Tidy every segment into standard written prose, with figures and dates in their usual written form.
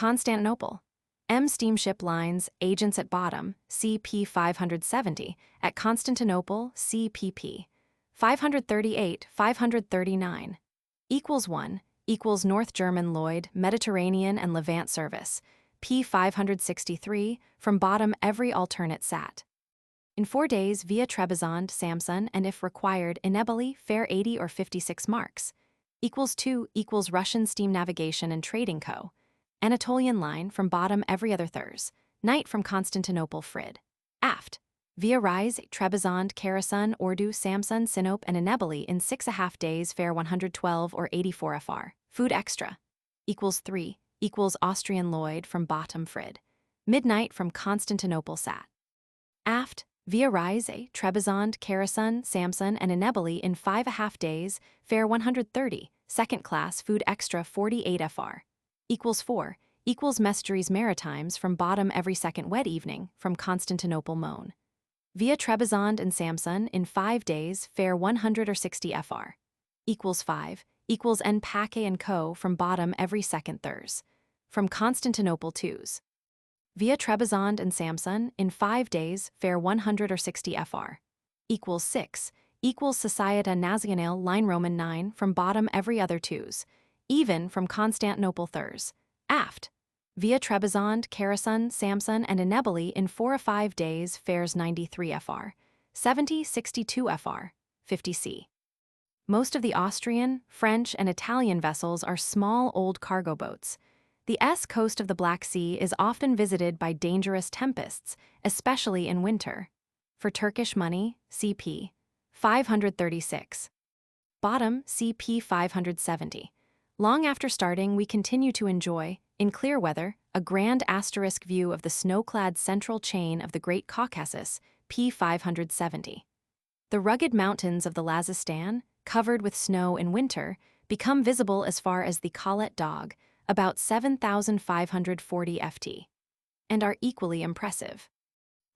Constantinople. M steamship lines, agents at Batum, CP 570, at Constantinople, CPP 538, 539. Equals 1, equals North German Lloyd, Mediterranean and Levant service, P 563, from Batum every alternate sat. In 4 days via Trebizond, Samsun, and if required, Ineboli, fare 80 or 56 marks. Equals 2, equals Russian Steam Navigation and Trading Co. Anatolian line from Batum every other Thurs. Night from Constantinople Frid. Aft. Via Rise, Trebizond, Karasun, Ordu, Samsun, Sinop, and Ineboli in 6.5 days, fare 112 or 84 fr. Food extra. Equals 3, equals Austrian Lloyd from Batum Frid. Midnight from Constantinople sat. Aft. Via Rise, Trebizond, Karasun, Samsun, and Ineboli in 5.5 days, fare 130, second class, food extra 48 fr. Equals 4, equals Messeries Maritimes from Batum every second wet evening, from Constantinople Moan. Via Trebizond and Samsun in 5 days, fare 100 or 60 fr. Equals 5, equals N Paquet and Co. from Batum every second Thurs. From Constantinople twos. Via Trebizond and Samsun in 5 days, fare 100 or 60 fr. Equals 6, equals Societa Nacional line Roman 9 from Batum every other twos. Even from Constantinople Thurs. Aft. Via Trebizond, Karasun, Samsun, and Ineboli in 4 or 5 days, fares 93 fr. 70, 62 fr. 50 c. Most of the Austrian, French, and Italian vessels are small old cargo boats. The coast of the Black Sea is often visited by dangerous tempests, especially in winter. For Turkish money, CP 536. Batum, CP 570. Long after starting, we continue to enjoy, in clear weather, a grand asterisk view of the snow-clad central chain of the Great Caucasus, P 570. The rugged mountains of the Lazistan, covered with snow in winter, become visible as far as the Khalat Dagh, about 7,540 ft, and are equally impressive.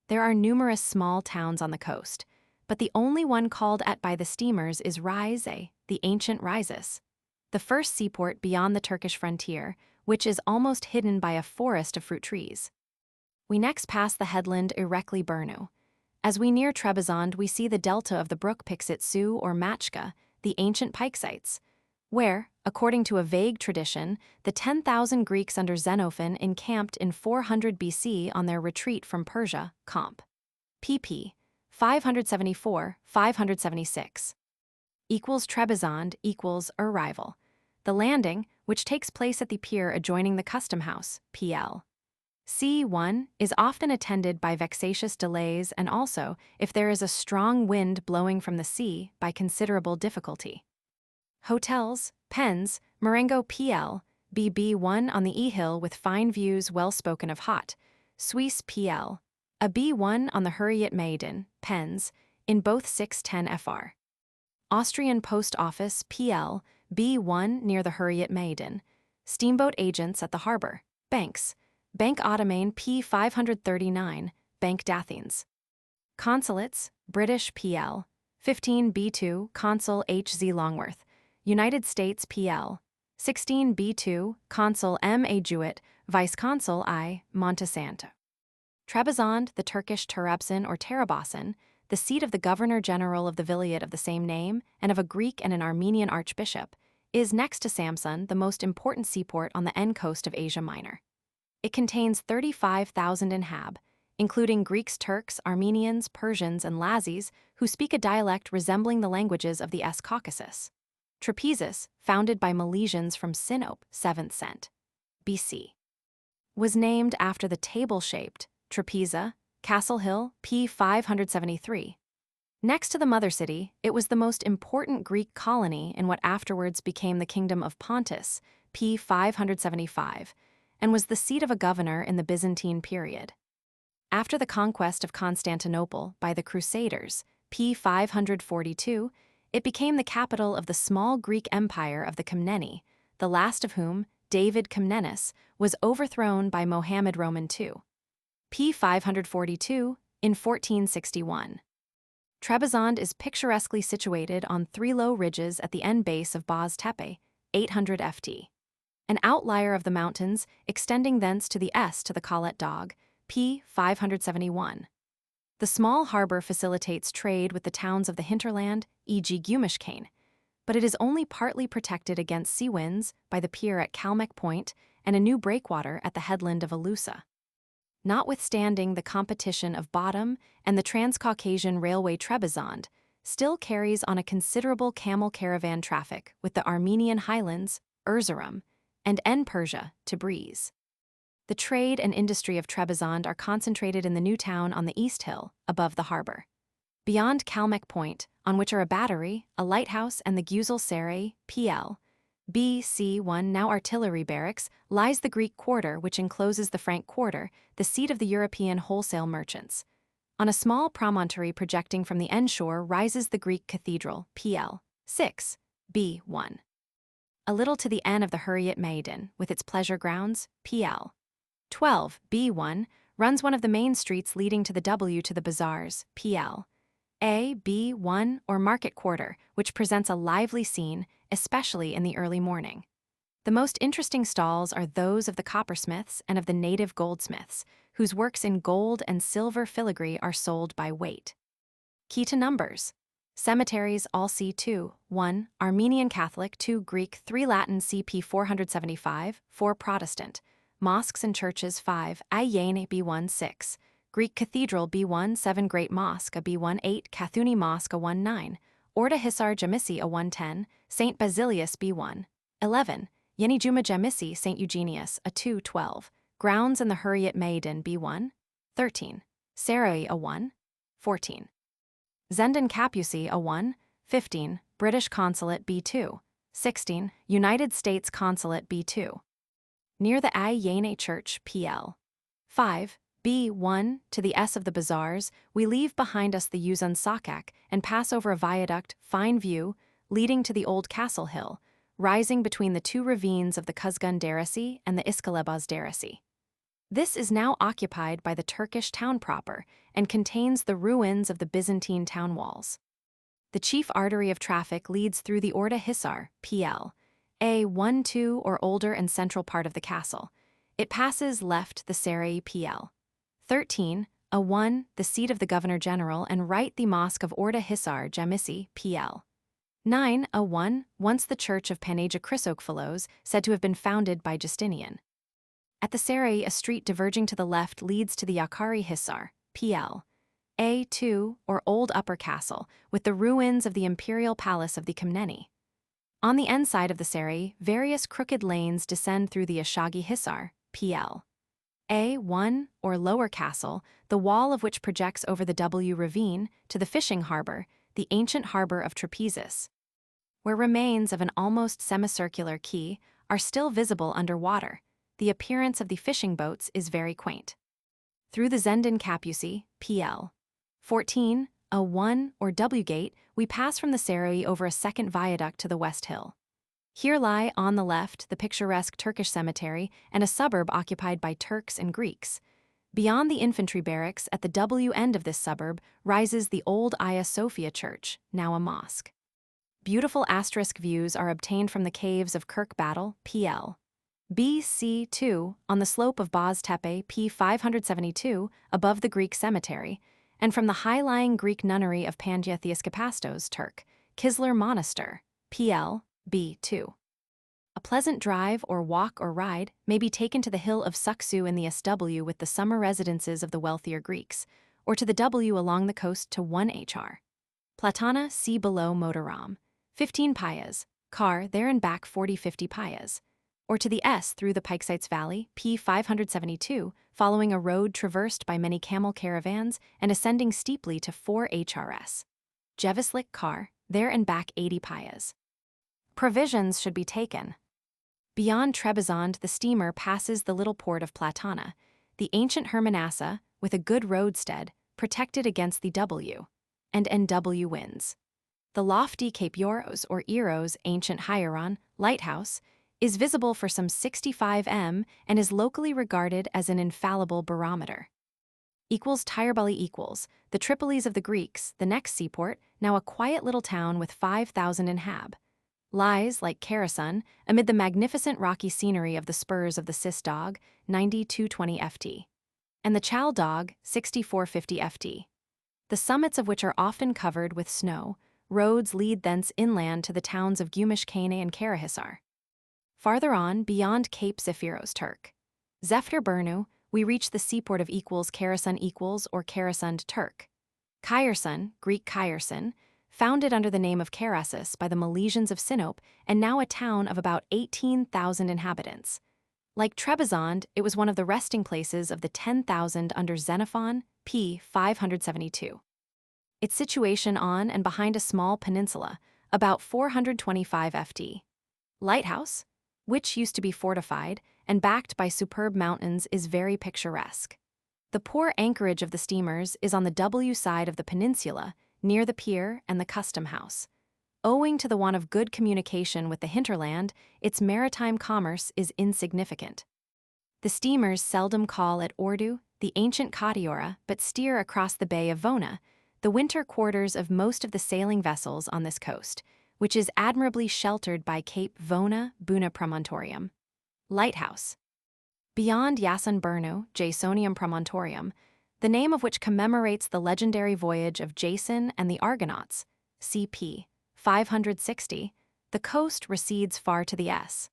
There are numerous small towns on the coast, but the only one called at by the steamers is Rize, the ancient Rises, the first seaport beyond the Turkish frontier, which is almost hidden by a forest of fruit trees. We next pass the headland Irekli Burnu. As we near Trebizond, we see the delta of the brook Pixit Su or Machka, the ancient pike sites, where, according to a vague tradition, the 10,000 Greeks under Xenophon encamped in 400 BC on their retreat from Persia, Comp. pp. 574, 576. Equals Trebizond equals arrival. The landing, which takes place at the pier adjoining the custom house, PL. C1, is often attended by vexatious delays and also, if there is a strong wind blowing from the sea, by considerable difficulty. Hotels, Pens, Marengo PL, BB1 on the E-Hill with fine views well spoken of hot, Suisse PL, a B1 on the Hurriyet Meydan, Pens, in both 610 fr. Austrian Post Office PL, B1 near the Hurriyet Meydan, steamboat agents at the harbor, banks, Bank Ottoman P 539, Bank d'Athens. Consulates, British PL, 15 B2, Consul H.Z. Longworth, United States PL, 16 B2, Consul M. A. Jewett, Vice Consul I. Montesanto. Trebizond, the Turkish Trabzon or Tarabasan, the seat of the Governor-General of the Vilayet of the same name and of a Greek and an Armenian archbishop, is next to Samsun the most important seaport on the coast of Asia Minor. It contains 35,000 inhab, including Greeks, Turks, Armenians, Persians, and Lazis who speak a dialect resembling the languages of the Caucasus. Trapezis, founded by Milesians from Sinop, 7th cent. BC, was named after the table-shaped Trapeza, Castle Hill, P 573. Next to the mother city, it was the most important Greek colony in what afterwards became the Kingdom of Pontus, P 575, and was the seat of a governor in the Byzantine period. After the conquest of Constantinople by the Crusaders, P 542, it became the capital of the small Greek empire of the Komneni, the last of whom, David Komnenos, was overthrown by Mohammed Roman II. P 542, in 1461. Trebizond is picturesquely situated on 3 low ridges at the end base of Baz Tepe, 800 ft. an outlier of the mountains extending thence to the S to the Collet Dog, p. 571. The small harbor facilitates trade with the towns of the hinterland, e.g. Gumishkane, but it is only partly protected against sea winds by the pier at Kalmek Point and a new breakwater at the headland of Alusa. Notwithstanding the competition of Batum and the Transcaucasian Railway Trebizond, still carries on a considerable camel caravan traffic with the Armenian highlands, Erzurum, and Persia, Tabriz. The trade and industry of Trebizond are concentrated in the new town on the East Hill, above the harbor. Beyond Kalmek Point, on which are a battery, a lighthouse, and the Güzel Saray, PL, BC1 now artillery barracks, lies the Greek quarter which encloses the Frank quarter, the seat of the European wholesale merchants. On a small promontory projecting from the end shore rises the Greek cathedral, PL 6, B1. A little to the N of the Hurriyet Maidan, with its pleasure grounds, PL 12, B1, runs one of the main streets leading to the W to the bazaars, PL A, B1, or market quarter, which presents a lively scene, especially in the early morning. The most interesting stalls are those of the coppersmiths and of the native goldsmiths, whose works in gold and silver filigree are sold by weight. Key to numbers. Cemeteries all C2, 1, Armenian Catholic, 2, Greek, 3, Latin, CP 475, 4, Protestant. Mosques and churches 5, Ayane B1 6, Greek Cathedral B1 7, Great Mosque a B1 8, Kathuni Mosque a 1 9, Orda Hisar Jamisi a 1 10, St. Basilius B1 11, Yenijuma Jamisi St. Eugenius a 2 12, Grounds and the Hurriyet Maidan B1 13, Sarai a 1 14, Zenden Kapusi a 1 15, British Consulate B2 16, United States Consulate B2. Near the Ayane Church, PL 5, B1, to the S of the bazaars, we leave behind us the Uzun Sakak and pass over a viaduct, fine view, leading to the old Castle Hill, rising between the two ravines of the Kuzgun Deresi and the Iskalebaz Deresi. This is now occupied by the Turkish town proper and contains the ruins of the Byzantine town walls. The chief artery of traffic leads through the Orda Hisar, PL A1 2 or older and central part of the castle. It passes left the Sarai PL 13, A1, the seat of the Governor-General, and right the Mosque of Orda Hisar Jamisi PL 9, A1, once the church of Panagia Chrysokphilos, said to have been founded by Justinian. At the Sarai, a street diverging to the left leads to the Yakari Hisar PL A2, or Old Upper Castle, with the ruins of the imperial palace of the Komneni. On the end side of the Sarai, various crooked lanes descend through the Ashagi Hisar, PL A1, or Lower Castle, the wall of which projects over the W ravine, to the fishing harbor, the ancient harbor of Trapezis, where remains of an almost semicircular quay are still visible under water. The appearance of the fishing boats is very quaint. Through the Zenden Kapusi, PL 14, A1, or W Gate, we pass from the Sarai over a second viaduct to the West Hill. Here lie, on the left, the picturesque Turkish cemetery and a suburb occupied by Turks and Greeks. Beyond the infantry barracks, at the W end of this suburb, rises the old Hagia Sophia Church, now a mosque. Beautiful asterisk views are obtained from the caves of Kirk Battle, PL BC2, on the slope of Baz Tepe, P 572, above the Greek cemetery, and from the high-lying Greek nunnery of Pangia Theoskopastos, Turk, Kisler Monaster, PL B2. A pleasant drive or walk or ride may be taken to the hill of Suksu in the SW with the summer residences of the wealthier Greeks, or to the W along the coast to 1HR. Platana, sea below Motoram, 15 payas, car there and back 40-50 payas, or to the S through the Pikesites Valley, P 572, following a road traversed by many camel caravans and ascending steeply to 4 HRS. Jevislik car, there and back 80 payas. Provisions should be taken. Beyond Trebizond, the steamer passes the little port of Platana, the ancient Hermanassa, with a good roadstead, protected against the W and NW winds. The lofty Cape Yoros or Eros ancient Hieron lighthouse is visible for some 65 m and is locally regarded as an infallible barometer. Tyrebali equals the Tripolis of the Greeks, the next seaport, now a quiet little town with 5,000 inhab. lies, like Karasun, amid the magnificent rocky scenery of the spurs of the Sis Dog, 9220 ft, and the Chal Dog, 6450 ft, the summits of which are often covered with snow. Roads lead thence inland to the towns of Gümüşhane and Karahisar. Farther on, beyond Cape Zephyros Turk, Zefter we reach the seaport of Karasun or Karasund Turk. Kayersun, Greek Kayersun, founded under the name of Karasis by the Milesians of Sinope and now a town of about 18,000 inhabitants. Like Trebizond, it was one of the resting places of the 10,000 under Xenophon, p. 572. Its situation on and behind a small peninsula, about 425 ft. Lighthouse, which used to be fortified and backed by superb mountains, is very picturesque. The poor anchorage of the steamers is on the W side of the peninsula, near the pier and the custom house. Owing to the want of good communication with the hinterland, its maritime commerce is insignificant. The steamers seldom call at Ordu, the ancient Katiora, but steer across the Bay of Vona, the winter quarters of most of the sailing vessels on this coast, which is admirably sheltered by Cape Vona Buna Promontorium. Lighthouse. Beyond Yasun Burnu, Jasonium Promontorium, the name of which commemorates the legendary voyage of Jason and the Argonauts, CP 560, the coast recedes far to the S.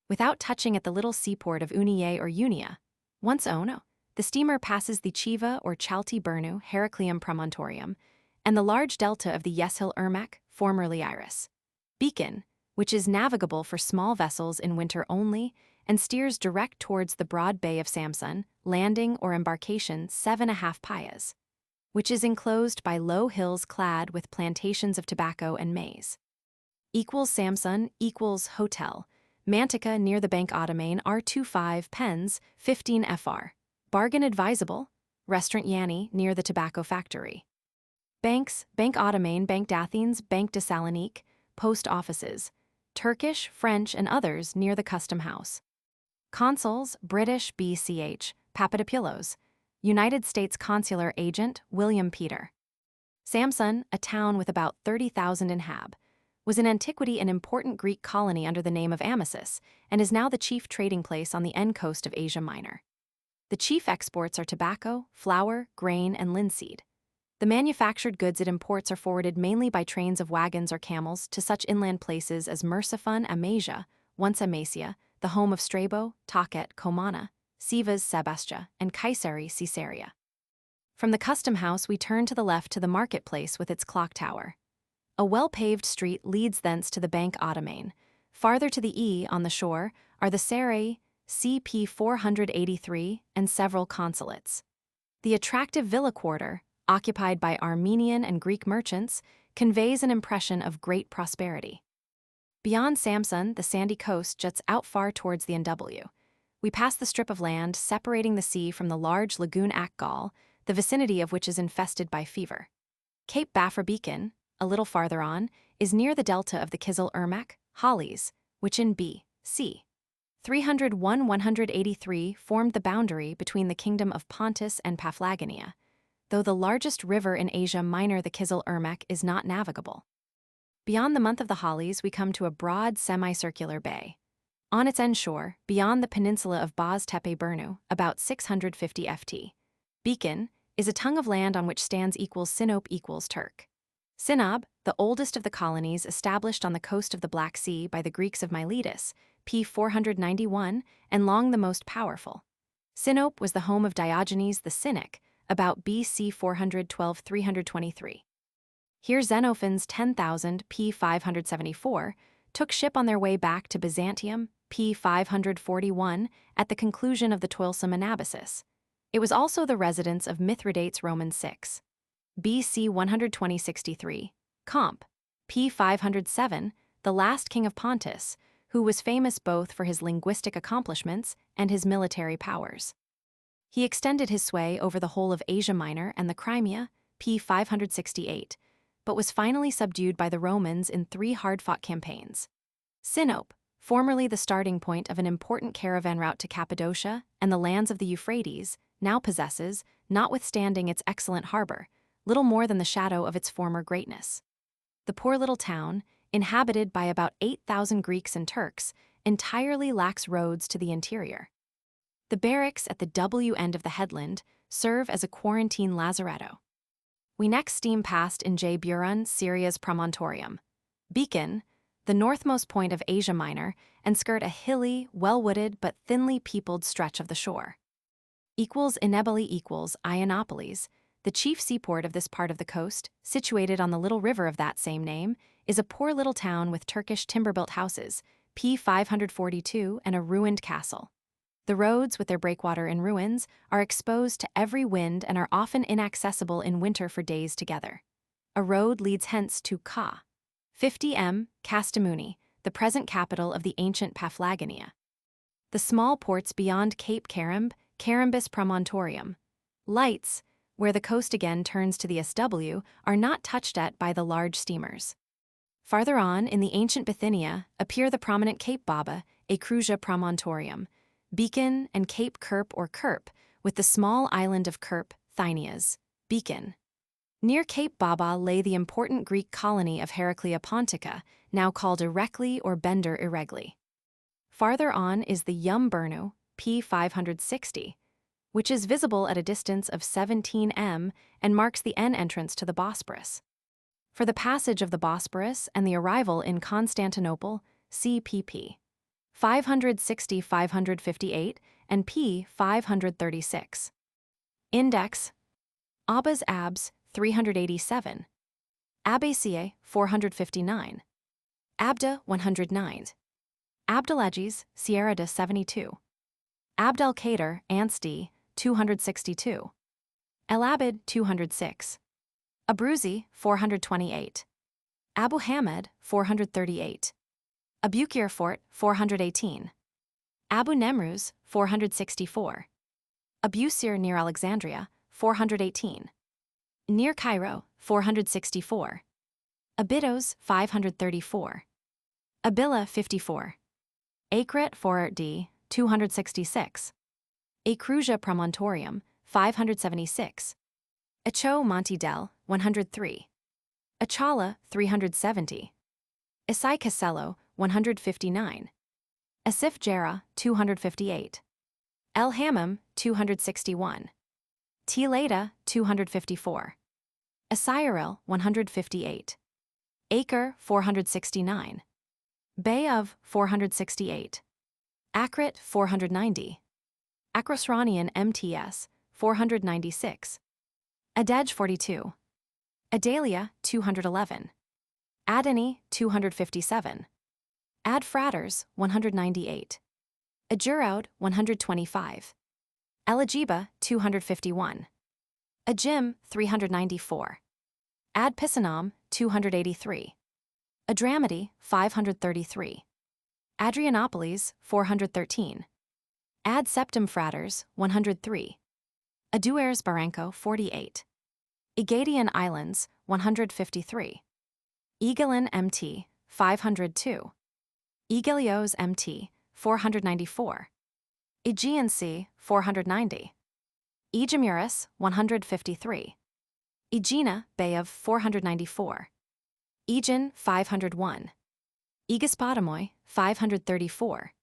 Without touching at the little seaport of Uniye or Unia, once Ono, the steamer passes the Chiva or Chalti Burnu Heracleum Promontorium and the large delta of the Yeshil Irmak, formerly Iris. Beacon, which is navigable for small vessels in winter only and steers direct towards the broad bay of Samsun, landing or embarkation 7.5 payas, which is enclosed by low hills clad with plantations of tobacco and maize. Samsun Hotel, Mantica near the Bank Ottoman R25 Pens, 15 fr. Bargain advisable. Restaurant Yanni near the tobacco factory. Banks, Bank Ottoman, Bank d'Athens, Bank de Salonique, post offices, Turkish, French, and others near the custom house. Consuls, British BCH, Papadopoulos, United States Consular Agent William Peter. Samsun, a town with about 30,000 inhab, was in antiquity an important Greek colony under the name of Amisus and is now the chief trading place on the N coast of Asia Minor. The chief exports are tobacco, flour, grain, and linseed. The manufactured goods it imports are forwarded mainly by trains of wagons or camels to such inland places as Mersifon, Amasia, once Amasia, the home of Strabo, Taket, Komana, Sivas, Sebastia, and Kayseri, Caesarea. From the custom house we turn to the left to the marketplace with its clock tower. A well-paved street leads thence to the Bank Ottoman. Farther to the E, on the shore, are the Sarai, CP 483, and several consulates. The attractive villa quarter, occupied by Armenian and Greek merchants, conveys an impression of great prosperity. Beyond Samsun, the sandy coast juts out far towards the NW. We pass the strip of land separating the sea from the large lagoon Akgal, the vicinity of which is infested by fever. Cape Bafra Beacon, a little farther on, is near the delta of the Kizil Irmak, Hollies, which in B.C. 301-183 formed the boundary between the kingdom of Pontus and Paphlagonia, though the largest river in Asia Minor, the Kizil Irmak, is not navigable. Beyond the month of the Hollies, we come to a broad semicircular bay. On its end shore, beyond the peninsula of Baz Tepe Burnu, about 650 ft. Beacon is a tongue of land on which stands Sinope Turk. Sinab, the oldest of the colonies established on the coast of the Black Sea by the Greeks of Miletus, p. 491, and long the most powerful. Sinope was the home of Diogenes the Cynic, about BC 412-323. Here Xenophon's 10,000 p. 574 took ship on their way back to Byzantium, p. 541, at the conclusion of the toilsome Anabasis. It was also the residence of Mithridates Roman VI. BC 120-63, Comp. p. 507, the last king of Pontus, who was famous both for his linguistic accomplishments and his military powers. He extended his sway over the whole of Asia Minor and the Crimea, p. 568, but was finally subdued by the Romans in 3 hard-fought campaigns. Sinope, formerly the starting point of an important caravan route to Cappadocia and the lands of the Euphrates, now possesses, notwithstanding its excellent harbor, little more than the shadow of its former greatness. The poor little town, inhabited by about 8,000 Greeks and Turks, entirely lacks roads to the interior. The barracks at the W end of the headland serve as a quarantine lazaretto. We next steam past in J. Buran, Syria's promontorium, Beacon, the northmost point of Asia Minor, and skirt a hilly, well-wooded but thinly peopled stretch of the shore. Ionopolis, the chief seaport of this part of the coast, situated on the little river of that same name, is a poor little town with Turkish timber-built houses, p. 542, and a ruined castle. The roads, with their breakwater in ruins, are exposed to every wind and are often inaccessible in winter for days together. A road leads hence to Ka. 50 m. Kastamuni, the present capital of the ancient Paphlagonia. The small ports beyond Cape Carimb, Carimbus Promontorium. Lights, where the coast again turns to the SW, are not touched at by the large steamers. Farther on, in the ancient Bithynia, appear the prominent Cape Baba, Acrusia Promontorium, Beacon, and Cape Kerp or Kerp, with the small island of Kerp, Thynias, Beacon. Near Cape Baba lay the important Greek colony of Heraclea Pontica, now called Erekli or Bender Eregli. Farther on is the Yumburnu, p. 560, which is visible at a distance of 17 m and marks the N entrance to the Bosporus. For the passage of the Bosporus and the arrival in Constantinople, see pp. 560-558 and p. 536. Index: Abbas Abs 387, Abaciae 459, Abda 109, Abdelaziz Sierra de 72, Abdelkader Anstey 262, El Abid 206, Abruzzi 428, Abu Hamed 438, Abukir Fort 418, Abu Nemruz 464, Abusir near Alexandria 418, near Cairo 464, Abydos 534, Abila 54, Akret Fort D 266, Acrusia Promontorium 576, Acho Monte del 103, Achala 370, Isai Casello 159, Asif Jera 258, El Hammam 261, Tilada 254, Asiril 158, Acre 469, Bay of 468, Akrit 490, Akrosranian MTS 496, Adej 42, Adalia 211, Adani 257, Ad Fratters 198, Ajuraud 125, Elagiba 251, Ajim 394, Ad Pisanam 283, Adramity 533, Adrianopolis 413, Ad Septim Fratters 103, Aduares Barranco 48, Egadian Islands 153, Egalin MT 502, Egelios MT 494, Aegean Sea 490, Aegimuris 153, Aegina Bay of 494, Aegean 501, Aegispotamoi 534,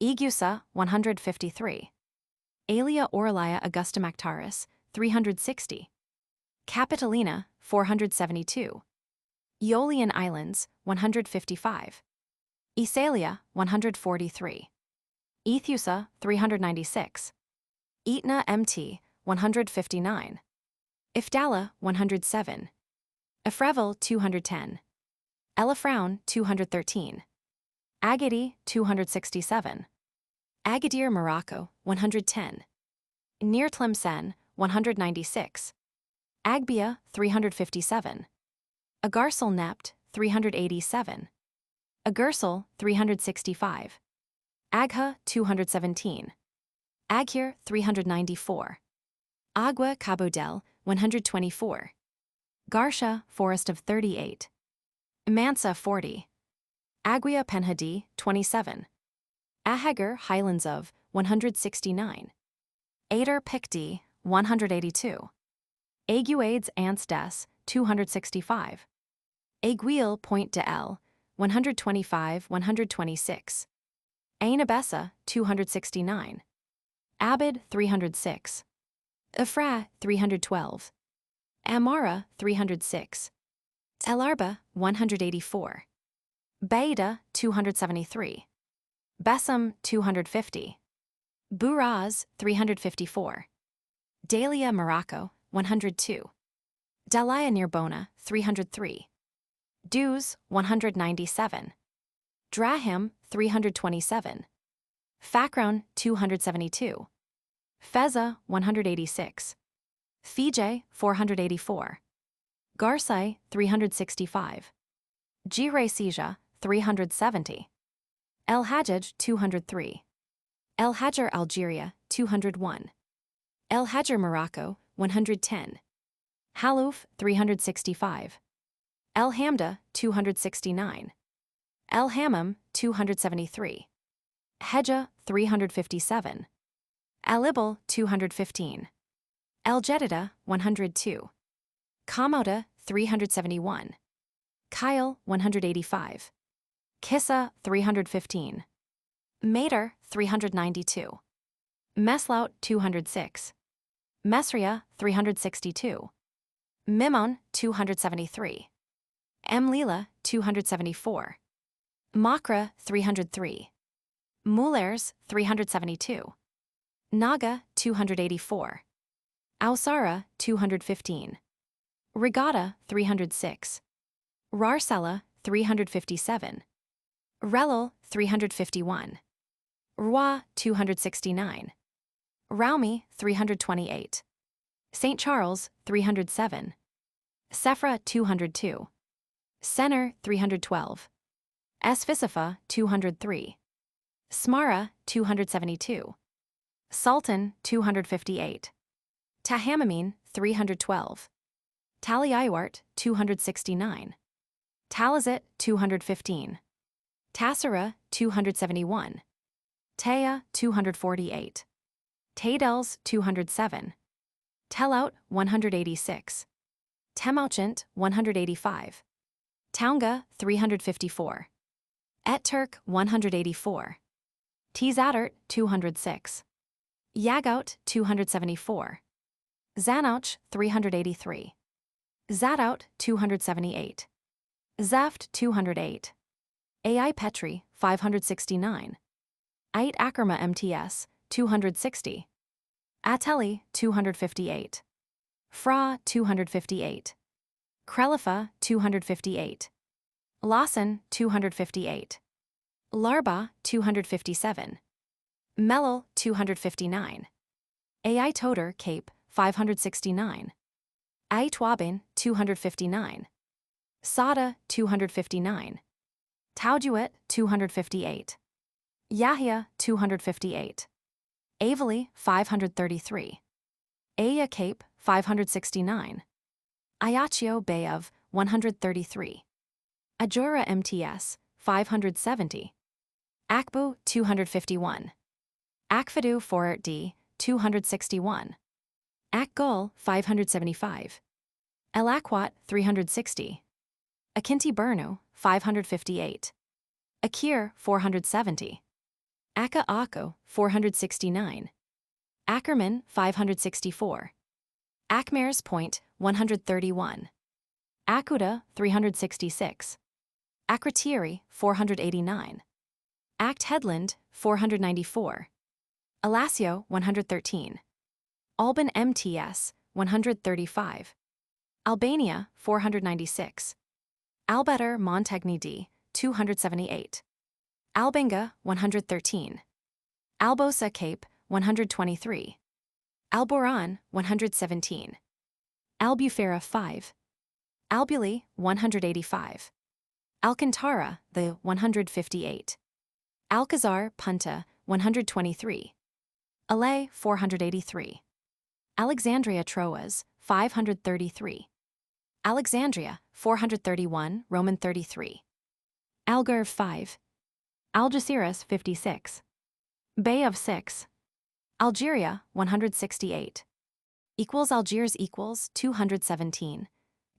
Aegusa 153, Aelia Aurelia Augusta Mactaris 360, Capitolina 472, Aeolian Islands 155, Aesalia 143, Aethusa 396, Aetna MT 159, Ifdala 107, Ephrevel 210, Elafrown 213, Agadi 267, Agadir Morocco 110, Near Tlemcen 196, Agbia 357, Agarsal Nept 387, Agursal 365, Agha 217, Aghir 394, Agua Cabo del 124, Garsha Forest of 38, Mansa 40, Aguia Penhadi 27, Ahagar Highlands of 169, Ader Picti 182, Aiguades Ants des 265, Aiguille Point de El 125, 126. Ain Abessa, 269. Abid, 306. Afra, 312. Amara, 306. El Arba, 184. Baida, 273. Bessem, 250. Buraz, 354. Dalia, Morocco, 102. Dalia near Bona, 303. Duz, 197. Drahim, 327. Fakron, 272. Feza, 186. Fije, 484. Garsai, 365. Giresija, 370. El Hajjaj, 203. El Hajjar, Algeria, 201. El Hajjar, Morocco, 110. Halouf, 365. El Hamda, 269. El Hammam, 273. Hejja, 357. Al Ibel, 215. El Jedida, 102. Kamoda, 371. Kyle, 185. Kissa, 315. Mater, 392. Meslaut, 206. Mesria, 362. Mimon, 273. Mlila, 274. Makra, 303. Mulers, 372. Naga, 284. Ausara, 215. Regatta, 306. Rarsala, 357. Relil, 351. Roi, 269. Raumi, 328. St. Charles, 307. Sephra, 202. Senner, 312. Esfisifa, 203. Smara, 272. Sultan, 258. Tahamamine, 312. Taliaiwart, 269. Talazit, 215. Tassara, 271. Taya, 248. Taydels, 207. Telout, 186. Temauchant, 185. Taunga, 354. Etturk, 184. Tzadert, 206. Yagout, 274. Zanouch, 383. Zadout, 278. Zeft, 208. Ai Petri, 569. Ait Akrama MTS, 260. Ateli, 258. Fra, 258. Krelifa, 258. Lawson, 258. Larba, 257. Mellel, 259. Ai Toter, Cape, 569. Aitwabin, 259. Sada, 259. Tauduit, 258. Yahya, 258. Avali, 533. Aya Cape, 569. Ayachio Bayev, 133. Ajura MTS, 570. Akbu, 251. Akfadu Forert D, 261. Akgul, 575. El Akwat, 360. Akinti Burnu, 558. Akir, 470. Aka Ako, 469. Ackerman, 564. Akmares Point, 131. Akuda, 366. Akratieri, 489. Act Headland, 494. Alasio, 113. Alban MTS, 135. Albania, 496. Albetter Montagny D, 278. Albenga, 113. Albosa Cape, 123. Alboran, 117. Albufera 5. Albuli, 185. Alcantara, the 158. Alcazar, Punta, 123. Alay, 483. Alexandria Troas, 533. Alexandria, 431, Roman 33. Algarve 5. Algeciras 56. Bay of 6. Algeria, 168. Algiers 217.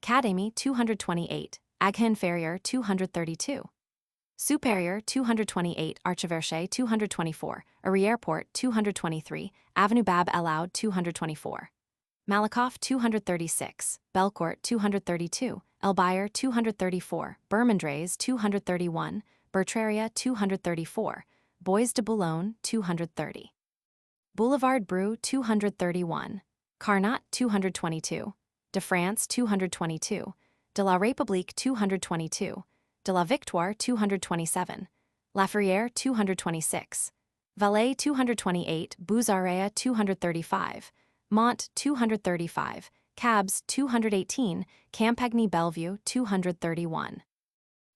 Kademi 228. Aghan Ferrier 232. Superior 228, Archiverche 224, Arrière-Port 223, Avenue Bab El Oud 224. Malakoff 236, Belcourt 232, El Bayer 234, Bermondres 231, Bertraria 234, Bois de Boulogne 230. Boulevard Bru 231, Carnot 222, de France 222, de la République 222, de la Victoire 227, Lafayette 226, Valais 228, Buzarea 235, Mont 235, Cabs 218, Campagny Bellevue 231.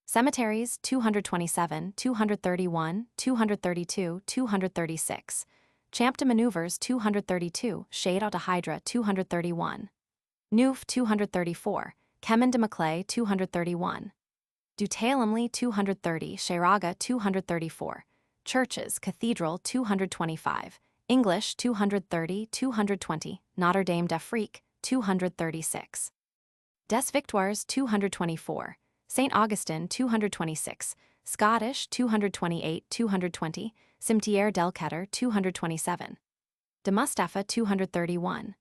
Cemeteries 227, 231, 232, 236. Champ de Maneuvers 232, Shade de Hydra 231. Neuf 234, Chemin de Maclay 231. Du Tailumley 230, Cheraga 234. Churches, Cathedral 225. English 230, 220, Notre Dame d'Afrique 236. Des Victoires 224, St. Augustine 226, Scottish 228, 220, Cimetière del Keter 227. De Mustapha 231.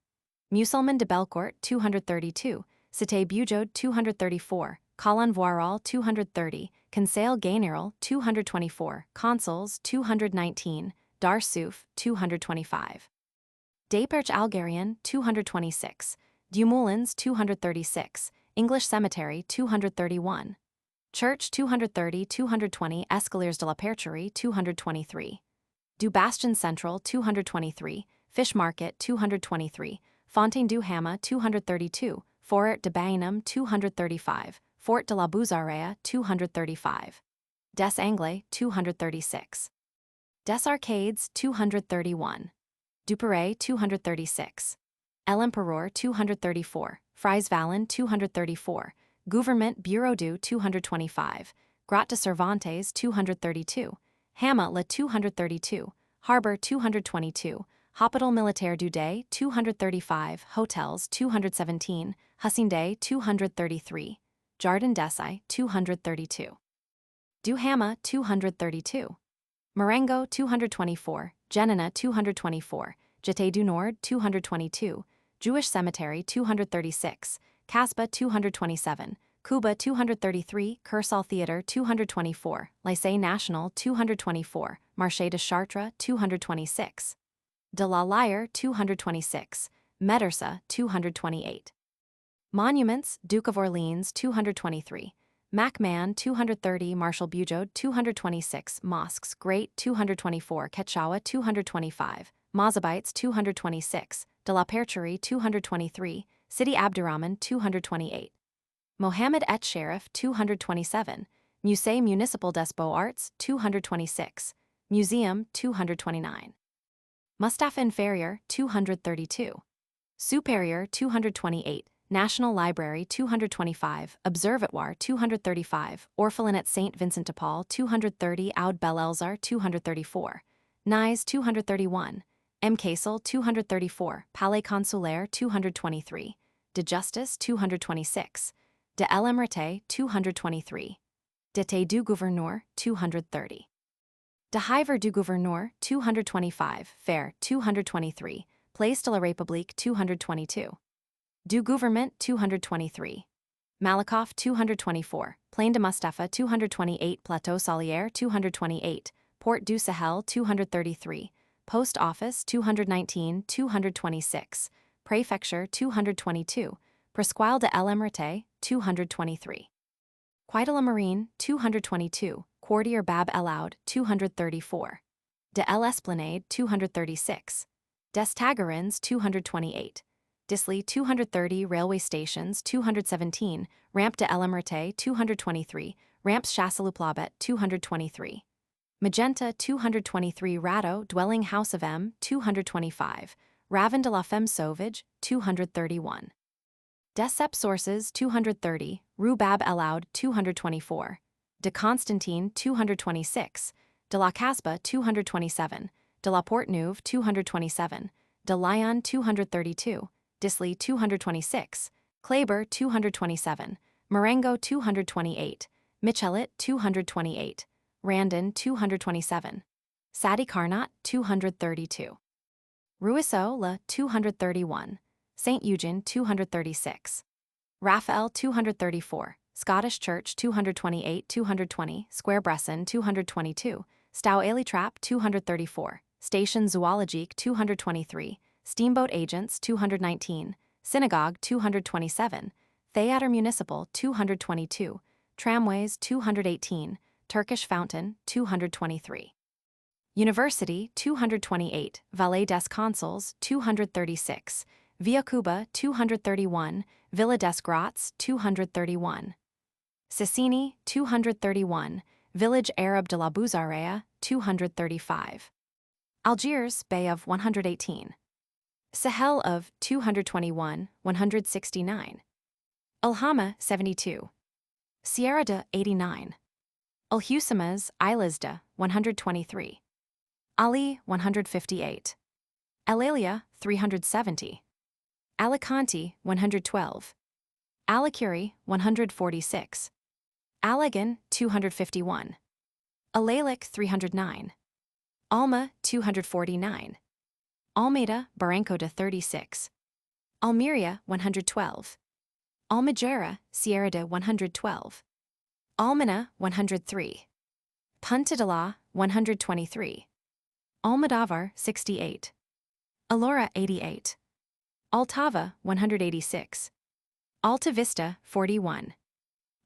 Musulman de Belcourt 232, Cité Bugeaud 234, Colin Voiral 230, Conseil Général 224, Consuls 219, Darsouf 225. Desperche Algerian 226, Dumoulins 236, English Cemetery 231. Church 230, 220, Escaliers de la Percherie 223. Du Bastion Central 223, Fish Market 223, Fontaine du Hamma 232, Fort de Bainum 235, Fort de la Buzarea 235. Des Anglais 236. Des Arcades 231. Duperret 236. El Empereur 234, Fries Vallon 234, Gouvernement Bureau du 225, Grotte de Cervantes 232, Hamma la 232, Harbor 222, Hôpital Militaire du Day 235, Hotels 217, Hacienda 233, Jardin d'Essai 232. Du Hamma 232. Marengo 224, Genina 224, Jetée du Nord 222, Jewish Cemetery 236, Casbah 227, Cuba 233, Cursal Theatre 224, Lycée National 224, Marché de Chartres 226. De la Lyre 226, Médersa 228. Monuments, Duke of Orleans 223, MacMahon 230, Marshal Bugeaud 226, Mosques, Great 224, Quechua 225, Mozabites 226, de la Percherie 223, Sidi Abdurrahman 228. Mohammed et Sheriff 227, Musée Municipal des Beaux-Arts 226, Museum 229. Mustapha Inferior 232. Superior 228, National Library 225, Observatoire 235, Orphelinat Saint Vincent de Paul 230, Oud Bel Elzar 234, Nice 231, M. Castle 234, Palais Consulaire 223, de Justice 226, de l'Emirate 223, d'été du Gouverneur 230. De Hiver du Gouverneur 225, Fair 223, Place de la République 222. Du Gouvernement 223. Malakoff 224, Plaine de Mustapha 228, Plateau Solière 228, Port du Sahel 233, Post Office 219, 226, Préfecture 222, Presqu'île de l'Emirate 223. Quai de la Marine 222, Quartier Bab El Oud 234, de l'Esplanade 236, des Tagarins 228, Disley 230, Railway Stations 217, Rampe de l'Emirate 223, Ramps Chasselouplabet 223. Magenta 223, Radeau Dwelling House of M 225, Ravin de la Femme Sauvage 231. Des Sources 230, Rue Bab El Oud 224, de Constantine 226, de la Casbah 227, de la Porte Neuve 227, de Lyon 232, Disley 226, Kleber 227, Marengo 228, Michelet 228, Randon 227. Sadi Carnot 232. Ruisseau La 231. St. Eugene 236. Raphael 234. Scottish Church 228 220. Square Bresson 222. Stow Ailey Trap 234. Station Zoologique 223. Steamboat Agents 219. Synagogue 227. Theater Municipal 222. Tramways 218. Turkish Fountain 223. University 228. Valais des Consuls 236. Via Cuba 231. Villa des Grottes 231. Sicini 231. Village Arab de la Buzarea 235. Algiers Bay of 118. Sahel of 221, 169. Alhama 72. Sierra de 89. Alhucemas Islas de 123. Ali 158. Alalia 370. Alicante 112. Alicuri 146. Allegan 251. Alalic 309. Alma 249. Almeida Barranco de 36. Almeria 112. Almagera Sierra de 112. Almena 103. Punta de la 123. Almodovar 68. Alora 88. Altava 186. Alta Vista 41.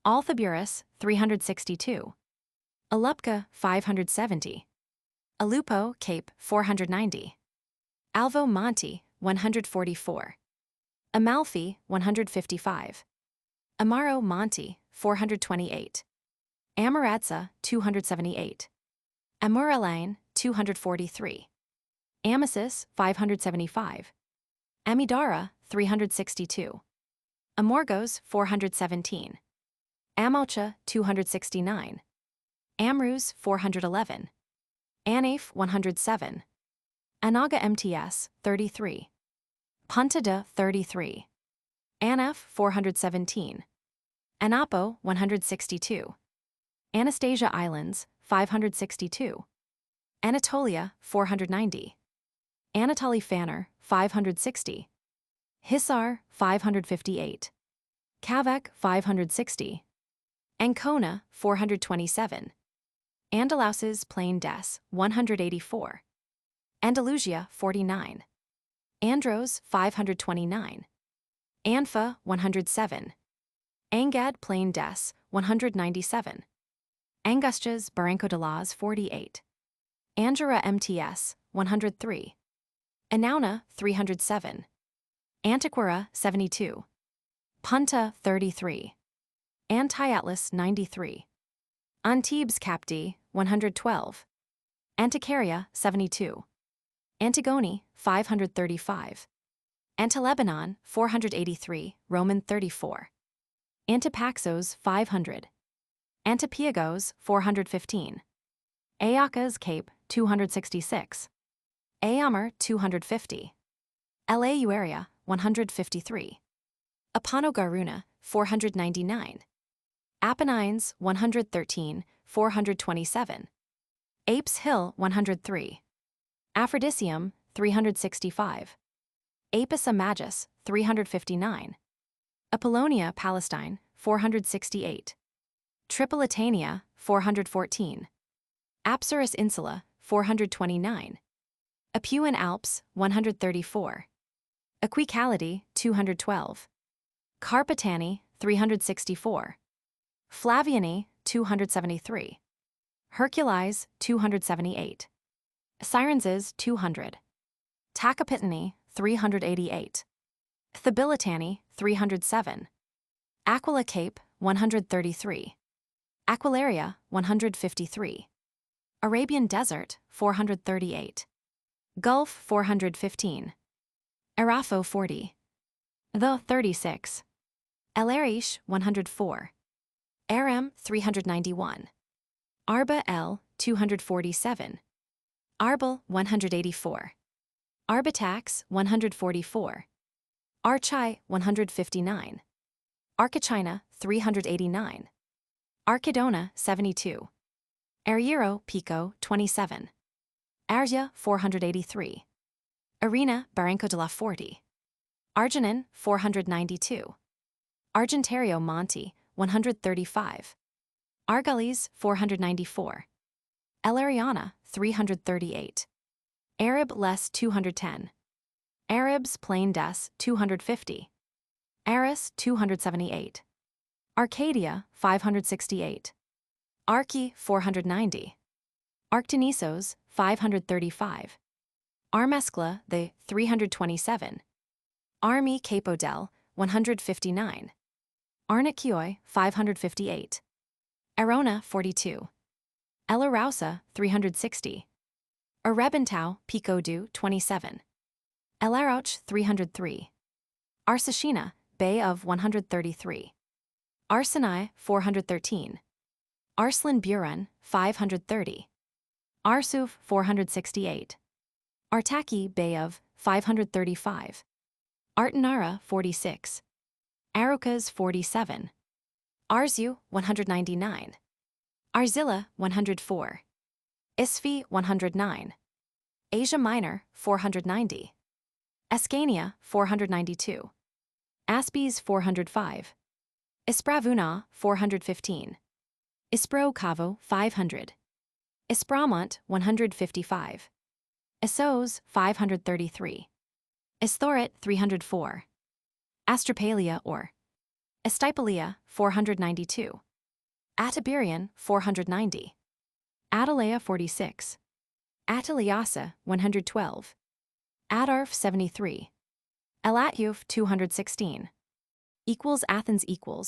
Althaburas 362. Alupca 570. Alupo Cape 490. Alvo Monte 144. Amalfi 155. Amaro Monte 428. Amaratza 278. Amuraline 243. Amasis 575. Amidara 362. Amorgos 417. Amocha 269. Amrus 411. Anaf 107. Anaga MTS 33. Punta de 33. Anaf 417. Anapo 162. Anastasia Islands 562. Anatolia 490. Anatoly Fanner 560. Hisar 558. Kavak 560. Ancona 427. Andalouses Plain des 184. Andalusia 49. Andros 529. Anfa 107. Angad Plain des 197. Angustias Barranco de las 48. Angera MTS 103. Anauna 307. Antiquara 72. Punta 33. Antiatlas 93. Antibes Capdi 112. Anticaria 72. Antigone 535. Antilebanon 483, Roman 34. Antipaxos 500. Antipiagos 415. Aacas Cape 266. Aamar 250. Eleuaria 153. Apanogaruna 499. Apennines 113, 427. Apes Hill 103. Aphrodisium 365. Apis Magus 359. Apollonia Palestine 468. Tripolitania 414. Apsaris Insula 429. Apuan Alps 134. Aquincality 212. Carpetani 364. Flaviani 273. Hercules 278. Syrenses 200. Tacopitani 388. Thabilitani 307. Aquila Cape 133. Aquilaria 153. Arabian Desert 438. Gulf 415. Arafo 40. The 36. El Arish 104. Aram 391. Arba L 247. Arbel 184. Arbitax 144. Archai 159. Archachina 389. Archidona 72. Arriero, Pico, 27. Arzia, 483. Arena, Barranco de la Forti. Arginin, 492. Argentario Monte, 135. Argales, 494. El Ariana, 338. Arab Les, 210. Arabs Plain Des, 250. Aris, 278. Arcadia, 568. Archi, 490. Arctenisos, 535. Armescla, the 327. Armi Capo del, 159. Arnakioi, 558. Arona, 42. El Arausa, 360. Arebentau, Pico du, 27. El Arauch, 303. Arsachina, Bay of, 133. Arsenai, 413. Arslan Buran, 530. Arsuv, 468. Artaki, Bay of, 535. Artanara, 46. Arucas, 47. Arzu, 199. Arzilla, 104. Isfi, 109. Asia Minor, 490. Escania, 492. Aspes, 405. Ispravuna, 415. Ispro Cavo, 500. Ispramont, 155. Isos, 533. Isthorit, 304. Astropalia or Estipalia, 492. Atiberian, 490. Atalea, 46. Ataliasa, 112. Adarf, 73. Elatyuf, 216. Athens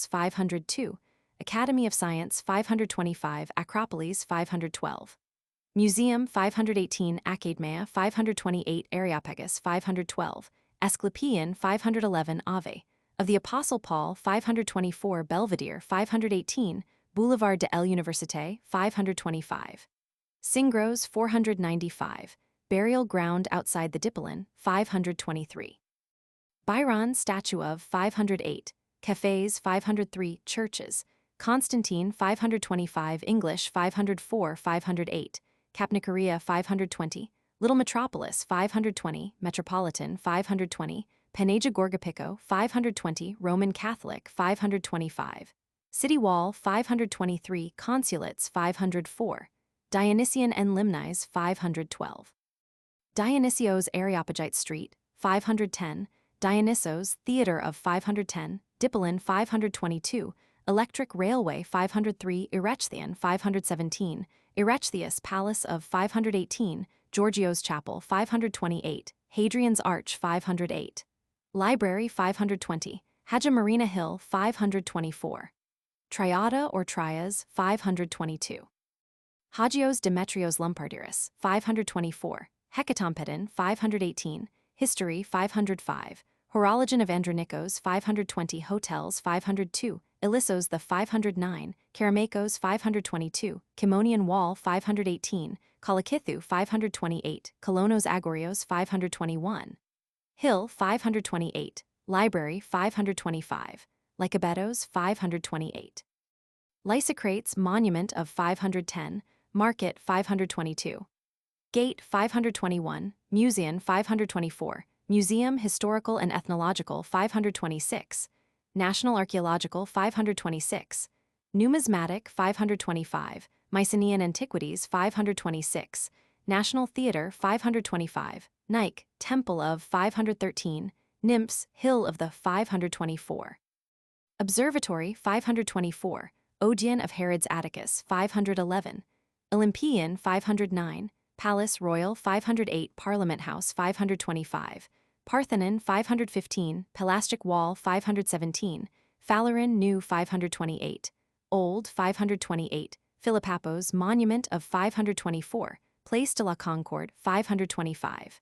502. Academy of Science, 525. Acropolis, 512. Museum, 518. Academia, 528. Areopagus, 512. Asclepian, 511. Ave. Of the Apostle Paul, 524. Belvedere, 518. Boulevard de l'Université, 525. Singros, 495. Burial ground outside the Dipolin, 523. Byron statue of, 508. Cafes, 503. Churches. Constantine, 525. English, 504. 508. Capnicaria, 520. Little Metropolis, 520. Metropolitan, 520. Panagia Gorgapico, 520. Roman Catholic, 525. City Wall, 523. Consulates, 504. Dionysian and Limni's, 512. Dionysios Areopagite Street, 510. Dionysos Theatre of, 510. Dipolin, 522. Electric Railway, 503. Erechtheion, 517. Erechtheus Palace of, 518. Giorgio's Chapel, 528. Hadrian's Arch, 508. Library, 520. Hagia Marina Hill, 524. Triada or Trias, 522. Hagios Demetrios Lumpardiris, 524. Hecatompedon, 518. History, 505. Horologion of Andronikos, 520. Hotels, 502. Ilissos the 509. Keramakos, 522. Kimonian Wall, 518. Kolokithu, 528. Kolonos Agorios, 521. Hill, 528. Library, 525. Lycabettos, 528. Lysocrates Monument of, 510. Market, 522. Gate, 521. Museum, 524. Museum Historical and Ethnological, 526. National Archaeological, 526. Numismatic, 525. Mycenaean Antiquities, 526. National Theatre, 525. Nike, Temple of, 513. Nymphs, Hill of the, 524. Observatory, 524. Odeon of Herodes Atticus, 511. Olympian, 509. Palace Royal, 508. Parliament House, 525. Parthenon, 515. Pelasgic Wall, 517. Phaleron New, 528. Old, 528. Philippapos Monument of, 524. Place de la Concorde, 525.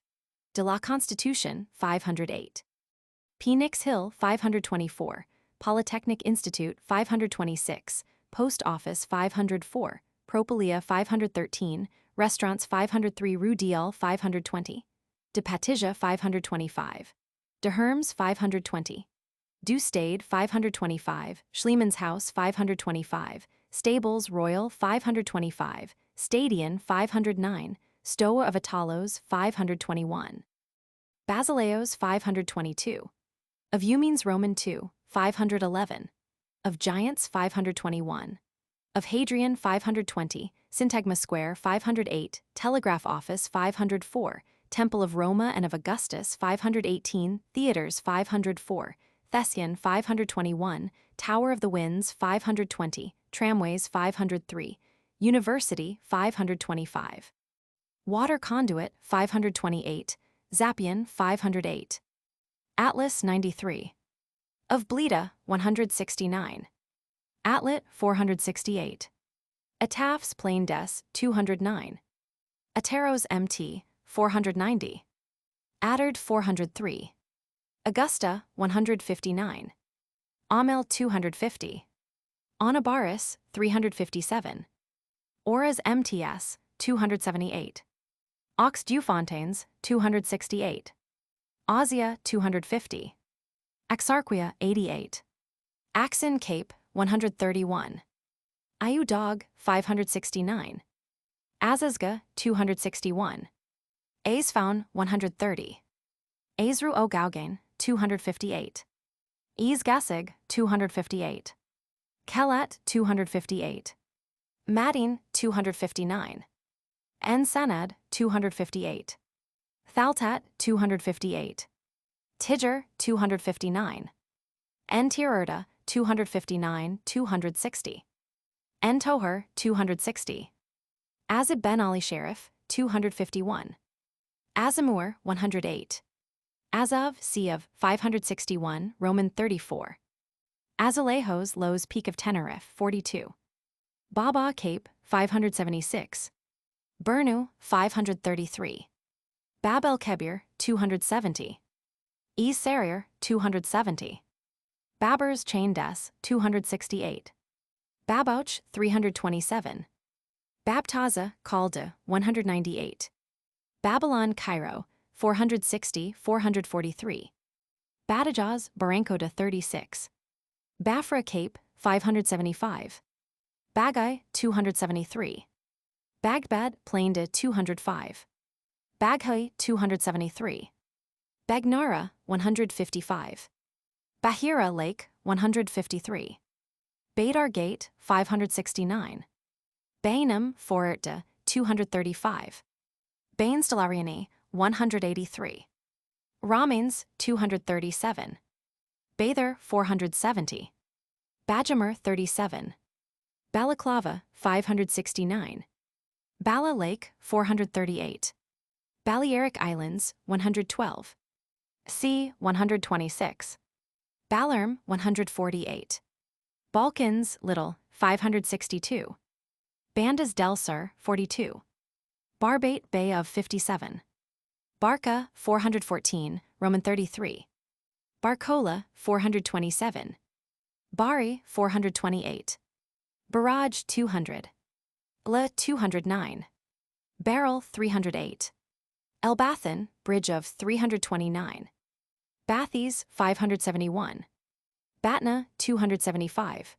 De la Constitution, 508. Phoenix Hill, 524. Polytechnic Institute, 526. Post Office, 504. Propolia, 513. Restaurants, 503. Rue Diel, 520. De Patija, 525. De Herms, 520. Du Stade, 525. Schlieman's House, 525. Stables Royal, 525. Stadion 509, Stoa of Italos 521. Basileos 522. Of Eumenes Roman 2, 511. Of Giants 521. Of Hadrian 520, Syntagma Square 508, Telegraph Office 504, Temple of Roma and of Augustus 518, Theatres 504, Thessian 521, Tower of the Winds 520, Tramways 503, University 525. Water Conduit 528, Zappian 508. Atlas 93. Of Bleda 169. Atlet 468. Atafs Plain Des 209. Ateros MT 490. Adard 403. Augusta 159. Amel 250. Onabaris 357. Auras MTS 278. Aux Dufontaines 268. Asia 250. Axarquia 88. Axin Cape 131. Ayu Dog 569. Azazga 261. Aesfaun 130. Azru O Gaugain 258. Esgasig 258. Kelat 258. Madin 259. Ensenad 258. Thaltat 258. Tiger 259. Entirurta 259 260. Entoher 260. Azib Ben Ali Sheriff 251. Azamur 108. Azov C of 561 Roman 34. Azulejos Los Peak of Tenerife 42. Baba Cape 576. Bernu 533. Bab el Kebir 270. Es Sarir 270. Babers Chain Des 268. Babouch 327. Babtaza Calde 198. Babylon Cairo 460-443. Badajaz Barancoda 36. Bafra Cape 575. Bagai 273. Bagdad Plainda 205. Baghai 273. Bagnara 155. Bahira Lake 153. Badar Gate 569. Bainam Forerta 235. Bains de la Riene 183. Ramins 237. Bather 470. Bajamer 37. Balaclava 569. Bala Lake 438. Balearic Islands 112. Sea 126. Balerm 148. Balkans Little 562. Bandas del Sur 42. Barbate Bay of 57. Barca 414 Roman 33. Barcola 427. Bari 428. Barrage 200. La 209. Barrel 308. Elbathan Bridge of 329. Bathes 571. Batna 275.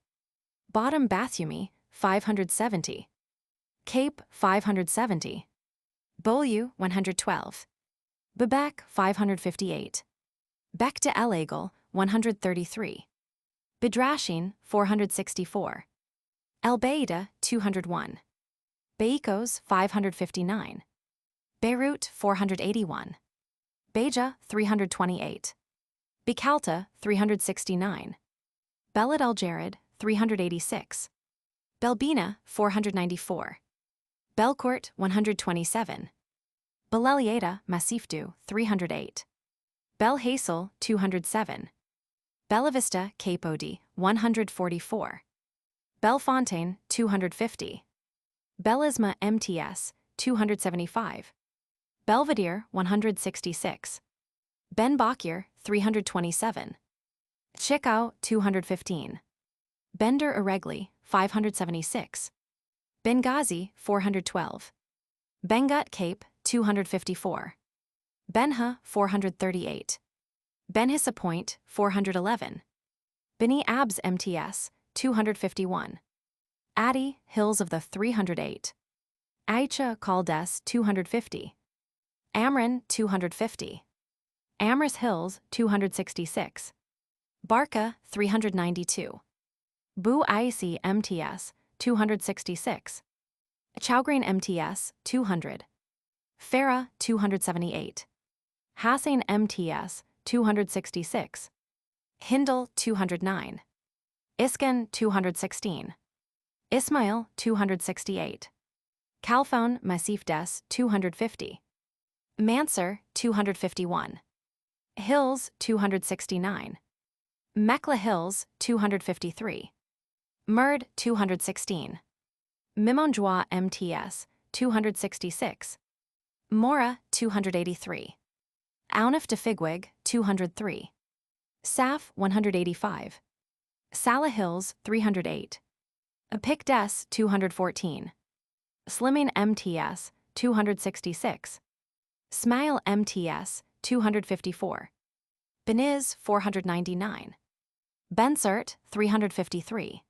Bottom Bathumi 570. Cape 570. Beaulieu 112. Bebek 558. Bec de El Aigle 133. Bidrashin 464. El Beida 201. Beikos 559. Beirut 481. Beja 328. Bicalta 369. Belad El Jared 386. Belbina 494. Belcourt 127. Belelieta Masifdu 308. Belhazel 207. Bellavista Cape Odi 144. Bellefontaine 250. Belisma MTS 275. Belvedere 166. Ben Bakir 327. Chicao 215. Bender Eregli 576. Benghazi 412. Bengut Cape 254. Benha 438. Benhissa Point 411. Beni Abs MTS 251. Adi Hills of the 308. Aicha Caldes 250. Amran 250. Amris Hills 266. Barca 392. Bu Aisi MTS 266. Chowgreen MTS 200. Farah 278. Hassan MTS 266. Hindal 209. Iskan 216. Ismail 268. Kalphone Masif Des 250. Mansur 251. Hills 269. Mekla Hills 253. Murd 216. Mimonjoie MTS 266. Mora 283. Aunif de Figwig 203. Saf 185. Salah Hills 308. Pic Des 214. Slimming MTS 266. Smile MTS 254. Beniz 499. Bensert 353.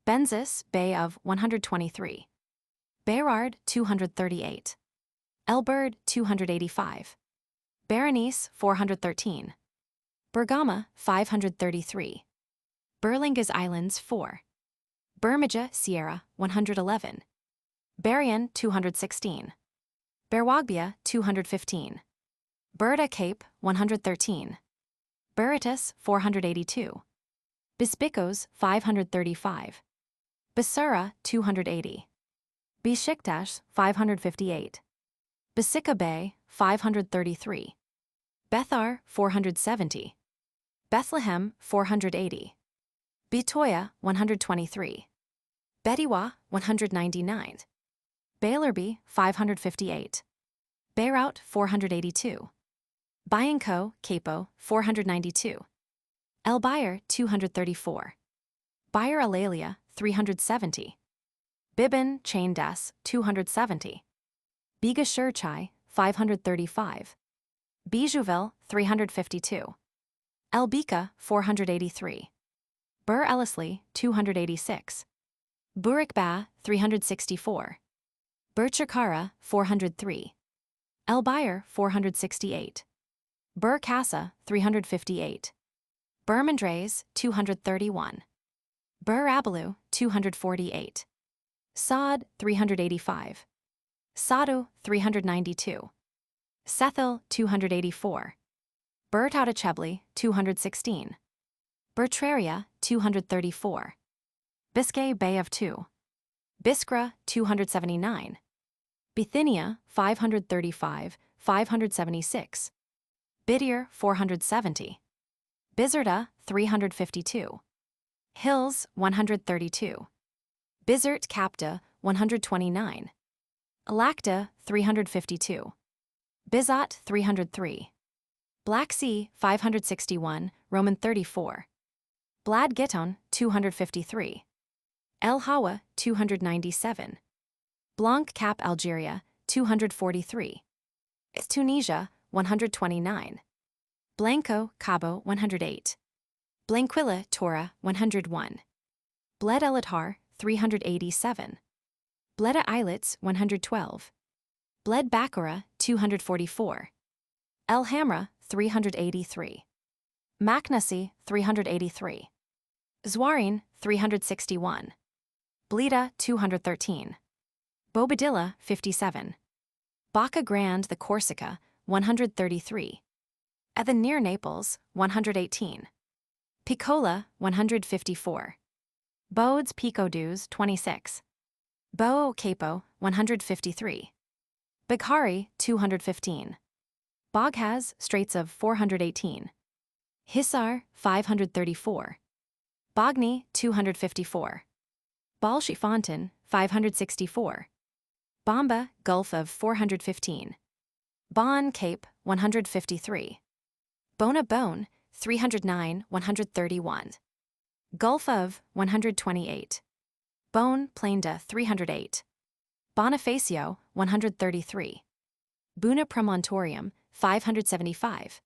Benzis Bay of 123. Berard 238. Elbird 285. Berenice 413. Bergama 533. Berlingas Islands 4. Bermija Sierra 111. Berrien 216. Berwagbia 215. Berda Cape 113. Beritus 482. Bispicos 535. Basura 280. Besiktas 558. Basika Bay 533. Bethar 470. Bethlehem 480. Bitoya 123. Bediwa 199. Bailorby 558. Beirut 482. Bianco, Capo 492. El Bayer 234. Bayer Alalia 370. Bibin Chain Des 270. Biga Shurchai 535. Bijouville 352. El Bika 483. Bur Ellisley 286. Burikba 364. Burchakara 403. El Bayer 468. Bur Casa 358. Bermandres 231. Bur Abalu 248. Saad 385. Sadu 392. Sethil 284. Bertautachebli 216. Bertraria 234. Biscay Bay of 2. Biskra 279. Bithynia 535, 576. Bidir 470. Bizerta 352. Hills 132. Bizert Capta 129. Lacta 352. Bizot 303. Black Sea 561, Roman 34. Blad Gitton 253. El Hawa 297. Blanc Cap Algeria 243. Tunisia 129. Blanco Cabo 108. Blanquilla Tora 101. Bled Elatar 387. Bleda Islets 112. Bled Bakura 244. El Hamra 383. Maknasi 383. Zwarin 361. Blida 213. Bobadilla 57. Bacca Grande the Corsica 133. At the near Naples 118. Piccola 154. Bodes Picodews 26. Bo Capo 153. Baghari 215. Boghaz Straits of 418. Hissar 534. Bogny 254. Balshifontein 564. Bomba Gulf of 415. Bon Cape 153. Bona Bone 309 131. Gulf of 128. Bone Plainda 308. Bonifacio 133. Buna Promontorium 575.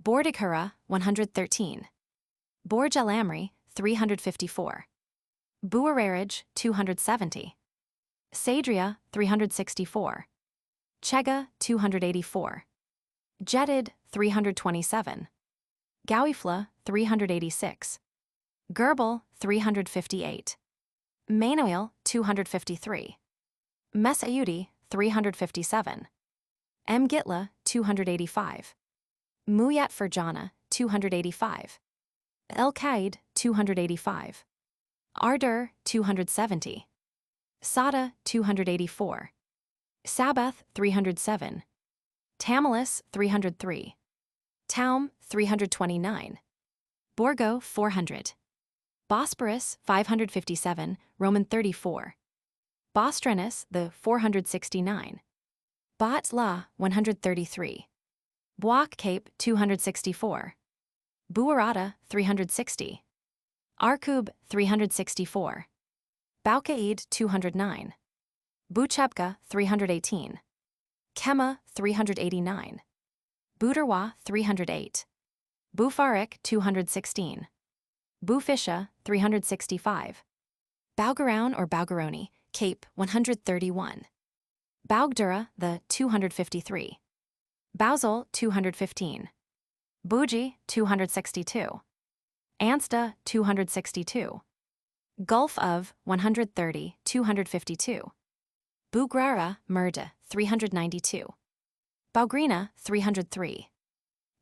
Bordighera 113. Borj El Amri 354. Buarerage 270. Sadria, 364. Chega, 284. Jetid, 327. Gauifla, 386. Gerbel, 358. Mainoil, 253. Mesayudi, 357. Mgitla, 285. Muyat Ferjana, 285. El Qaid, 285. Ardur, 270. Sada, 284. Sabbath, 307. Tamilis, 303. Taum, 329. Borgo, 400. Bosporus, 557, Roman 34. Bostrenus, the 469. Bat La, 133. Buak Cape, 264. Buarata, 360. Arkub, 364. Baukaid, 209. Buchebka, 318. Kema, 389. Buderwa, 308. Bufarik, 216. Bufisha, 365. Baugaroun or Baugaroni, Cape, 131. Baugdura, the 253. Bausel, 215. Buji, 262. Ansta, 262. Gulf of, 130, 252. Bugrara, Murda, 392. Baugrina, 303.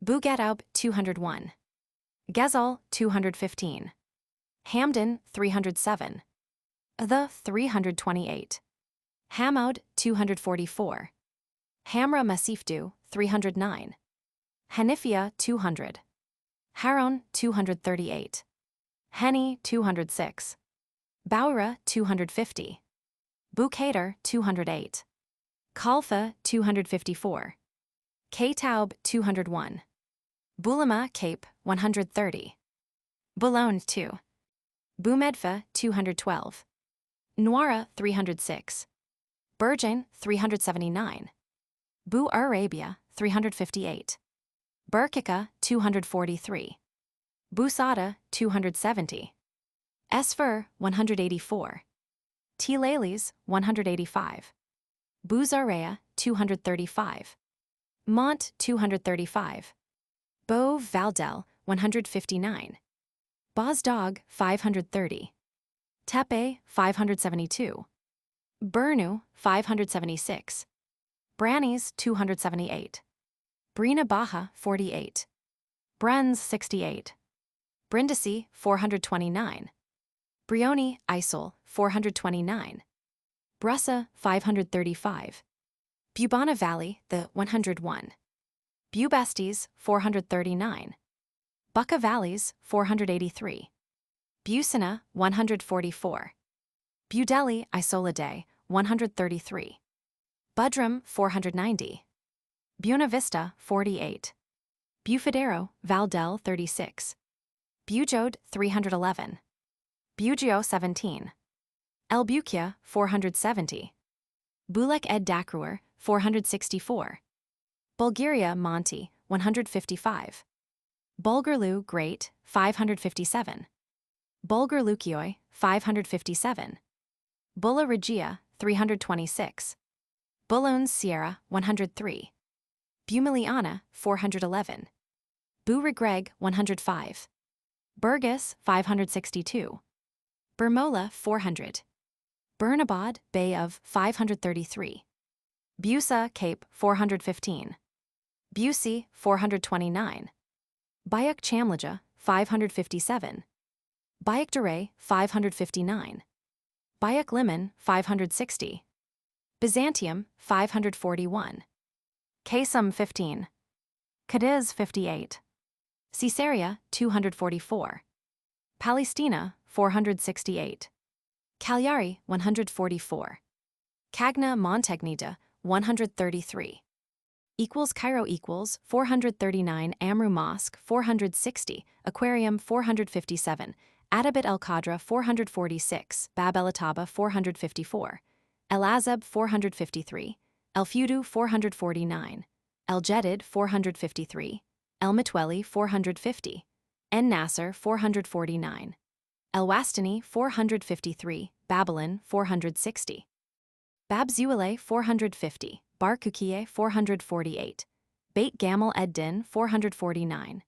Bugataub, 201. Gezal, 215. Hamden, 307. The, 328. Hamoud, 244. Hamra Masifdu, 309. Hanifia, 200. Haron, 238. Heni, 206. Baura, 250. Bukater, 208. Kalfa, 254. Ktaub, 201. Bulama, Cape, 130. Boulogne, 2. Boumedfa, 212. Nuara, 306. Bergen, 379. Bu Arabia, 358. Burkika, 243. Busada, 270. Esfer, 184. Tilalis, 185. Buzarea, 235. Mont, 235. Beau Valdel, 159. Bozdog, 530. Tepe, 572. Bernu, 576. Brannies, 278. Brina Baja, 48. Brenz, 68. Brindisi, 429. Brioni, Isol, 429. Brussa, 535. Bubana Valley, the 101. Bubestes, 439. Bucca Valleys, 483. Busina, 144. Budeli, Isolade, 133. Budrum, 490. Buena Vista, 48. Bufadero, Valdel, 36. Bujode, 311. Bugio, 17. Elbukia, 470. Bulek Ed Dakruer, 464. Bulgaria Monti, 155. Bulgarlu Great, 557. Bulgarlukioi, 557. Bulla Regia, 326. Boulogne Sierra, 103. Bumiliana, 411. Burigreg, 105. Burgess, 562. Bermola, 400. Bernabad, Bay of, 533. Busa, Cape, 415. Busey, 429. Bayak Chamlaja, 557. Bayak Duray, 559. Bayak Limon, 560. Byzantium, 541. Kasum, 15. Cadiz, 58. Caesarea, 244. Palestina, 468. Cagliari, 144. Cagna Montegnida, 133. Cairo equals 439. Amru Mosque, 460. Aquarium, 457. Adabit El Qadra, 446. Bab El Ataba, 454. El Azab, 453. El Fudu, 449. El Jedid, 453. El Mitweli, 450. En Nasser, 449. El Wastani, 453. Babylon, 460. Babzuele 450, Barkukie 448. Beit Gamel ed Din 449.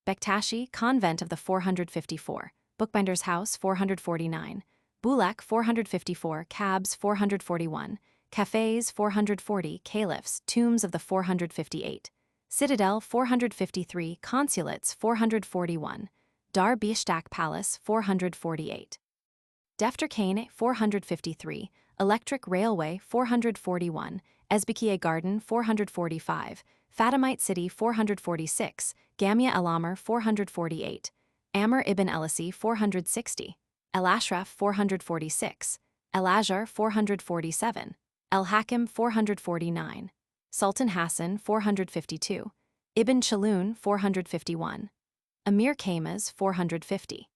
Bektashi, Convent of the 454, Bookbinder's House 449. Bulak 454, Cabs 441. Cafes 440, Caliphs, Tombs of the 458. Citadel 453, Consulates 441. Dar Bishtak Palace 448. Defter Kane 453, Electric Railway 441, Ezbekiye Garden 445, Fatimite City 446, Gamia Al-Amr 448, Amr ibn Elisi 460, El Ashraf 446, El Ajar 447, El Hakim 449, Sultan Hassan 452, Ibn Chaloun 451, Amir Khaymaz 450.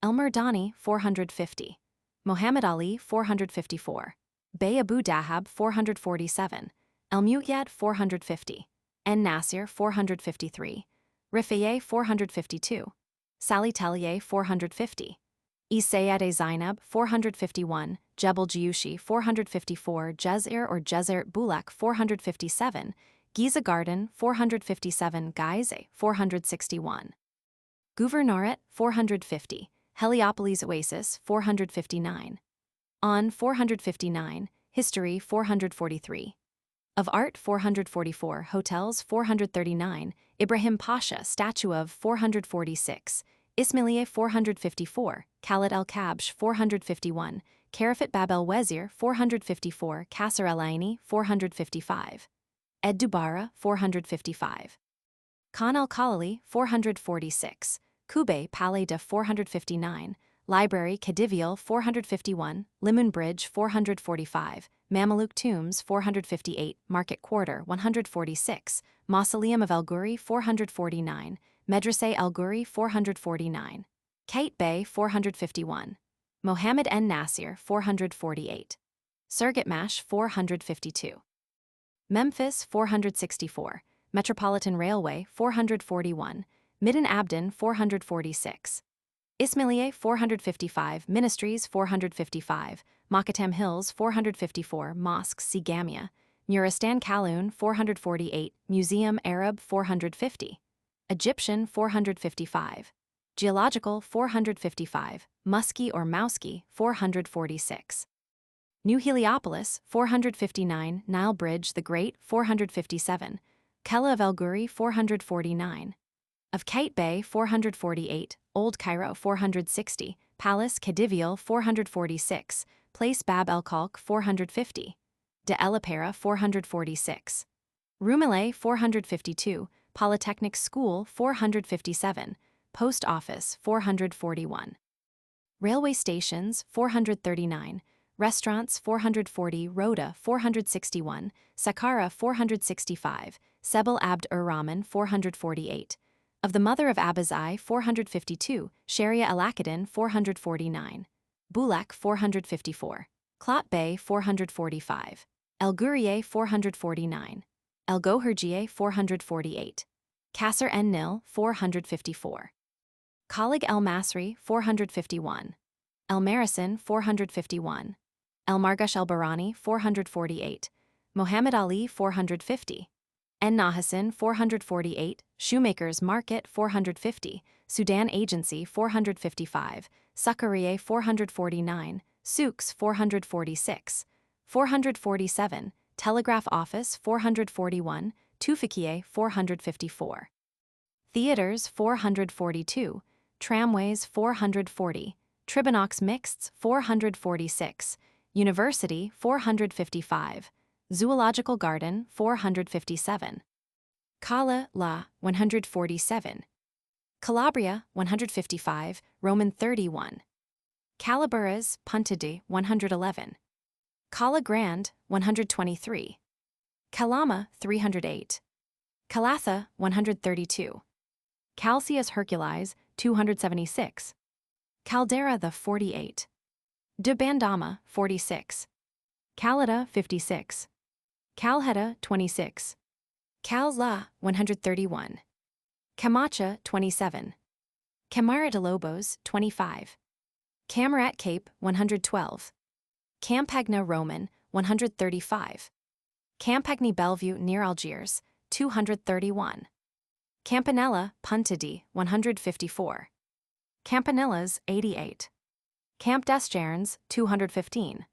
El Murdani 450. Muhammad Ali 454. Bey Abu Dahab 447. El Mu'yad 450. En Nasir 453. Rifayeh 452. Sali Tellier 450. Isayed Zainab 451. Jebel Jiushi 454. Jezir or Jezert Bulak 457. Giza Garden 457. Gaize 461. Gouvernorat 450. Heliopolis Oasis 459. On 459, History 443. Of Art 444, Hotels 439, Ibrahim Pasha Statue of 446, Ismailia 454, Khalid el-Kabsh 451, Karafat Bab el-Wazir 454, Kasr el-Aini 455. Ed Dubara 455. Khan el-Khalili 446. Kube Palais de 459, Library Khedivial 451, Limun Bridge 445, Mameluke Tombs 458, Market Quarter 146, Mausoleum of El Ghuri 449, Medrese El Ghuri 449, Kate Bay 451, Mohammed en Nasir 448, Surgatmash 452, Memphis 464, Metropolitan Railway 441, Midden Abdin 446. Ismailia 455, Ministries 455, Makatam Hills 454, Mosques Sigamia, Muristan Kaloun 448, Museum Arab 450. Egyptian 455. Geological 455, Muskie or Mouski 446. New Heliopolis 459, Nile Bridge the Great 457, Kella of El Ghuri 449. Of Kite Bay 448, Old Cairo 460, Palace Khedivial 446, Place Bab el Khalq 450, De Elipera 446, Rumillet 452, Polytechnic School 457, Post Office 441. Railway stations 439, Restaurants 440, Rhoda 461, Saqqara 465, Sebel Abd Rahman 448. Of the mother of Abazai 452, Sharia al-Akadin 449, Bulak 454, Klat Bay 445, El Ghuriye 449, El Goherjiye 448, Kasr en Nil 454, Khalig el Masri 451, El Marasin 451, El Margash el Barani 448, Muhammad Ali 450, En Nahasin 448, Shoemakers Market 450, Sudan Agency 455, Sukkariye 449, Souks 446, 447, Telegraph Office 441, Tufikiye 454. Theaters 442, Tramways 440, Tribanox Mixts 446, University 455, Zoological Garden 457. Cala La 147. Calabria 155, Roman 31. Calaburas, Punta de 111. Cala Grande 123. Calama 308. Calatha 132. Calcius Hercules 276. Caldera the 48. De Bandama 46. Calada 56. Calheta 26. Calza 131. Camacha 27. Camara de Lobos 25. Camarat Cape 112. Campagna Roman 135. Campagny Bellevue near Algiers, 231. Campanella, Punta di, 154. Campanillas, 88. Camp d'Esternes, 215.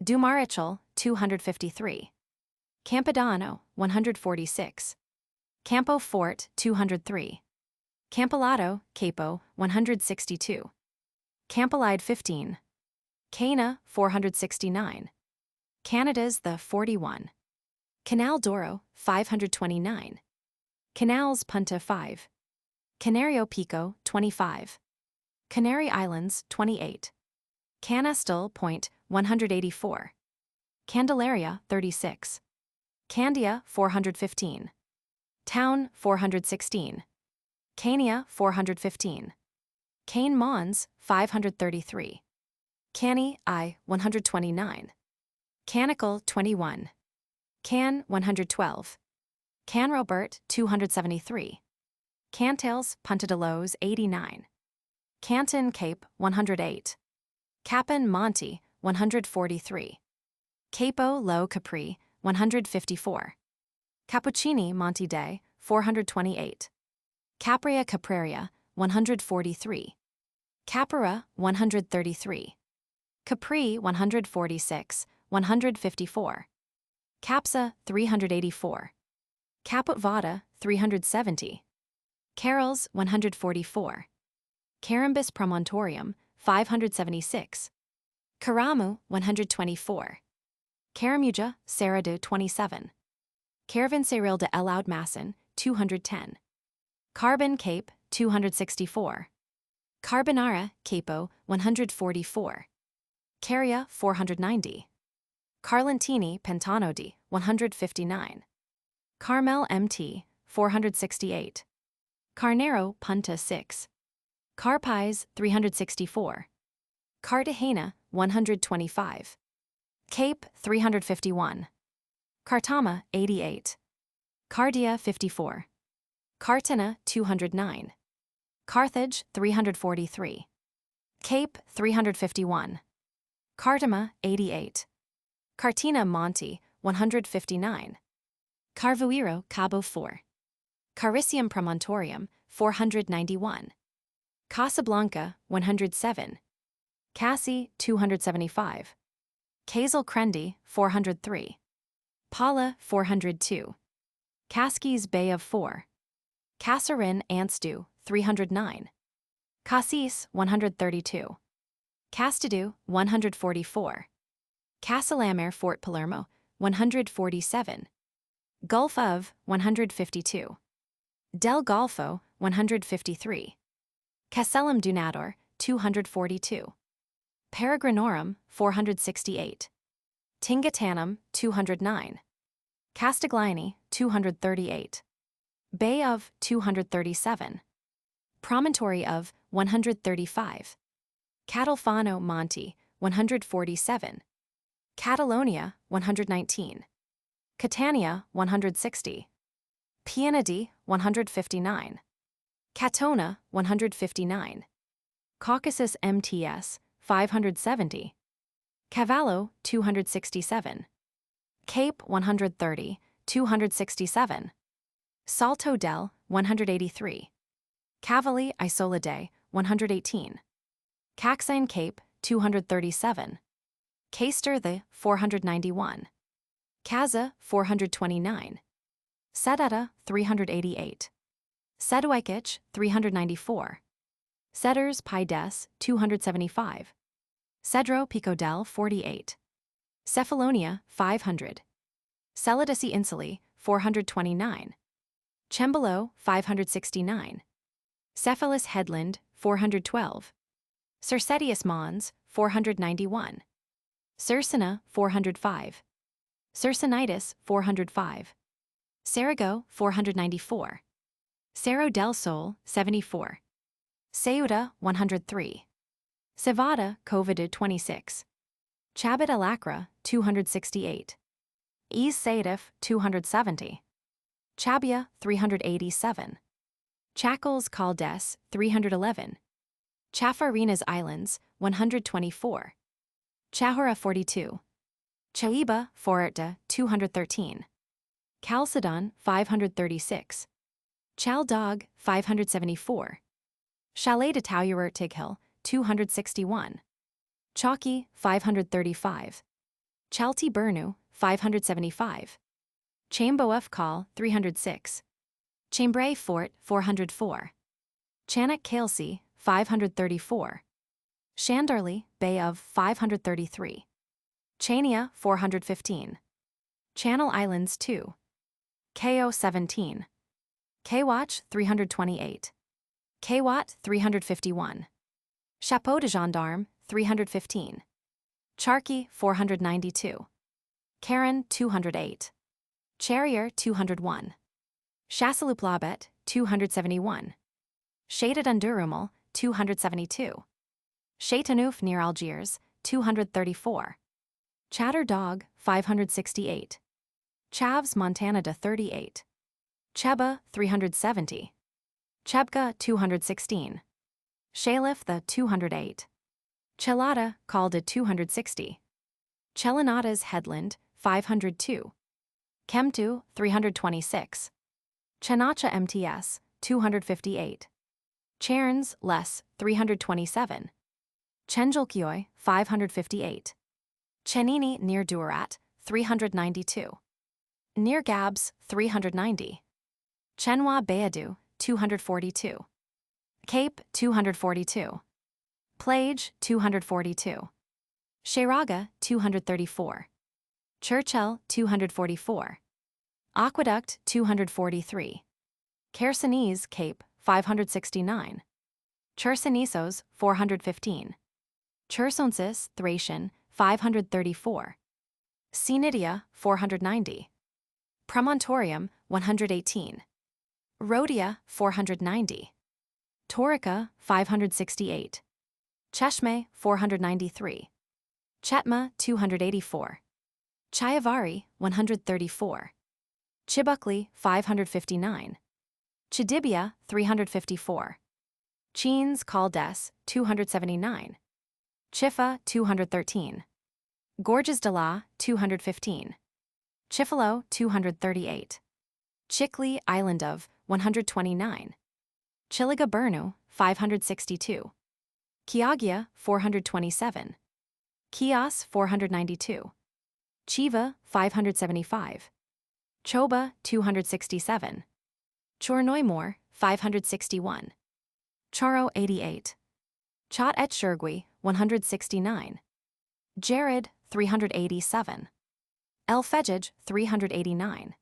Dumarichal, 253. Campidano, 146. Campo Fort, 203. Campolato, Capo, 162. Campalide 15. Cana, 469. Canada's the 41. Canal d'Oro, 529. Canals Punta 5. Canario Pico, 25. Canary Islands, 28. Canastel Point, 184. Candelaria, 36. Candia, 415. Town, 416. Cania, 415. Cane Mons, 533. Canny, 129. Canical, 21. Can, 112. Can Robert, 273. Cantales, Punta de Los, 89. Canton Cape, 108. Capan Monte, 143. Capo Lo Capri, 154. Cappuccini Monte Dei, 428. Capria Capraria, 143. Capara, 133. Capri, 146, 154. Capsa, 384. Caput Vada, 370. Carols, 144. Carambus Promontorium, 576. Karamu, 124. Caramuja, Saradu, 27. Caravanseral de El Oudmasson, 210. Carbon Cape, 264. Carbonara, Capo, 144. Caria, 490. Carlentini, Pentanodi, 159. Carmel MT, 468. Carnero, Punta 6. Carpais, 364. Cartagena, 125. Cape, 351. Cartama, 88. Cardia, 54. Cartana, 209. Carthage, 343. Cape, 351. Cartama, 88. Cartina Monte, 159. Carvuiro, Cabo 4. Caricium Promontorium, 491. Casablanca, 107. Cassi, 275. Casal Crendi, 403. Pala, 402. Casquez Bay of 4. Casarin Anstu, 309. Cassis, 132. Castadu, 144. Casalamare Fort Palermo, 147. Gulf of, 152. Del Golfo, 153. Castellum Dunador, 242. Peregrinorum, 468. Tingatanum, 209. Castigliani, 238. Bay of, 237. Promontory of, 135. Catalfano Monte, 147. Catalonia, 119. Catania, 160. Pianadi, 159. Catona, 159. Caucasus MTS, 570. Cavallo, 267. Cape, 130, 267. Salto del, 183. Cavalli Isolade, 118. Caxine Cape, 237. Caister the, 491. Kaza, 429. Sedata, 388. Seduikich, 394. Setters Pides, 275. Cedro Picodel, 48. Cephalonia, 500. Celadisi Insuli, 429. Cembalo, 569. Cephalus Headland, 412. Circetius Mons, 491. Circina, 405. Circinitis, 405. Sarago, 494. Cerro del Sol, 74. Ceuta, 103. Cevada, Covida, 26. Chabad el Acra, 268. East Saidif, 270. Chabia, 387. Chackles Caldes, 311. Chafarinas Islands, 124. Chahura 42. Chaiba, Forerta, 213. Chalcedon, 536. Chaldog, 574. Chalet de Tauyer Tighill, 261. Chalky, 535. Chalti Bernu, 575. Chamboef Call, 306. Chambray Fort, 404. Chanak Kalesi, 534. Shandarley, Bay of, 533. Chania, 415. Channel Islands, 2. Ko 17. Kwatch, 328. Kwat, 351. Chapeau de Gendarme, 315. Charkey, 492. Karen, 208. Charrier, 201. Chasselouplabet, 271. Shaded Underumal, 272. Chateauneuf near Algiers, 234. Chatter Dog, 568. Chavs, Montana de 38. Cheba, 370. Chebka, 216. Shalif the 208. Chelada, called a 260. Chelanada's Headland, 502. Kemtu, 326. Chenacha MTS, 258. Chairns, less, 327. Chenjulkioi, 558. Chenini near Durat, 392. Near Gabs, 390. Chenwa Beadu, 242. Cape, 242. Plage, 242. Sheraga, 234. Churchill, 244. Aqueduct, 243. Kersanese, Cape, 569. Chersonesos, 415. Chersonsis, Thracian, 534. Cnidia, 490. Promontorium, 118. Rhodia, 490. Torica, 568. Cheshme, 493. Chetma, 284. Chayavari, 134. Chibukli, 559. Chidibia, 354. Cheens, Caldes, 279. Chifa, 213. Gorges de la, 215. Chifalo, 238. Chikli, Island of, 129. Chiliga Bernu, 562. Kiagia, 427. Chios, 492. Chiva, 575. Choba, 267. Chornoymore, 561. Charo, 88. Chot et Shurgui, 169. Jared, 387. El Fejij, 389.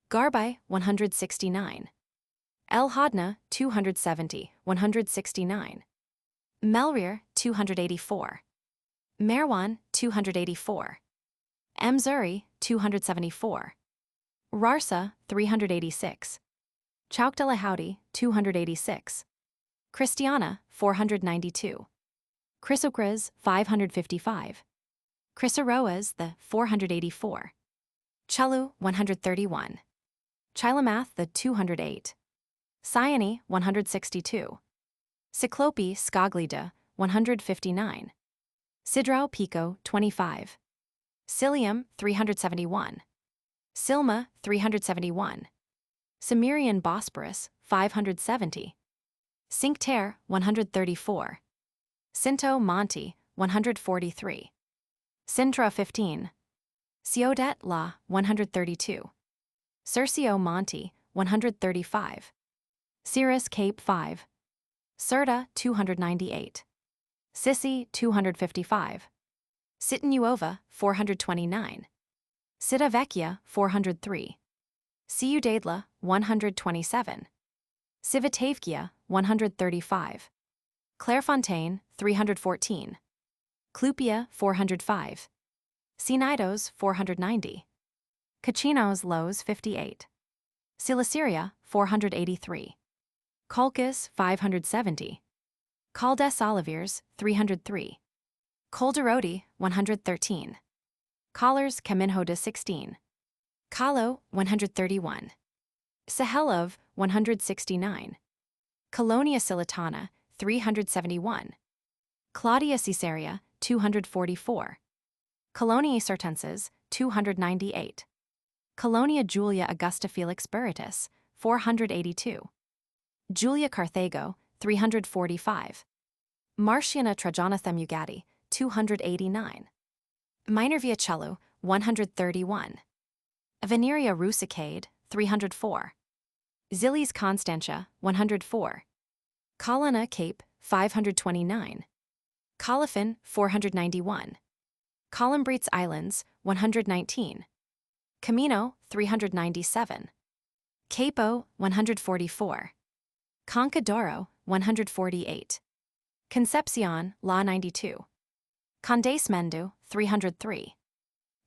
Garbai, 169. El Hadna, 270, 169. Melrir, 284. Merwan, 284. Mzuri, 274. Rarsa, 386. Chaukdalahoudi, 286. Christiana, 492. Chrysocras, 555. Chrysaroas, the 484. Chulu, 131. Chilamath, the 208. Cyane, 162. Cyclope Scoglida, 159. Sidrao Pico, 25. Cilium, 371. Silma, 371. Cimmerian Bosporus, 570. Cinctaire, 134. Cinto Monte, 143. Sintra 15. Ciodet La, 132. Circio Monte, 135. Cirrus Cape 5. Serta, 298. Sissi, 255. Sitnuova, 429. Città Vecchia, 403. Ciudadela, 127. Civitavecchia, 135. Clairefontaine, 314. Clupia, 405. Cnidos, 490. Cachinos Lows, 58. Ciliceria, 483. Colchis, 570. Caldes Oliviers, 303. Colderodi, 113. Collars Kaminhoda, 16. Kalo, 131. Sahelov, 169. Colonia Silitana, 371. Claudia Caesarea, 244. Colonia Certenses, 298. Colonia Julia Augusta Felix Burritus, 482. Julia Carthago, 345. Marciana Trajana Themugati, 289. Minervia Cellu, 131. Veneria Rusicade, 304. Zillies Constantia, 104. Colonna Cape, 529. Colifin, 491. Columbrites Islands, 119. Camino, 397. Capo, 144. Concadoro, 148. Concepcion, Law 92. Condesmendu, 303.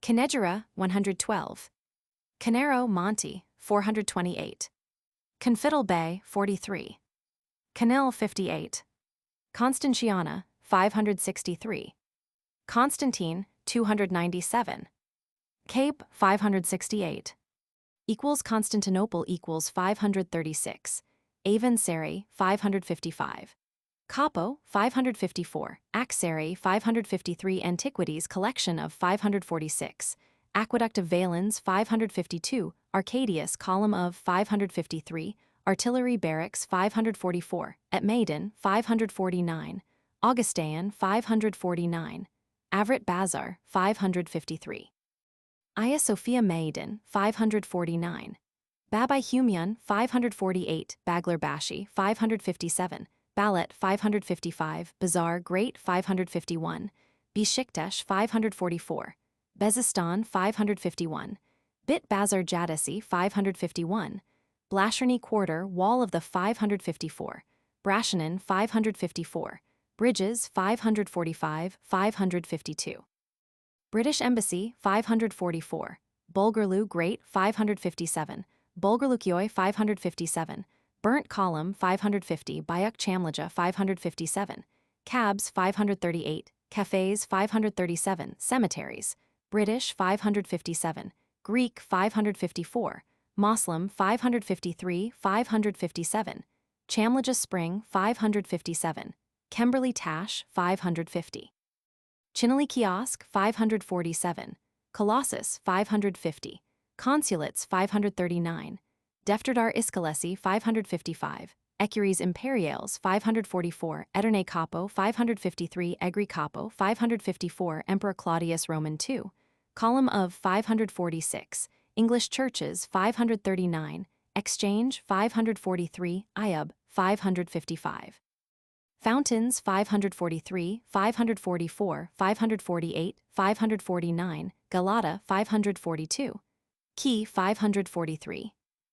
Canegera, 112. Canero Monte, 428. Confidel Bay, 43. Canil, 58. Constantiana, 563. Constantine, 297. Cape, 568. Constantinople equals 536. Avon Seri, 555. Capo, 554. Axeri, 553. Antiquities collection of 546. Aqueduct of Valens, 552. Arcadius column of 553. Artillery barracks, 544. At Maiden, 549. Augustan, 549. Avrit Bazar, 553. Hagia Sophia Maiden, 549. Babai Humian, 548. Bagler Bashi, 557. Balet, 555. Bazar Great, 551. Besiktas, 544. Bezistan, 551. Bit Bazar Jadisi, 551. Blasherny Quarter, Wall of the 554. Brashenin, 554. Bridges, 545, 552. British Embassy, 544. Bulgarlu Great, 557. Bulgarlukioi, 557. Burnt Column, 550. Bayuk Chamlaja, 557. Cabs, 538. Cafes, 537. Cemeteries. British, 557. Greek, 554. Moslem, 553, 557. Chamlaja Spring, 557. Kemberley Tash, 550. Chinley Kiosk, 547. Colossus, 550. Consulates, 539. Defterdar Iskalesi, 555. Ecuries Imperiales, 544. Eterne Capo, 553. Egri Capo, 554. Emperor Claudius Roman II. Column of 546. English Churches, 539. Exchange, 543. Ayub, 555. Fountains, 543, 544, 548, 549, Galata, 542. Key, 543.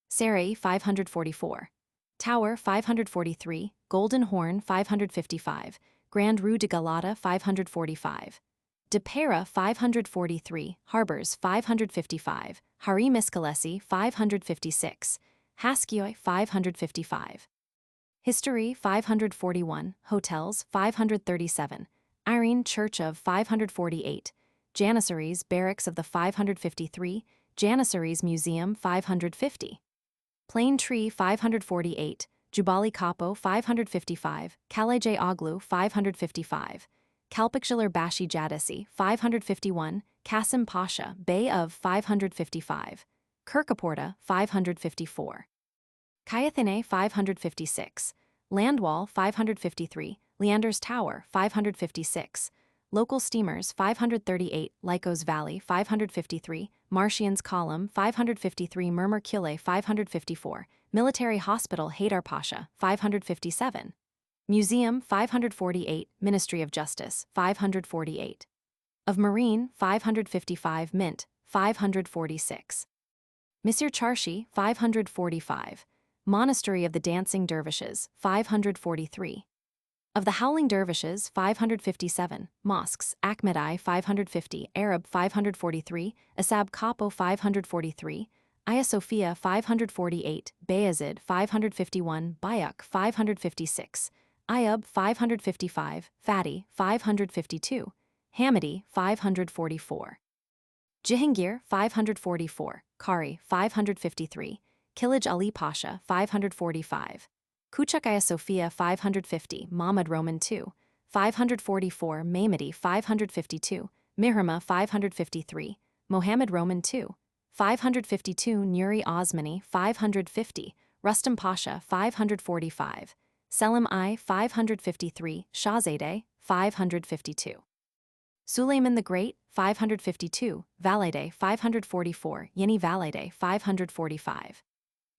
Sarai, 544. Tower, 543, Golden Horn, 555, Grand Rue de Galata, 545. De Pera, 543, Harbors, 555, Harim Iskalesi, 556, Haskioi, 555. History, 541, Hotels, 537, Irene Church of 548, Janissaries Barracks of the 553, Janissaries Museum 550. Plane Tree 548, Jubali Capo 555, Kalej Oglu 555, Kalpakshilur Bashi Jadisi 551, Kasim Pasha Bay of 555, Kirkaporta 554. Kayathine 556, Landwall 553, Leander's Tower 556, Local Steamers 538, Lycos Valley 553, Martian's Column 553, Murmur-Kile 554, Military Hospital Haydar Pasha 557, Museum 548, Ministry of Justice 548, of Marine 555, Mint 546, Monsieur Charshi 545, Monastery of the Dancing Dervishes 543. Of the Howling Dervishes, 557, Mosques, Ahmadi 550, Arab 543, Asab Capo 543, Hagia Sophia 548, Bayazid 551, Bayuk 556, Ayub 555, Fati 552, Hamidi 544. Jihangir 544, Kari 553, Kilij Ali Pasha 545. Kuchuk Hagia Sophia 550, Mahmud Roman II, 544, Mamadi 552, Mihrama 553, Mohammed Roman II, 552 Nuri Osmani 550, Rustam Pasha 545, Selim I 553, Shahzadeh 552. Sulayman the Great 552, Valide 544, Yeni Valide 545.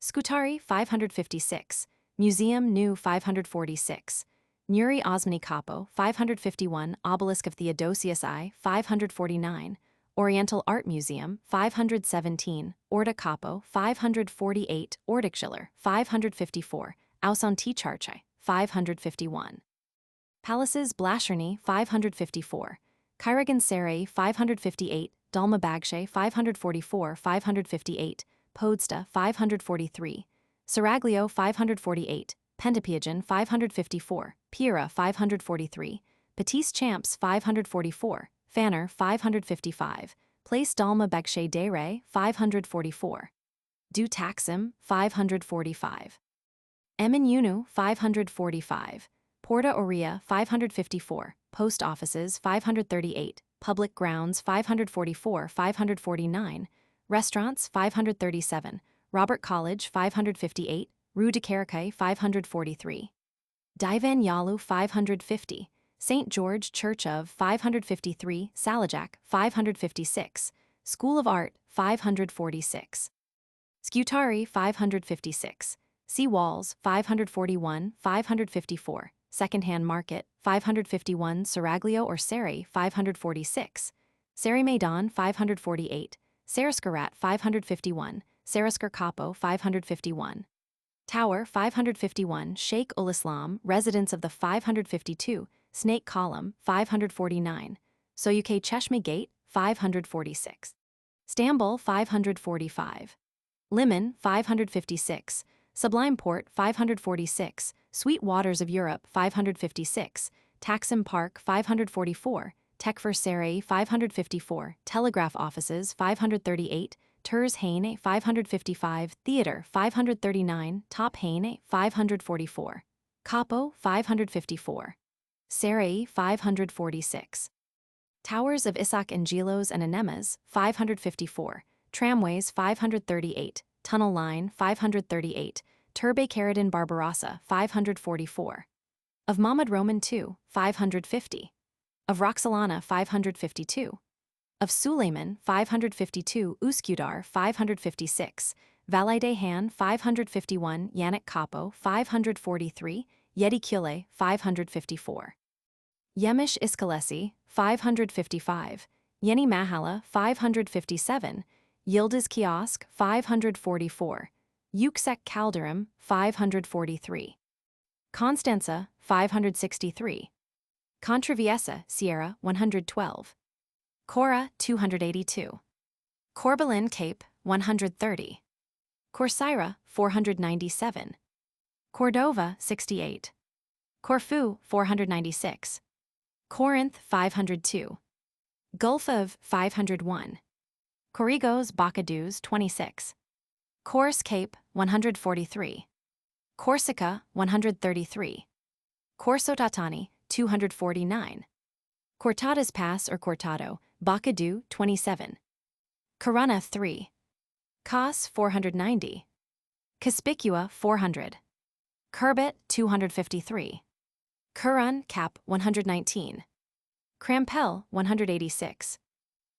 Scutari 556, Museum New 546, Nuri Osmani Capo 551, Obelisk of Theodosius I 549, Oriental Art Museum 517, Orda Capo 548, Ordikschiller 554, Ausanticharche 551. Palaces Blascherny 554, Karagan Saray 558, Dalma Bagshe 544, 558, Podsta 543, Seraglio 548, Pentapiajan 554, Pira 543, Batiste Champs 544, Fanner 555, Place Dalma Begshe Dere 544, Du Taksim 545, Emin Yunu 545, Porta Aurea 554, Post Offices 538, Public Grounds 544, 549, Restaurants 537, Robert College 558, Rue de Caracay 543, Divan Yalu 550, St. George Church of 553, Salajak 556, School of Art 546, Scutari 556, Sea Walls 541, 554, Second-Hand Market 551, Seraglio or Seri 546, Seri Maidan 548, Saraskarat 551, Saraskar Capo 551. Tower 551, Sheikh ul Islam, Residence of the 552, Snake Column 549, Soyuke Cheshme Gate 546, Stambul 545, Liman 556, Sublime Port 546, Sweet Waters of Europe 556, Taksim Park 544, Tekfur Saray 554, Telegraph Offices 538, Tours Haine 555, Theatre 539, Top Haine 544, Capo 554, Saray 546. Towers of Isak and Gilos and Anemas 554, Tramways 538, Tunnel Line 538, Turbe Caradin Barbarossa 544. Of Mahmud Roman II 550. Of Roxolana 552. Of Suleiman 552, Uskudar 556, Valide Han 551, Yannick Capo 543, Yedi Kule 554. Yemish Iskalesi 555, Yeni Mahala 557, Yildiz Kiosk 544, Yüksek Kaldırım 543. Constantza 563. Controviesa Sierra 112. Cora 282. Corbalin Cape 130. Corcyra 497. Cordova 68. Corfu 496. Corinth 502. Gulf of 501. Corrigos Bacadus 26. Corse Cape 143. Corsica 133. Corsotatani 249. Cortadas Pass or Cortado, Bacadu 27. Corunna 3. Cas 490. Conspicua 400. Kerbet 253. Curun Cap 119. Crampel 186.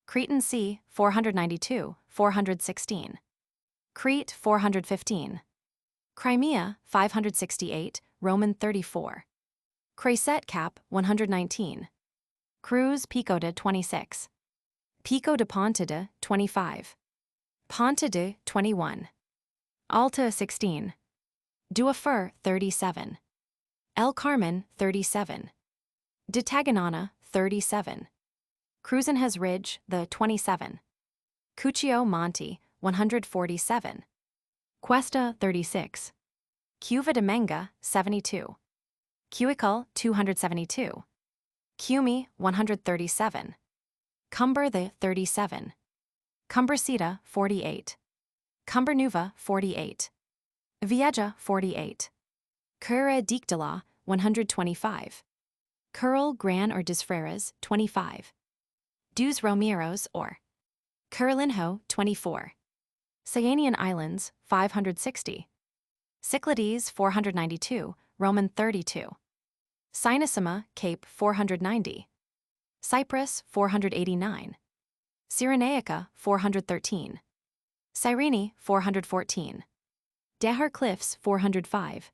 Cretan Sea 492, 416. Crete 415. Crimea 568, Roman 34. Creuset Cap 119. Cruz Pico de 26. Pico de Pontide 25. Ponte de 21. Alta 16. Duafer 37. El Carmen 37. De Taganana 37. Cruzenhez Ridge the 27. Cuccio Monte 147. Cuesta 36. Cuva de Menga 72. Cuical 272. Cumi 137. Cumber the 37. Cumbercita 48. Cumbernuva 48. Vieja 48. Cura Dictala 125. Curl Gran or Disfreres 25. Dos Romeros or Curlinho 24. Cyanian Islands 560. Cyclades 492, Roman 32. Sinissima, Cape 490. Cyprus 489. Cyrenaica 413. Cyrene 414. Dahar Cliffs 405.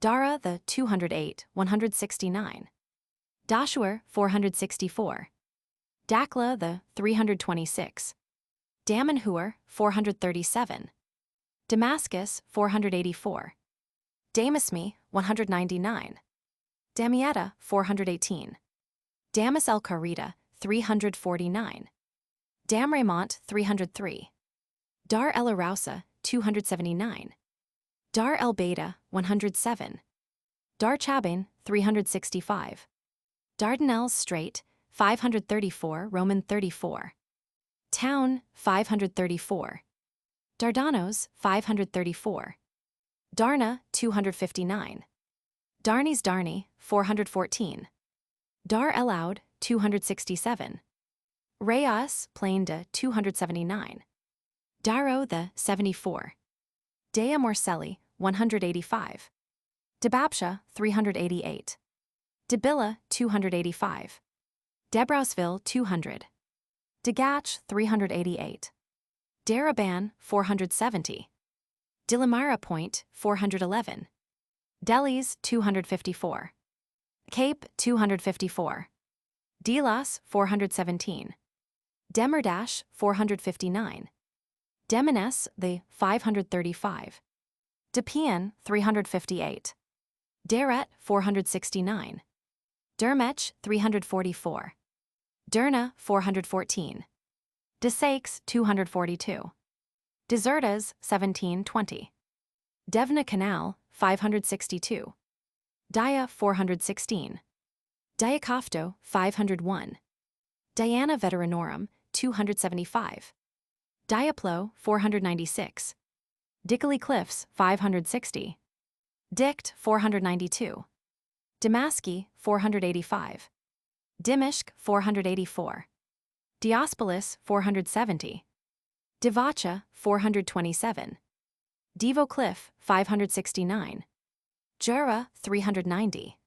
Dara the 208, 169. Dashur 464. Dakla the 326. Damanhur 437. Damascus 484. Damasmi 199. Damietta 418. Damas el Kharida 349. Damraymont 303. Dar el Arausa 279. Dar el Baida 107. Dar Chabain 365. Dardanelles Strait 534, Roman 34. Town 534. Dardanos 534. Darna 259. Darni's Darni 414. Dar el Aud 267. Rayas Plain de 279. Daro the 74. Dea Morcelli 185. Debapsha 388. Debilla 285. Debrausville 200. Degach 388. Daraban 470. Dilimara Point 411. Delis 254. Cape 254. Delas 417. Demerdash 459. Demenes the 535. Depian 358. Deret 469. Dermech 344. Derna 414. Desaix 242. Desertas 1720. Devna Canal 562. Dia 416. Diakofto 501. Diana Veteranorum 275. Diaplo 496. Dickley Cliffs 560. Dict 492. Damaski 485. Dimishk 484. Diospolis 470. Divacha 427. Devo Cliff 569. Jura 390.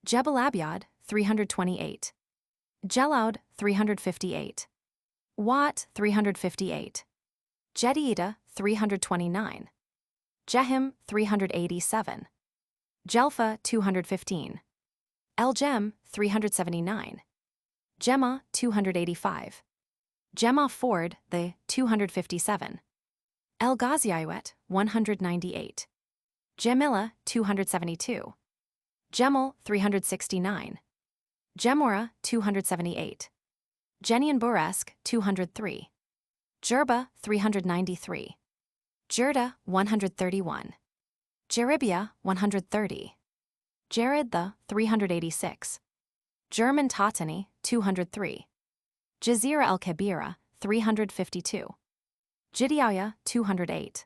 Jebel Abyad 328. Jelaud 358. Wat 358. Jediida 329. Jehim 387. Jelfa 215. Elgem 379. Gemma 285. Gemma Ford the 257. El Ghaziaiwet 198. Gemilla 272. Gemel 369. Gemora 278. Genian Buresk 203. Jerba 393. Jerda 131. Jeribia 130. Jared the 386. German Tatani 203. Jazira el Kabira 352. Jidiaya 208.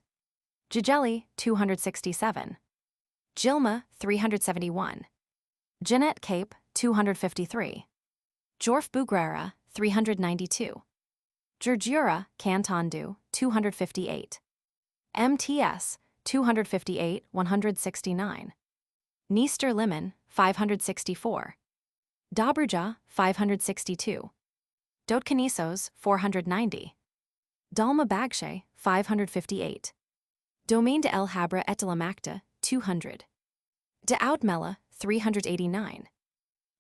Jijeli 267. Jilma 371. Jeanette Cape 253. Jorf Bugrera 392. Jurjura Cantondu 258. MTS 258 169. Neaster Limon 564. Dobruja 562. Dotkanisos 490. Dalma Bagshe 558. Domaine de El Habra et de la Macta 200. De Oudmella 389.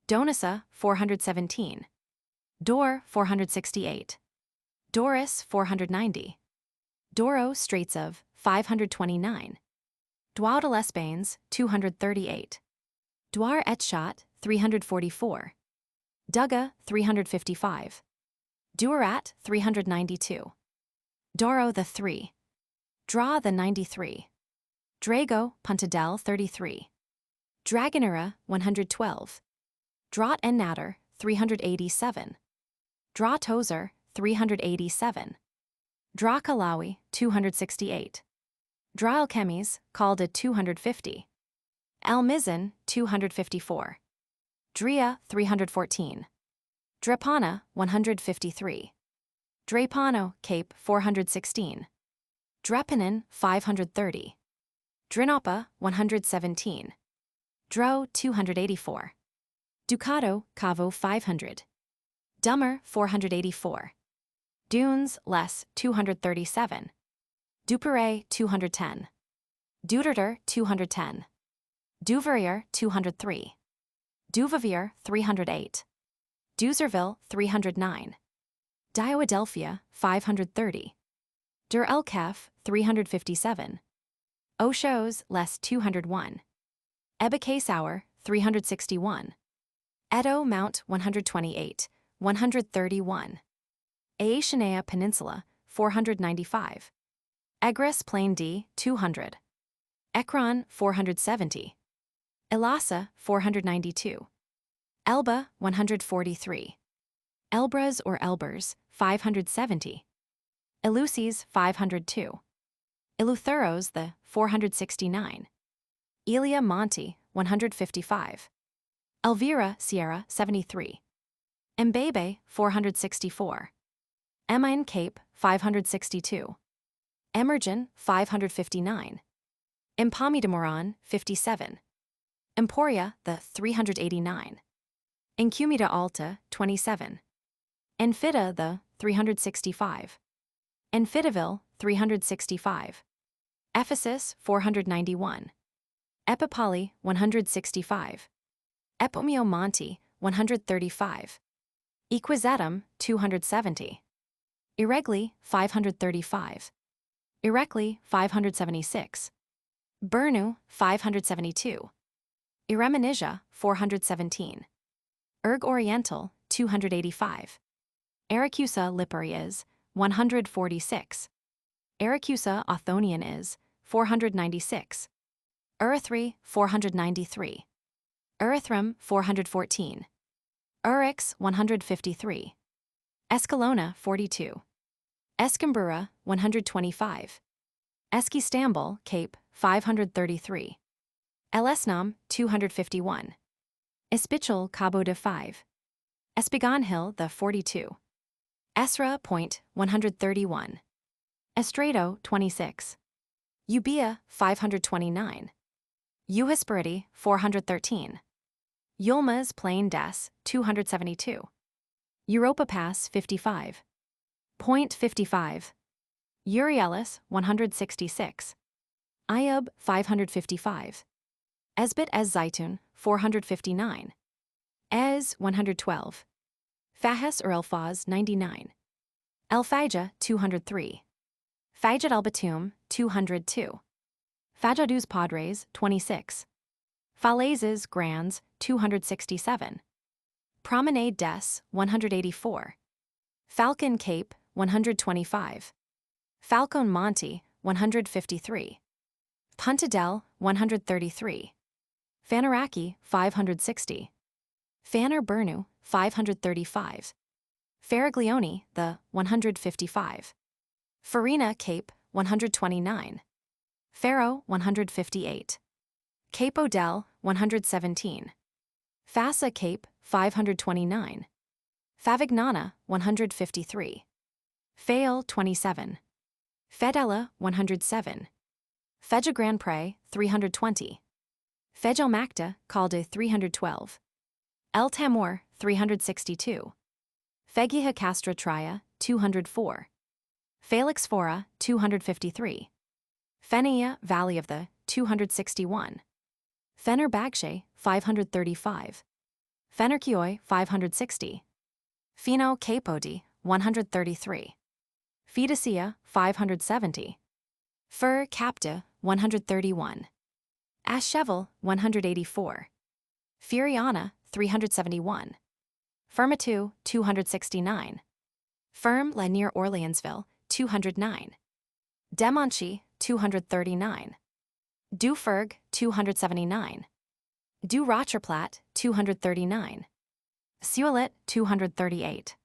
Donassa 417. Dor 468. Doris 490. Doro Straits of 529. Douaudalesbanes 238. Douar Etchat 344. Dugga 355. Duarat 392. Doro the 3. Dra the 93. Drago Puntadel 33. Dragonera 112. Draught en Natter 387. Draughtozer 387. Drakalawi 268. Draalchemies called a 250. Almizan 254. Dria 314. Drepana, 153. Drepano, Cape, 416. Drepanin, 530. Drinopa, 117. Dro, 284. Ducato, Cavo, 500. Dummer, 484. Dunes, less, 237. Duperret, 210. Duderter, 210. Duverier, 203. Duvivier, 308. Duzerville, 309. Dioadelphia, 530. Der Elkaf, 357. Oshos, less 201. Ebekasauer, 361. Edo Mount, 128, 131. Aetionea Peninsula, 495. Egris Plain D, 200. Ekron, 470. Elasa, 492. Elba, 143. Elbras or Elbers, 570. Eleusis, 502. Eleutheros, the 469. Elia Monte, 155. Elvira, Sierra, 73. Mbebe, 464. Emine Cape, 562. Emergen, 559. Empamidamoron, 57. Emporia, the 389. Encumida Alta, 27. Enfida, the 365. Enfidaville, 365. Ephesus, 491. Epipoli, 165. Epomio Monte, 135. Equisetum, 270. Iregli, 535. Irecli, 576. Bernu, 572. Iremenisia, 417. Erg Oriental, 285. Aracusa Lipari is, 146. Aracusa Othonian is, 496. Erythri, 493. Erythrum, 414. Eryx, 153. Escalona, 42. Escambura, 125. Eskistambul, Cape, 533. Elesnam, 251. Espichal, Cabo de 5. Espigon Hill, the 42. Esra Point, 131. Estrado, 26. Euboea, 529. Euhesperidae, 413. Yulma's Plain Des, 272. Europa Pass, 55. Point 55. Euryelus, 166. Ayub, 555. Esbit Ez Zaitun, 459. Ez, 112. Fahes or Elfaz, 99. Elfija, 203. Fajat al Batum, 202. Fajadus Padres, 26. Falaises Grands, 267. Promenade Des, 184. Falcon Cape, 125. Falcon Monte, 153. Punta del, 133. Fanaraki, 560. Fanner Bernu, 535. Faraglione, the 155. Farina Cape, 129. Faro, 158. Cape Odell, 117. Fassa Cape, 529. Favignana, 153. Fail, 27. Fedella, 107. Feja Grand Pre, 320. Fejelmacta, Calde, 312. El Tamor, 362. Fegiha Castra Tria, 204. Felix Fora, 253. Fenia, Valley of the, 261. Fenner Bagshe, 535. Fenerkioi, 560. Fino Capodi, 133. Fidecia, 570. Fur Capta, 131. Ashevel, 184. Furiana, 371. Firmatu, 269. Firm La near Orleansville, 209. Demonchi, 239. Duferg, 279. Du Rocherplatte, 239. Seulet, 238.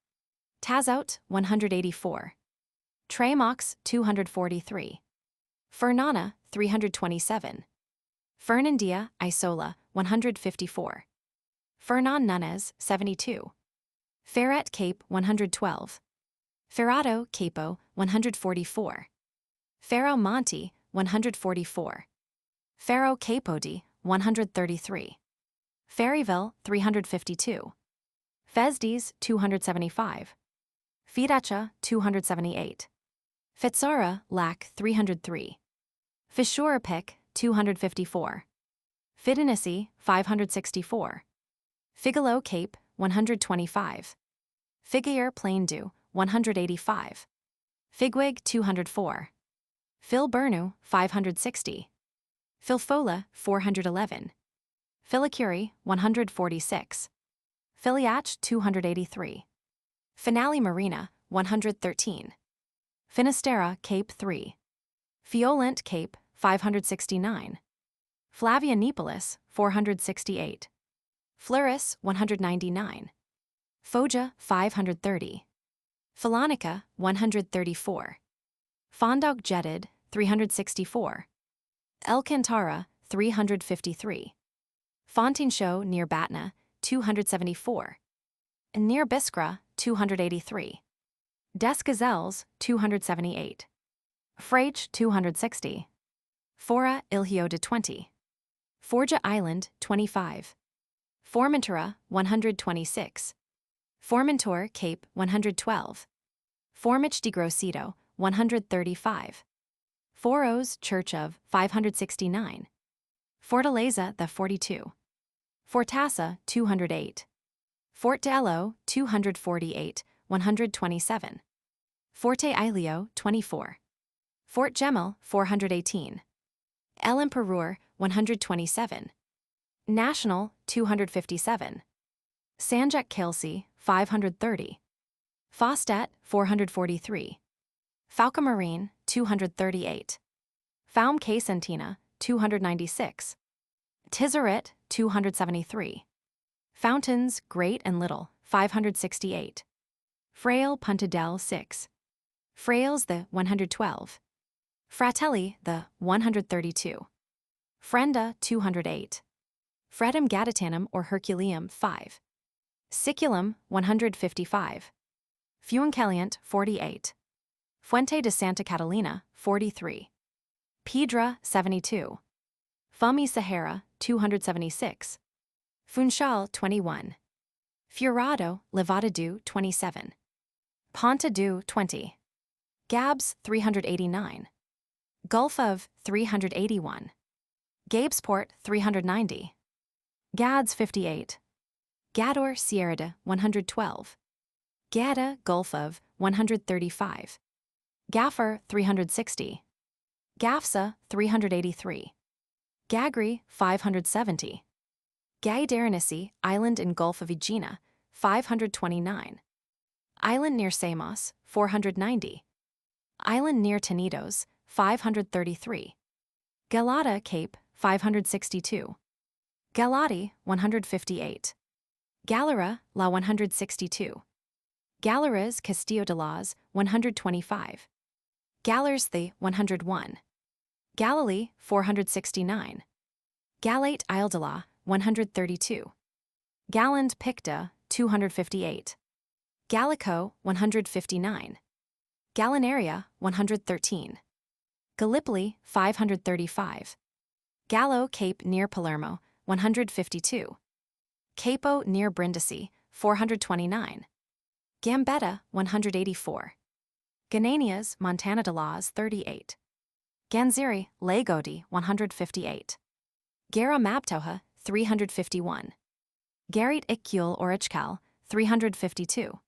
Tazout, 184. Tremox, 243. Fernana, 327. Fernandia, Isola, 154. Fernan Nunes, 72. Ferret Cape 112. Ferrato Capo 144. Ferro Monte 144. Ferro Capodi 133. Ferryville 352. Fesdes 275. Fidacia 278. Fitzara Lac 303. Fishura Pick 254. Fidenisi 564. Figalo Cape 125. Figuier Plain Dew 185. Figwig 204. Filbernu 560. Filfola 411. Filicuri 146. Filiach 283. Finale Marina 113. Finisterra Cape 3. Fiolent Cape 569. Flavia Neapolis 468. Fluris 199. Foggia 530. Filonica 134. Fondog Jetted 364. Alcantara 353. Fontainebleau near Batna 274. Near Biskra 283. Des Gazelles 278. Fraiche 260. Fora Ilhioda 20. Forja Island 25. Formentura 126. Formentor Cape 112. Formich di Grosseto 135. Foros Church of 569. Fortaleza the 42. Fortassa 208. Fort Dello 248, 127. Forte Ilio 24. Fort Gemel 418. El Emperor 127. National 257. Sanjak Kelsey 530. Fostet 443. Falcamarine 238. Faum Casentina 296. Tizerit 273. Fountains Great and Little 568. Frail Puntadel 6. Frails the 112. Fratelli the 132. Frenda 208. Fredum Gadatanum or Herculeum 5. Siculum 155. Fuencaliant 48. Fuente de Santa Catalina 43. Piedra 72. Fumi Sahara 276. Funchal 21. Furado Levada du 27. Ponta du 20. Gabs 389. Gulf of 381. Gabesport 390. Gads 58. Gador Sierra 112. Gada Gulf of 135. Gaffer 360. Gafsa 383. Gagri 570. Gaidaranisi Island in Gulf of Aegina 529. Island near Samos 490. Island near Tenedos 533. Galata Cape 562. Galati 158. Galera La 162. Galeras Castillo de las 125. Gallers the 101. Galilee 469. Galate Isle de la 132. Galland Picta 258. Gallico 159. Gallinaria 113. Gallipoli 535. Gallo Cape near Palermo 152. Capo near Brindisi 429. Gambetta 184. Gananias Montana de las 38. Ganziri Lagodi 158. Gara Mabtoha 351. Garit Ikul Orichkal 352.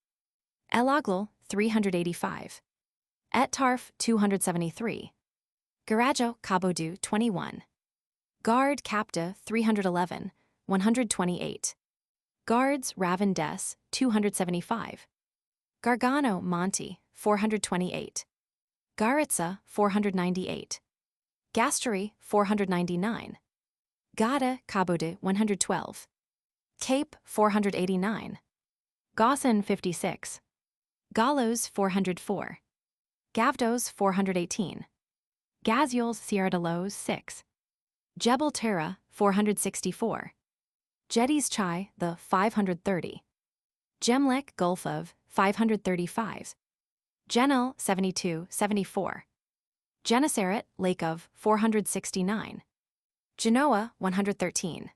Elaglal 385. Ettarf 273. Garajo Cabodu 21. Guard Capta 311, 128. Guards Raven Des 275. Gargano Monte 428. Garitza 498. Gastery 499. Gada Cabode 112. Cape 489. Gossan 56. Galos 404. Gavdos 418. Gazules Sierra de Los 6. Jebel Terra 464. Jeddies Chai the 530. Gemlik Gulf of 535. Genil 72-74. Genesaret Lake of 469. Genoa 113.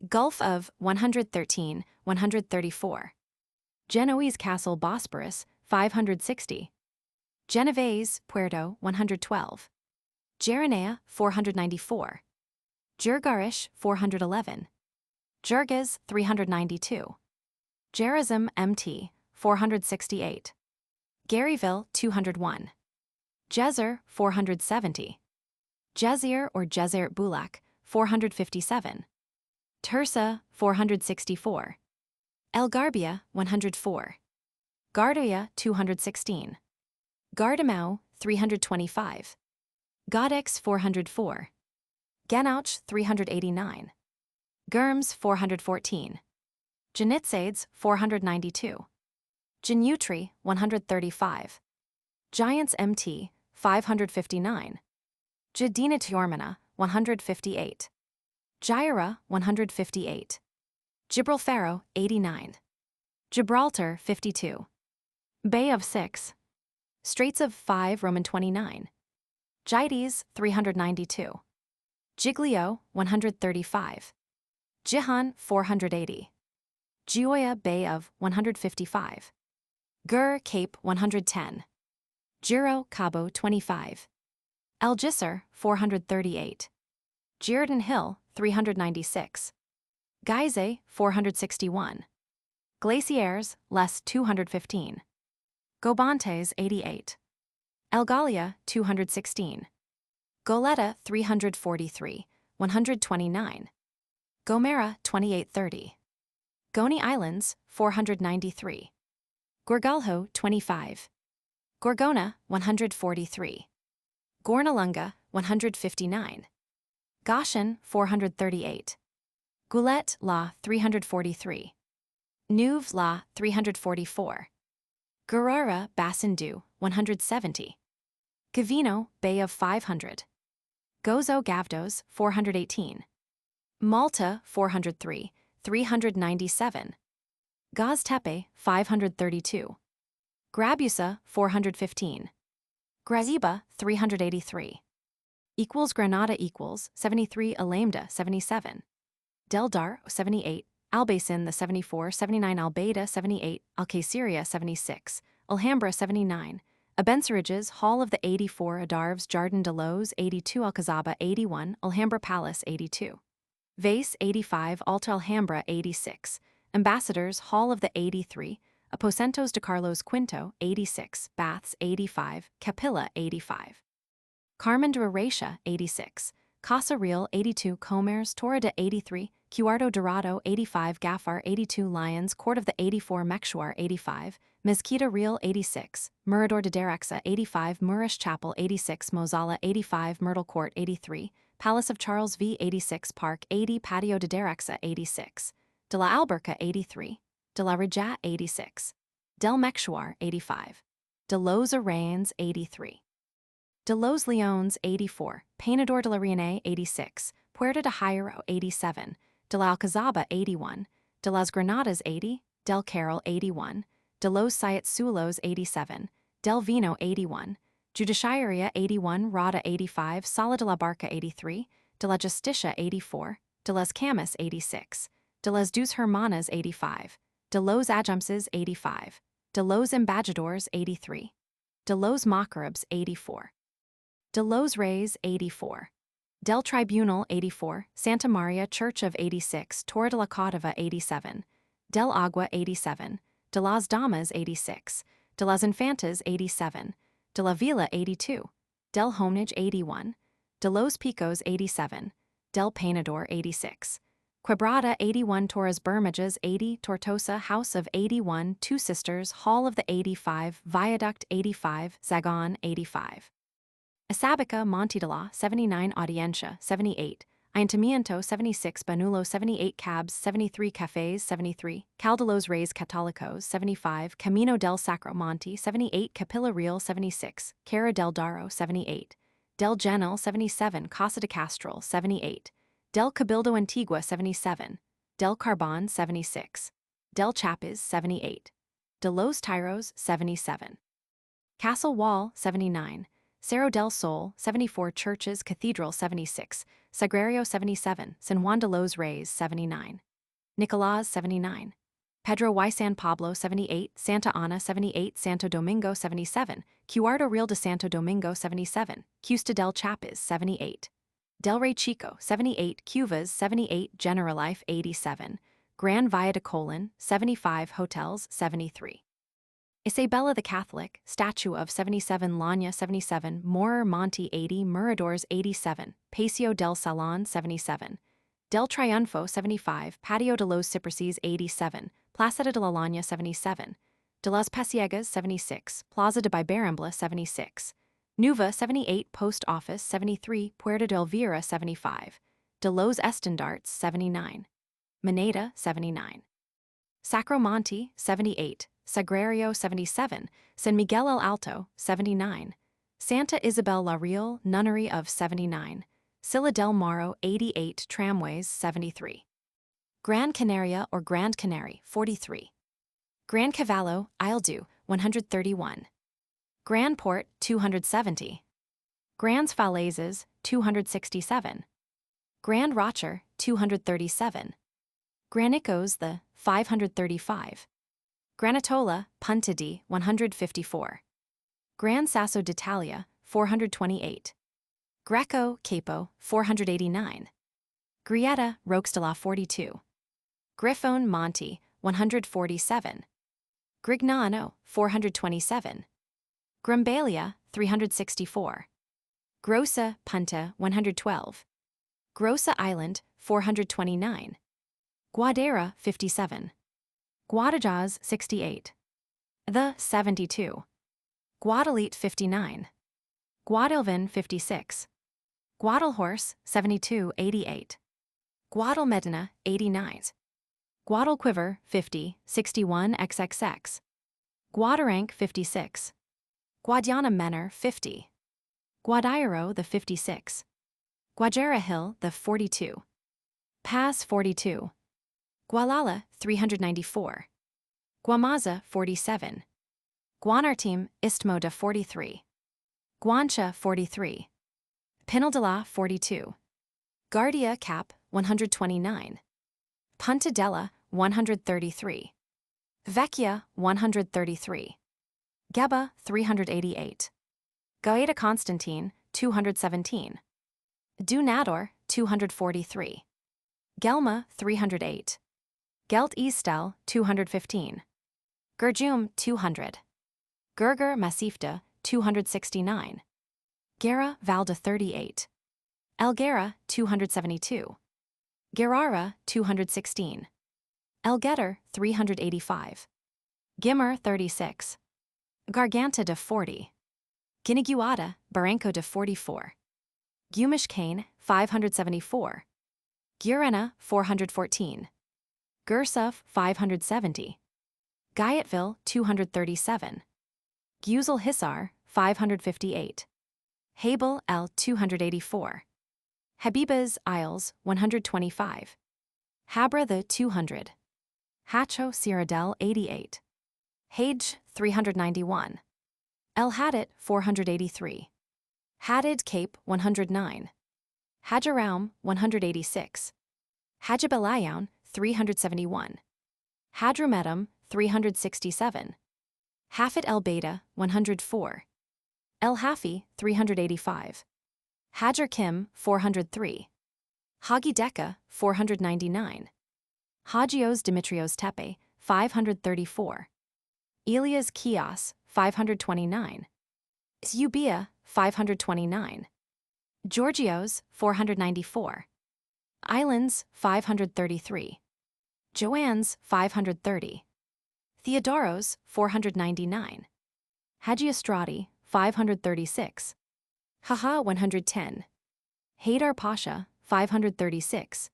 Gulf of 113-134. Genoese Castle Bosporus 560. Genovese Puerto 112. Geranea 494. Jurgarish 411. Jurgis 392. Gerizim MT 468. Garyville 201. Jezer 470. Jezir or Jezert Bulak 457. Tursa 464. El Garbia 104. Garduya 216. Gardamau 325. Godix 404. Genouch 389. Germs 414. Genitsades 492. Genutri 135. Giants MT 559. Jadinatiormina 158. Gyra 158. Gibralfaro 89. Gibraltar 52. Bay of 6. Straits of 5 Roman 29. Gydes 392. Giglio 135. Jihan 480. Gioia Bay of 155. Gur Cape 110. Giro Cabo 25. Algisar 438. Girardin Hill 396. Gaize 461. Glaciers less 215. Gobantes 88. Algalia 216. Goleta 343, 129. Gomera 2830. Goni Islands 493. Gorgalho 25. Gorgona 143. Gornalunga 159. Goshen 438. Goulet La 343. Neuve La 344. Gurara Bassindu 170. Gavino Bay of 500. Gozo Gavdos 418. Malta 403, 397. Gaztepe 532. Grabusa 415. Graziba 383. Equals Granada equals 73 Alameda 77. Deldar 78. Albaicin the 74, 79 Albeida 78, Alcaceria 76, Alhambra 79, Abencerrages Hall of the 84 Adarves Jardin de Los 82 Alcazaba 81, Alhambra Palace 82. Vase 85 Alta Alhambra 86, Ambassadors Hall of the 83, Aposentos de Carlos Quinto 86, Baths 85, Capilla 85. Carmen de Aracia 86, Casa Real 82 Comers Torre de 83, Cuarto Dorado 85 Gafar 82 Lions Court of the 84 Mekshwar 85, Mezquita Real 86, Murador de Daraxa 85 Murish Chapel 86 Mozala 85 Myrtle Court 83, Palace of Charles V 86 Park 80 Patio de Daraxa 86, de la Alberca 83, de la Rajat 86, Del Mekshwar 85, de los Arains 83. De los Leones 84, Peñador de la Reina 86, Puerto de Hierro 87, de la Alcazaba 81, de las Granadas 80, del Carol 81, de los Siete Sulos 87, del Vino 81, Judiciaria 81, Rada 85, Sala de la Barca 83, de la Justicia 84, de las Camas 86, de las Dos Hermanas 85, de los Adjumpses 85, de los Embajadores 83, de los Macarabs 84. De los Reyes 84. Del Tribunal 84, Santa Maria Church of 86, Torre de la Cordova 87, Del Agua 87, de las Damas 86, de las Infantas 87, de la Villa 82, del Homage 81, de los Picos 87, del Peñador 86, Quebrada 81 Torres Bermejas 80 Tortosa House of 81 Two Sisters Hall of the 85 Viaduct 85 Zagon 85. Asabica Montidala 79 Audiencia 78, Ayuntamiento 76 Banulo 78 Cabs 73 Cafés 73, Caldelos Reyes Catolicos 75, Camino del Sacro Monte 78 Capilla Real 76, Cara del Darro 78, Del Genil 77 Casa de Castrol 78, Del Cabildo Antigua 77, Del Carbon 76. Del Chapis 78. De los Tiros 77. Castle Wall 79. Cerro del Sol 74. Churches Cathedral 76. Sagrario 77. San Juan de los Reyes 79. Nicolás 79. Pedro y San Pablo 78. Santa Ana 78. Santo Domingo 77. Cuarto Real de Santo Domingo 77. Cuesta del Chapis 78. Del Rey Chico 78. Cuvas 78. Generalife 87. Gran Via de Colon 75. Hotels 73. Isabella the Catholic, statue of 77. Llana 77. Morer Monte 80. Miradores 87. Paseo del Salón 77. Del Triunfo 75. Patio de los Cipreses 87. Plaza de la Llana 77. De las Pasiegas 76. Plaza de Bibarambla 76. Nueva 78. Post Office 73. Puerta del Vera 75. De los Estandartes 79. Moneda 79. Sacromonte 78. Sagrario 77. San Miguel el Alto 79. Santa Isabel la Real Nunnery of 79. Silla del Morro 88. Tramways 73. Gran Canaria or Grand Canary 43. Gran Cavallo, Isle 131. Grand Port 270. Grands Falaises 267. Grand Rocher 237. Granicos the 535. Granitola, Punta di 154. Gran Sasso d'Italia 428. Greco, Capo 489. Grieta, Roxdala 42. Griffon Monte 147. Grignano 427. Grumbalia 364. Grossa Punta 112. Grossa Island 429. Guadera 57. Guadalajara 68. The 72. Guadalete 59. Guadalvin 56. Guadalhorse 72. 88. Guadalmedina 89. Guadalquiver 50. 61 XXX. Guadarank 56. Guadiana Menor 50. Guadairo the 56. Guajara Hill the 42. Pass 42. Gualala 394. Guamaza 47. Guanartim Istmo de 43. Guancha 43. Pinaldala 42. Guardia Cap 129. Punta Della 133. Vecchia 133. Geba 388. Gaeta Constantine 217. Dunador 243. Gelma 308. Gelt Eastel 215. Gurjum 200. Gurgur Massifta 269. Gera Valda 38. Elgera 272. Gerara 216. Elgeter 385. Gimmer 36. Garganta de 40. Guiniguada, Barranco de 44. Gumish Kane 574. Gurena 414. Gursuf 570. Guyottville 237. Guzel Hissar 558. Habel L 284. Habibas Isles 125. Habra the 200. Hacho Ciradel 88. Hage 391. El Hadid 483. Hadid Cape 109. Hajaraum 186. Hajabelayoun 371. Hadrumetum 367. Hafid el Beta 104. El Hafi 385. Hajar Kim 403. Hagi Deka 499. Hagios Dimitrios Tepe 534. Elias Kios 529. Eubea 529. Georgios 494. Islands 533. Joannes 530. Theodoros 499. Hagiostrati 536. Haha 110. Haydar Pasha 536.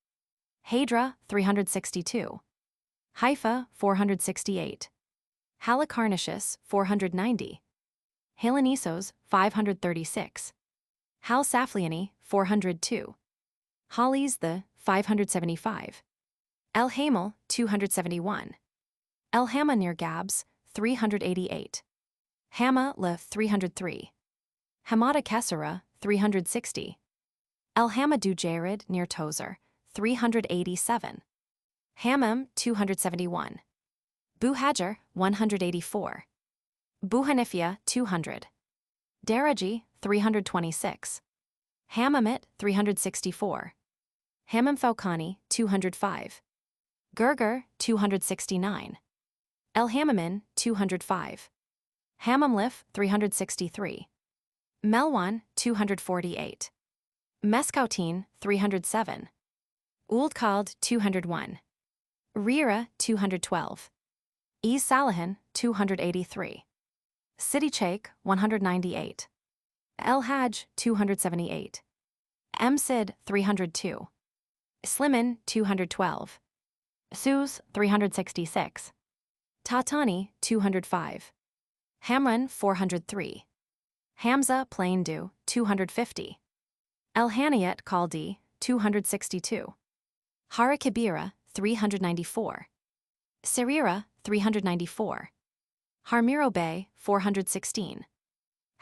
Hadra 362. Haifa 468. Halicarnassus 490. Halinissos 536. Halsafliani 402. Hollies the 575. El Hamel 271. El Hama near Gabs, 388. Hama le 303. Hamada Kessera, 360. El Hama du Jared near Tozer, 387. Hammam, 271. Buhajar, 184. Buhanifia, 200. Daraji, 326. Hammamet, 364. Hammam Faukani, 205. Gerger, 269. El Hammamin, 205. Hammamlif, 363. Melwan, 248. Meskautin, 307. Uldkald, 201. Rira, 212. E. Salahin, 283. City Cheikh, 198. El Hajj, 278. Msid, 302. Slimin, 212. Sus, 366. Tatani, 205. Hamran, 403. Hamza, Plaindu, 250. El Haniyat Kaldi, 262. Harakibira, 394. Sarira, 394. Harmiro Bay, 416.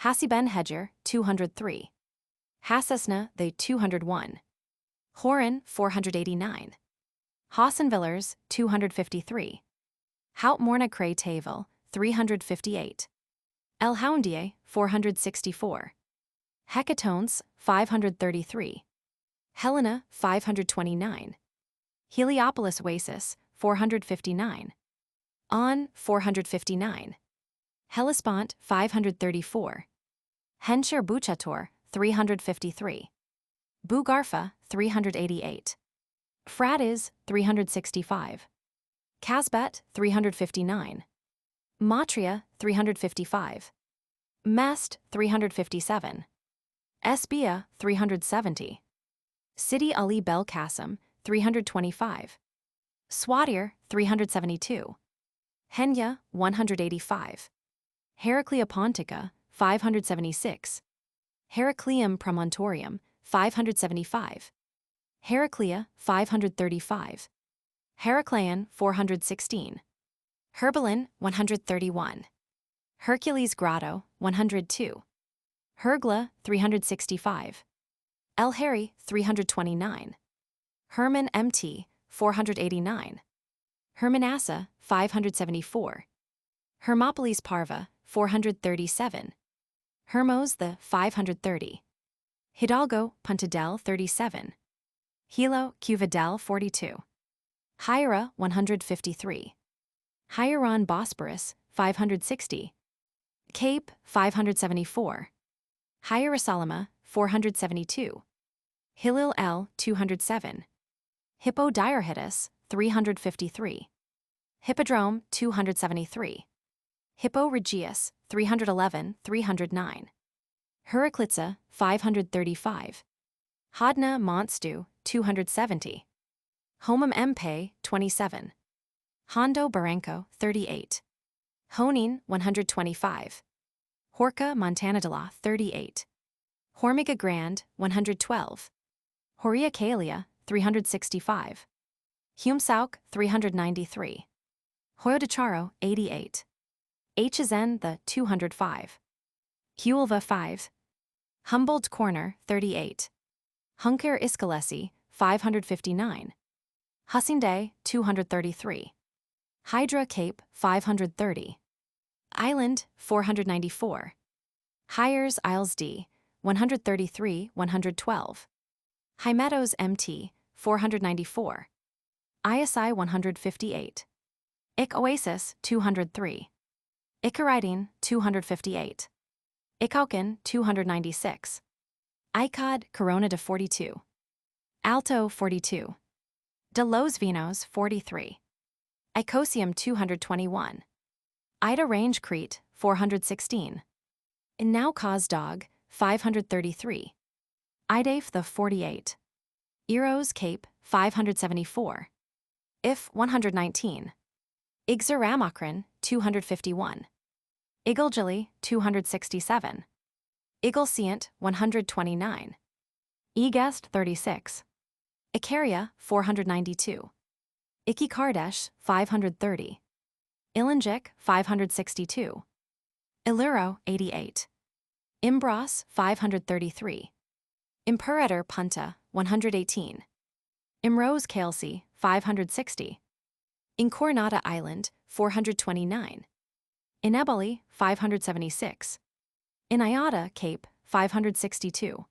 Hasiben Hedger, 203. Hassasna, they 201. Horan, 489. Hassenvillers, 253. Hout Morna Cray Tavel, 358. El Houndier, 464. Hecatones, 533. Helena, 529. Heliopolis Oasis, 459. On, 459. Hellespont, 534. Hensher Buchator, 353. Bugarfa, 388. Fratiz, 365. Casbet, 359. Matria, 355. Mest, 357. Esbia, 370. Sidi Ali Bel Qasim, 325. Swadir, 372. Henya, 185. Heraclea Pontica, 576. Heracleum Promontorium, 575. Heraclea, 535. Heracleon, 416. Herbalin, 131. Hercules Grotto, 102. Hergla, 365. El Harry, 329. Herman MT, 489. Hermanassa, 574. Hermopolis Parva, 437. Hermos the 530. Hidalgo, Puntadel, 37. Hilo, Cuvadel, 42. Hyra, 153. Hieron Bosporus, 560. Cape, 574. Hierosolima, 472. Hilil L, 207. Hippodiarhytus, 353. Hippodrome, 273. Hippo Regius, 311, 309. Heraclitza, 535. Hodna Montstu, 270. Homum Mpe, 27. Hondo Barranco, 38. Honin, 125. Horca Montanadala, 38. Hormiga Grand, 112. Horia Calia, 365. Humsauk, 393. Hoyo de Charo, 88. Hn the 205. Huelva 5. Humboldt Corner, 38. Hunker Iskalesi, 559. Hussingday, 233. Hydra Cape, 530. Island, 494. Hyers Isles D, 133, 112. Hymetos MT, 494. ISI 158. Ik Oasis, 203. Icaridine, 258. Ikauken, 296. Icod Corona de 42. Alto, 42. De Los Vinos, 43. Icosium, 221. Ida Range Crete, 416. Now Cause Dog, 533. Idaf the 48. Eros Cape, 574. If 119. Ixeramakrin, 251. Igalgili, 267. Igalseant, 129. Egest, 36. Icaria, 492. Ikikardesh, 530. Ilingic, 562. Illyro, 88. Imbros, 533. Imperator Punta, 118. Imrose Kelsey, 560. Incornata Island, 429. Ineboli, 576. Inayata Cape, 562.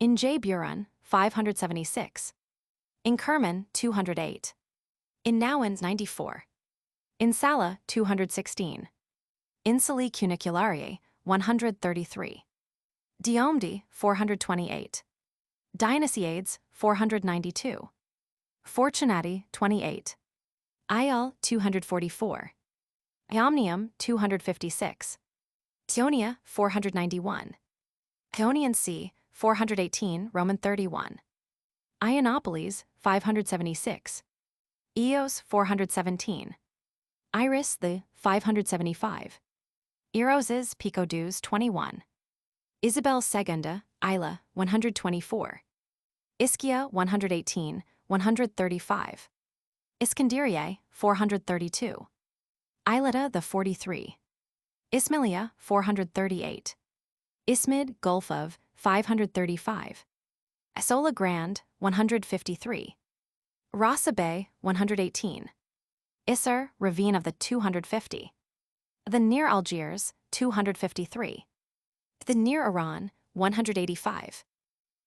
Injay Buran, 576. Inkerman, 208. Innawan, 94. Insala, 216. Insuli Cunicularie, 133. Diomdi, 428. Dionysiades, 492. Fortunati, 28. Ial, 244. Iomnium, 256. Ionia, 491. Ionian Sea, 418, Roman 31. Ionopolis, 576. Eos, 417. Iris, the 575. Eroses, Picodus, 21. Isabel Segunda, Isla, 124. Ischia, 118, 135. Iskandariae, 432. Isleta, the 43. Ismailia, 438. Ismid, Gulf of, 535. Isola Grande, 153. Rasa Bay, 118. Isser, Ravine of the 250. The near Algiers, 253. The near Iran, 185.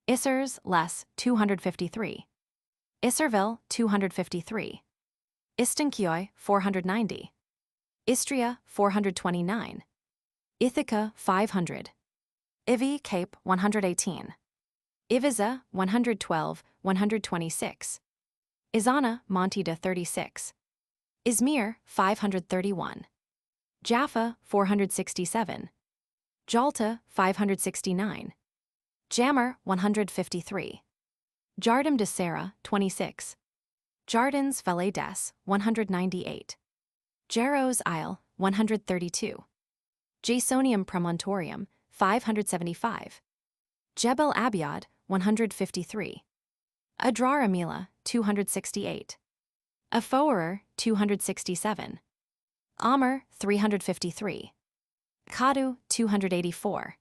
Issers, less, 253. Isserville, 253. Istankioi, 490. Istria, 429. Ithaca, 500. Ivi Cape, 118. Iviza, 112, 126. Izana, Monte de 36. Izmir, 531. Jaffa, 467. Jalta, 569. Jammer, 153. Jardim de Serra, 26. Jardins Valais des, 198. Jaros Isle, 132. Jasonium Promontorium, 575. Jebel Abiad, 153. Adrar Amila, 268. Afoerer, 267. Amr, 353. Kadu, 284.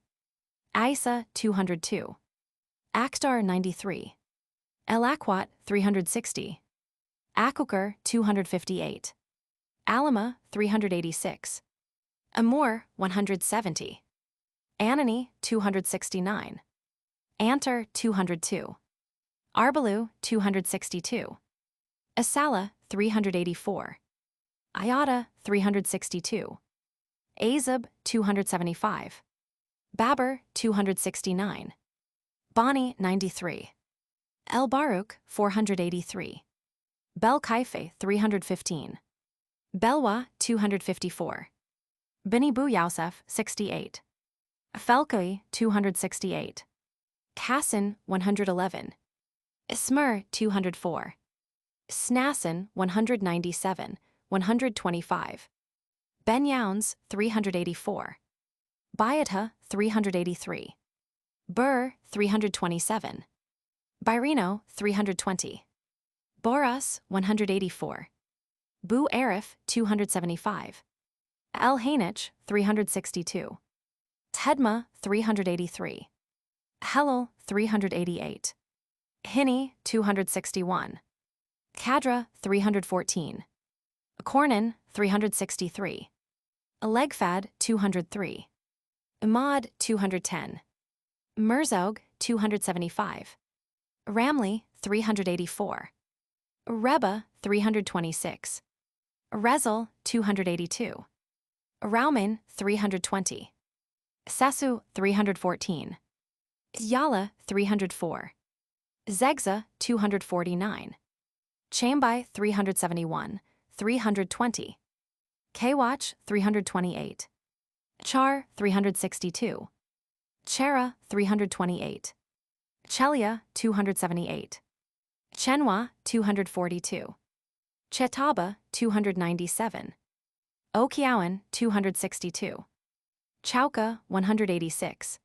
Isa, 202. Akstar, 93. El Akwat, 360. Akukar, 258. Alama, 386. Amur, 170. Anani, 269. Antar, 202. Arbalou, 262. Asala, 384. Ayata, 362. Azab, 275. Babur, 269. Bani, 93. El Baruch, 483. Bel Kaife, 315. Belwa, 254. Benibu Yusuf, 68. Felkoi, 268. Kassin, 111. Ismir, 204. Snassin, 197, 125. Benyauns, 384. Bayata, 383. Bur, 327. Byreno, 320. Boras, 184. Bu Arif, 275. El Hainich, 362. Tedma, 383. Helel, 388. Hini, 261. Kadra, 314. Cornan, 363. Legfad, 203. Imad, 210. Merzog, 275. Ramli, 384. Reba, 326. Rezel, 282. Raumin, 320. Sasu, 314. Yala, 304. Zegza, 249. Chambai, 371, 320. Kwach, 328. Char, 362. Chera, 328. Chelia, 278. Chenwa, 242. Chetaba, 297. Okiawan, 262. Chauka, 186.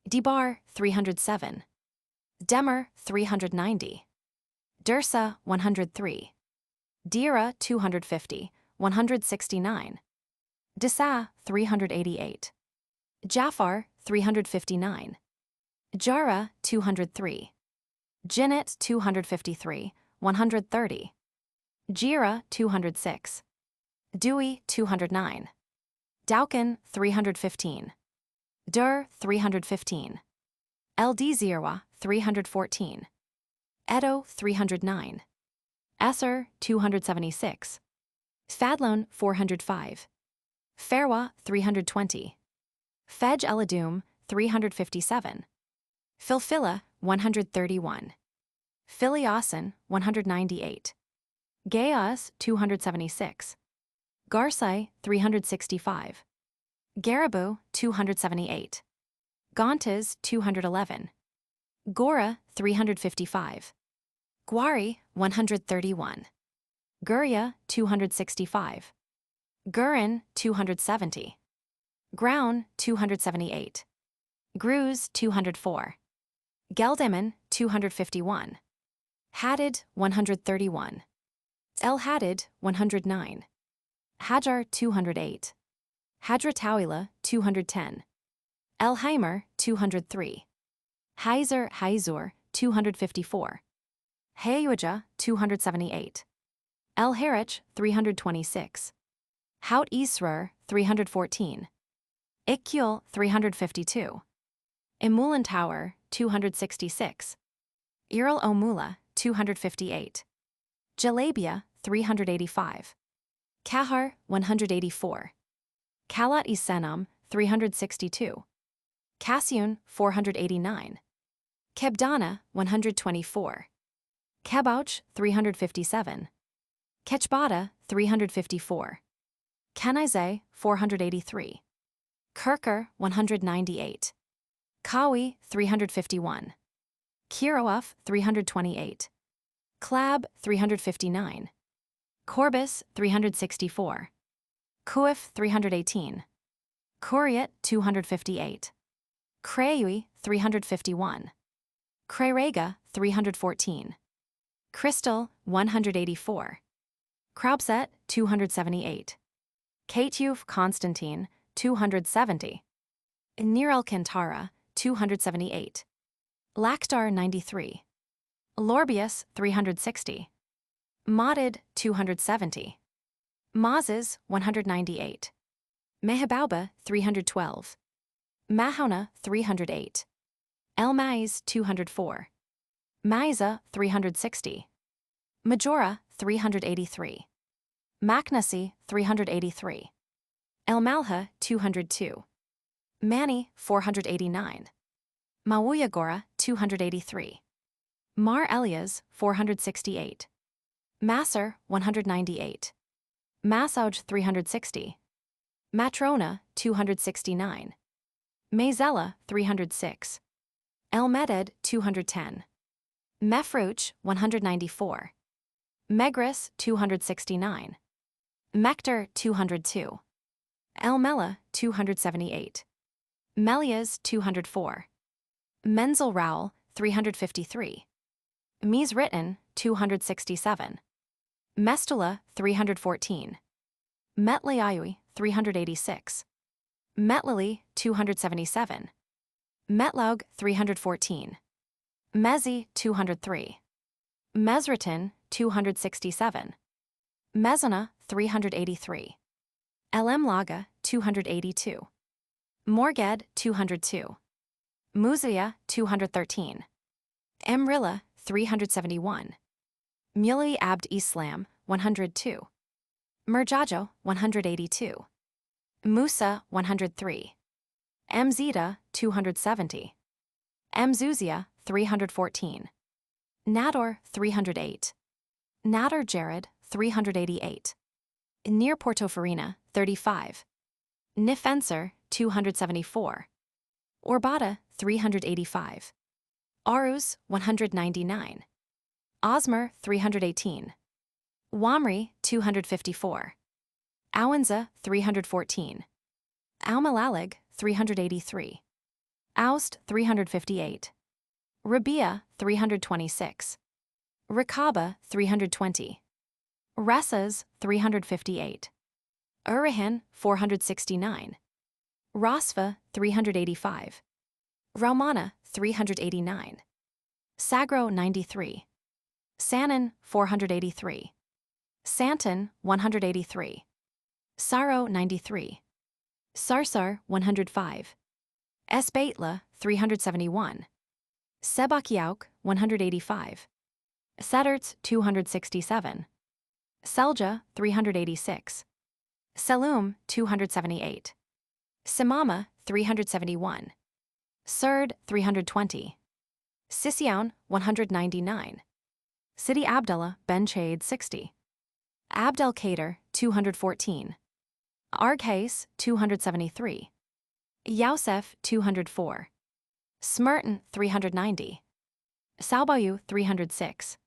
Dibar, 307. Demer, 390. Dursa, 103. Dira, 250, 169. Disa, 388. Jafar, 359. Jara, 203. Jinnat, 253, 130. Jira, 206. Dewey, 209. Daukin, 315. Dur, 315. Zirwa, 314. Edo, 309. Esser, 276. Fadlon, 405. Ferwa, 320. Fej Eladum, 357. Filfilla, 131. Filiosan, 198. Gaias, 276. Garsai, 365. Garibu, 278. Gontas, 211. Gora, 355. Gwari, 131. Guria, 265. Gurin, 270. Groun, 278. Gruz, 204. Geldeman, 251. Hadid, 131. El Hadid, 109. Hajar, 208. Hadratawila, 210. Elheimer, 203. Hazur, 254. Hayuja, 278. El Harich, 326. Haut Isrer, 314. Ikul, 352. Imulan Tower, 266. Iril Omula, 258. Jalabia, 385. Kahar, 184. Kalat Isenam, 362. Kasyun, 489. Kebdana, 124. Kebauch, 357. Kechbada, 354. Kenaize, 483. Kirker, 198. Kawi, 351. Kirouf, 328. Klab, 359. Corbis, 364. Kuif, 318. Kuriat, 258. Crayui, 351. Crerega, 314. Crystal, 184. Kraubset, 278. Katuf Constantine, 270. Nir Alcantara, 278. Lactar, 93. Lorbius, 360. Modded, 270. Mazes, 198. Mehabauba, 312. Mahona, 308. El Mais, 204. Maiza, 360. Majora, 383. Macnasi, 383. El Malha, 202. Mani, 489. Mawuyagora, 283. Mar Elias, 468. Masser, 198. Massauj, 360. Matrona, 269. Mazella, 306. El Meded, 210. Mefruch, 194. Megris, 269. Mector, 202. El Mela, 278. Melias, 204. Menzel Rowell, 353. Mizritten, 267. Mestula, 314. Metliayui, 386. Metlili, 277. Metlaug, 314. Mezi, 203. Mesritin, 267. Mezana, 383. Elemlaga, 282. Morged, 202. Muzia, 213. Emrilla, 371. Muli Abd Islam, 102. Murjajo, 182. Musa, 103. Mzida, 270. Mzuzia, 314. Nador, 308. Nader Jared, 388. Near Portofarina, 35. Nifenser, 274. Orbata, 385. Arus, 199. Osmer, 318. Wamri, 254. Awanza, 314. Aumalalig, 383. Aust, 358. Rabia, 326. Rakaba, 320. Ressas, 358. Urihan, 469. Rosva, 385. Raumana, 389. Sagro, 93. Sanan, 483. Santon, 183. Saro, 93. Sarsar, 105. Esbatla, 371. Sebakiauk, 185. Sedert, 267. Selja, 386. Selum, 278. Simama, 371. Surd, 320. Sisyoun, 199. Sidi Abdullah, Ben Chade, 60. Abdelkader, 214. Arghais, 273. Yausef, 204. Smerton, 390. Saubayu, 306.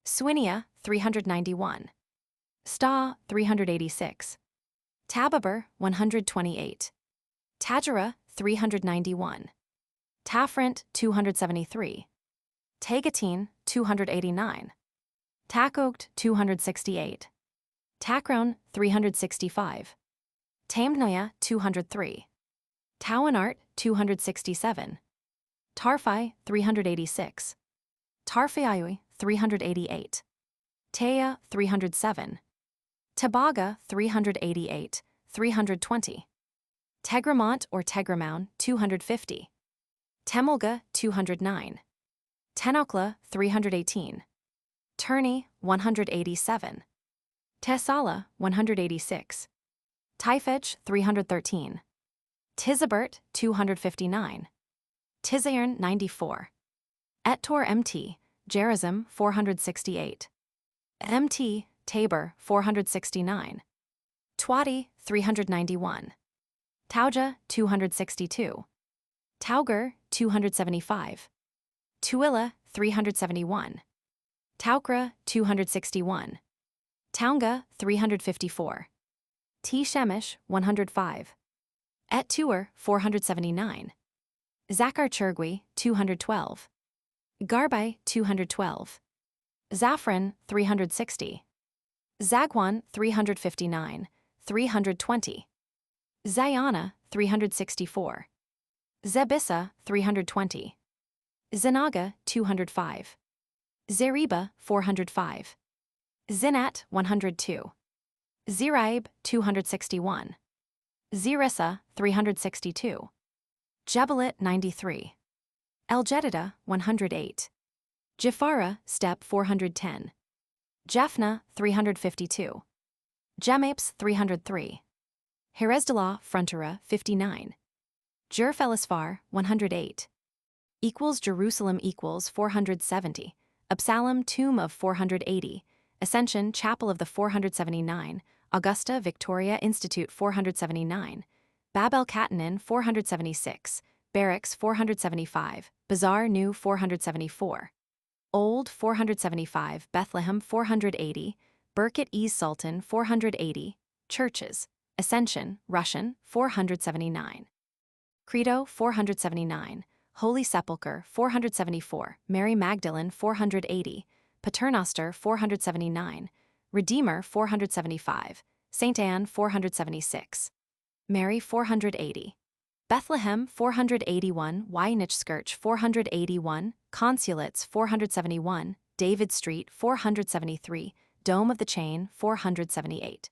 Swinia, 391. Sta, 386. Tababer, 128. Tajara, 391. Tafrant, 273. Tagatin, 289. Takogt, 268. Takron, 365. Tamdnoya, 203. Tawanart, 267. Tarfai, 386. Tarfaiui, 388. Taya, 307. Tabaga, 388, 320. Tegramont or Tegramoun, 250. Temulga, 209. Tenokla, 318. Turney, 187. Tessala, 186. Tyfetch, 313. Tizabert, 259. Tizayern, 94. Ettor MT, Gerizim, 468. MT, Tabor, 469. Twati, 391. Tauja, 262. Tauger, 275. Tuilla, 371. Taukra, 261. Taunga, 354. T. Shemish, 105. Et Tuer, 479. Zakar Churgui, 212. Garbai, 212. Zafran, 360. Zagwan, 359, 320. Zayana, 364. Zebissa, 320. Zanaga, 205. Zeriba, 405. Zinat, 102. Ziraib, 261. Zirissa, 362. Jebalit, 93. El Jedida, 108. Jafara, step 410. Jaffna, 352. Gemapes, 303. Heresdala, Frontera, 59. Jerfelisfar, 108. Equals Jerusalem equals 470. Absalom, tomb of 480. Ascension, chapel of the 479. Augusta, Victoria Institute, 479. Bab el Katanin, 476. Barracks, 475. Bazaar, New, 474. Old, 475. Bethlehem, 480. Birket Es Sultan, 480. Churches. Ascension, Russian, 479. Credo, 479. Holy Sepulchre, 474. Mary Magdalene, 480. Paternoster, 479. Redeemer, 475. Saint Anne, 476. Mary, 480. Bethlehem, 481. Wynichskirch, 481. Consulates, 471. David Street, 473. Dome of the Chain, 478.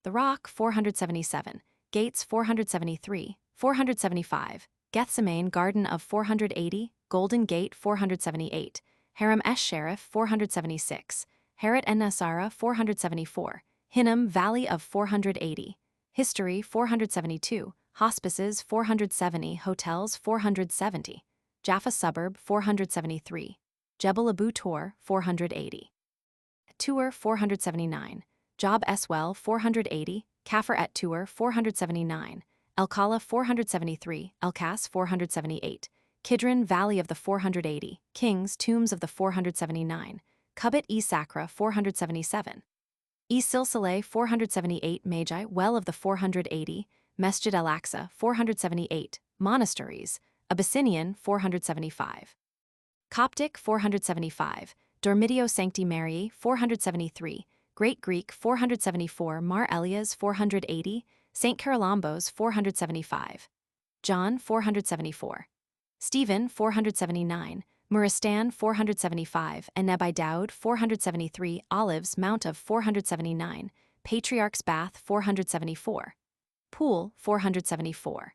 The Rock, 477. Gates, 473. 475. Gethsemane Garden of 480. Golden Gate, 478. Haram Esh Sheriff, 476. Harat en Nasara, 474. Hinnom Valley of 480. History, 472. Hospices, 470. Hotels, 470. Jaffa Suburb, 473. Jebel Abu Tor, 480. Tour, 479. Job Eswell, 480. Kafir et Tour, 479. El Kala, 473. El Kas, 478. Kidron Valley of the 480. Kings, Tombs of the 479. Kubit E Sakra, 477. E Silsile, 478. Magi, Well of the 480. Mesjid El Aqsa, 478. Monasteries. Abyssinian, 475. Coptic, 475. Dormitio Sancti Mariae, 473. Great Greek 474, Mar Elias 480, St. Charalambos 475. John 474. Stephen 479, Muristan 475, and Nebi Daud 473, Olives Mount of 479, Patriarch's Bath 474. Pool 474.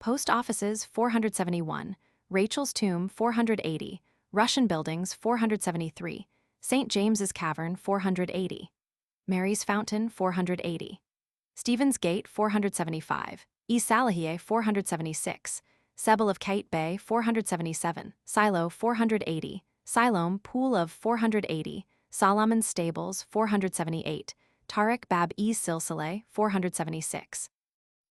Post Offices 471, Rachel's Tomb 480, Russian Buildings 473, St. James's Cavern 480, Mary's Fountain 480, Stephen's Gate 475, Salahie 476, Sebel of Kite Bay 477, Silo 480, Siloam Pool of 480, Solomon's Stables 478, Tariq Bab Silsile 476.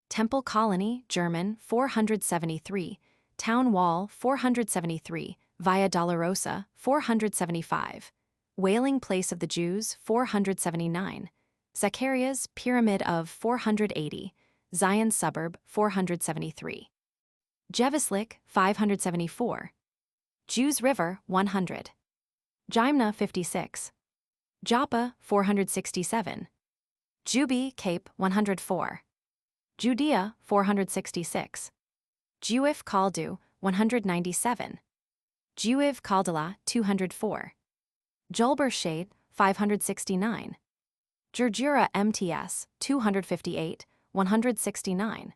Temple Colony, German 473, Town Wall 473, Via Dolorosa 475, Wailing Place of the Jews 479, Zacharias Pyramid of 480, Zion Suburb 473. Jevislik 574, Jews River 100, Jimna 56, Joppa 467, Jubi Cape 104, Judea 466, Juif Kaldu 197, Juiv Kaldala 204, Jolber Shade 569, Jurjura MTS 258, 169,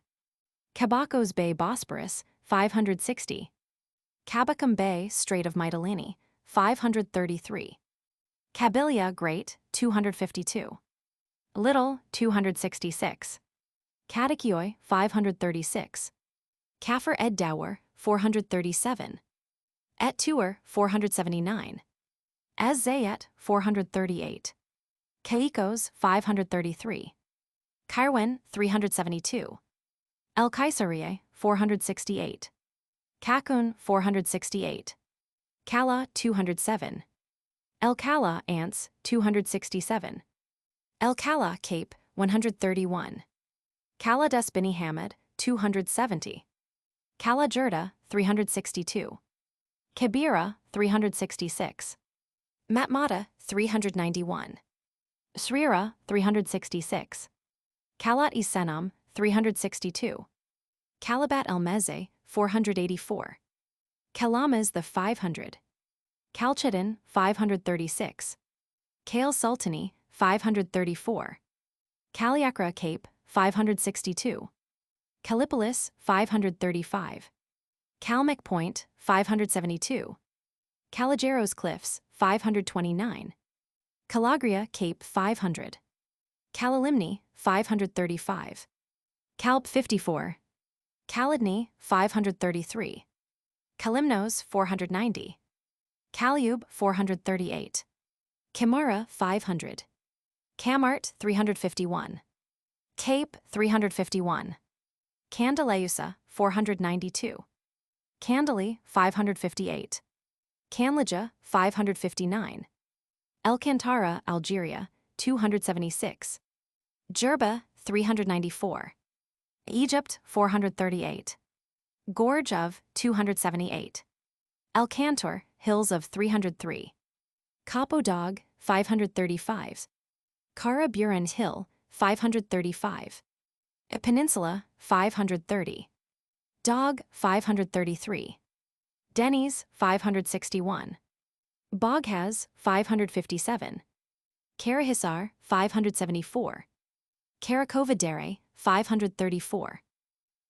Kabakos Bay Bosporus 560, Kabakam Bay Strait of Mytilene 533, Kabilia Great 252, Little 266, Kadakioi 536, Kafir Ed Dower 437, Et Tuer 479, Ez Zayet 438, Kaikos 533, Kairwen 372, El Kaisarie 468, Kakun 468, Kala 207, El Kala Ants 267, El Kala Cape 131, Kala Des Bini Hamid 270, Kala Jurda 362, Kibira 366, Matmata 391, Srira 366, Kalat Isenam 362, Kalabat El Meze 484, Kalamas the 500, Kalchedin 536, Kale Sultani 534, Kaliakra Cape 562, Kallipolis 535, Kalmyk Point 572, Caligeros Cliffs 529, Calagria Cape 500, Kalalimni 535, Kalb 54, Kalidni 533, Kalimnos 490, Kaliub 438, Kimara 500, Kamart 351, Cape 351, Candeleusa 492, Candeli 558, Canlaja 559, Alcantara, Algeria 276, Jerba 394, Egypt 438, Gorge of 278, Alcantor, Hills of 303, Capo Dog 535, Cara Buran Hill 535, Peninsula 530, Dog 533, Denny's 561, Boghaz 557, Karahisar 574, Karakovadere 534,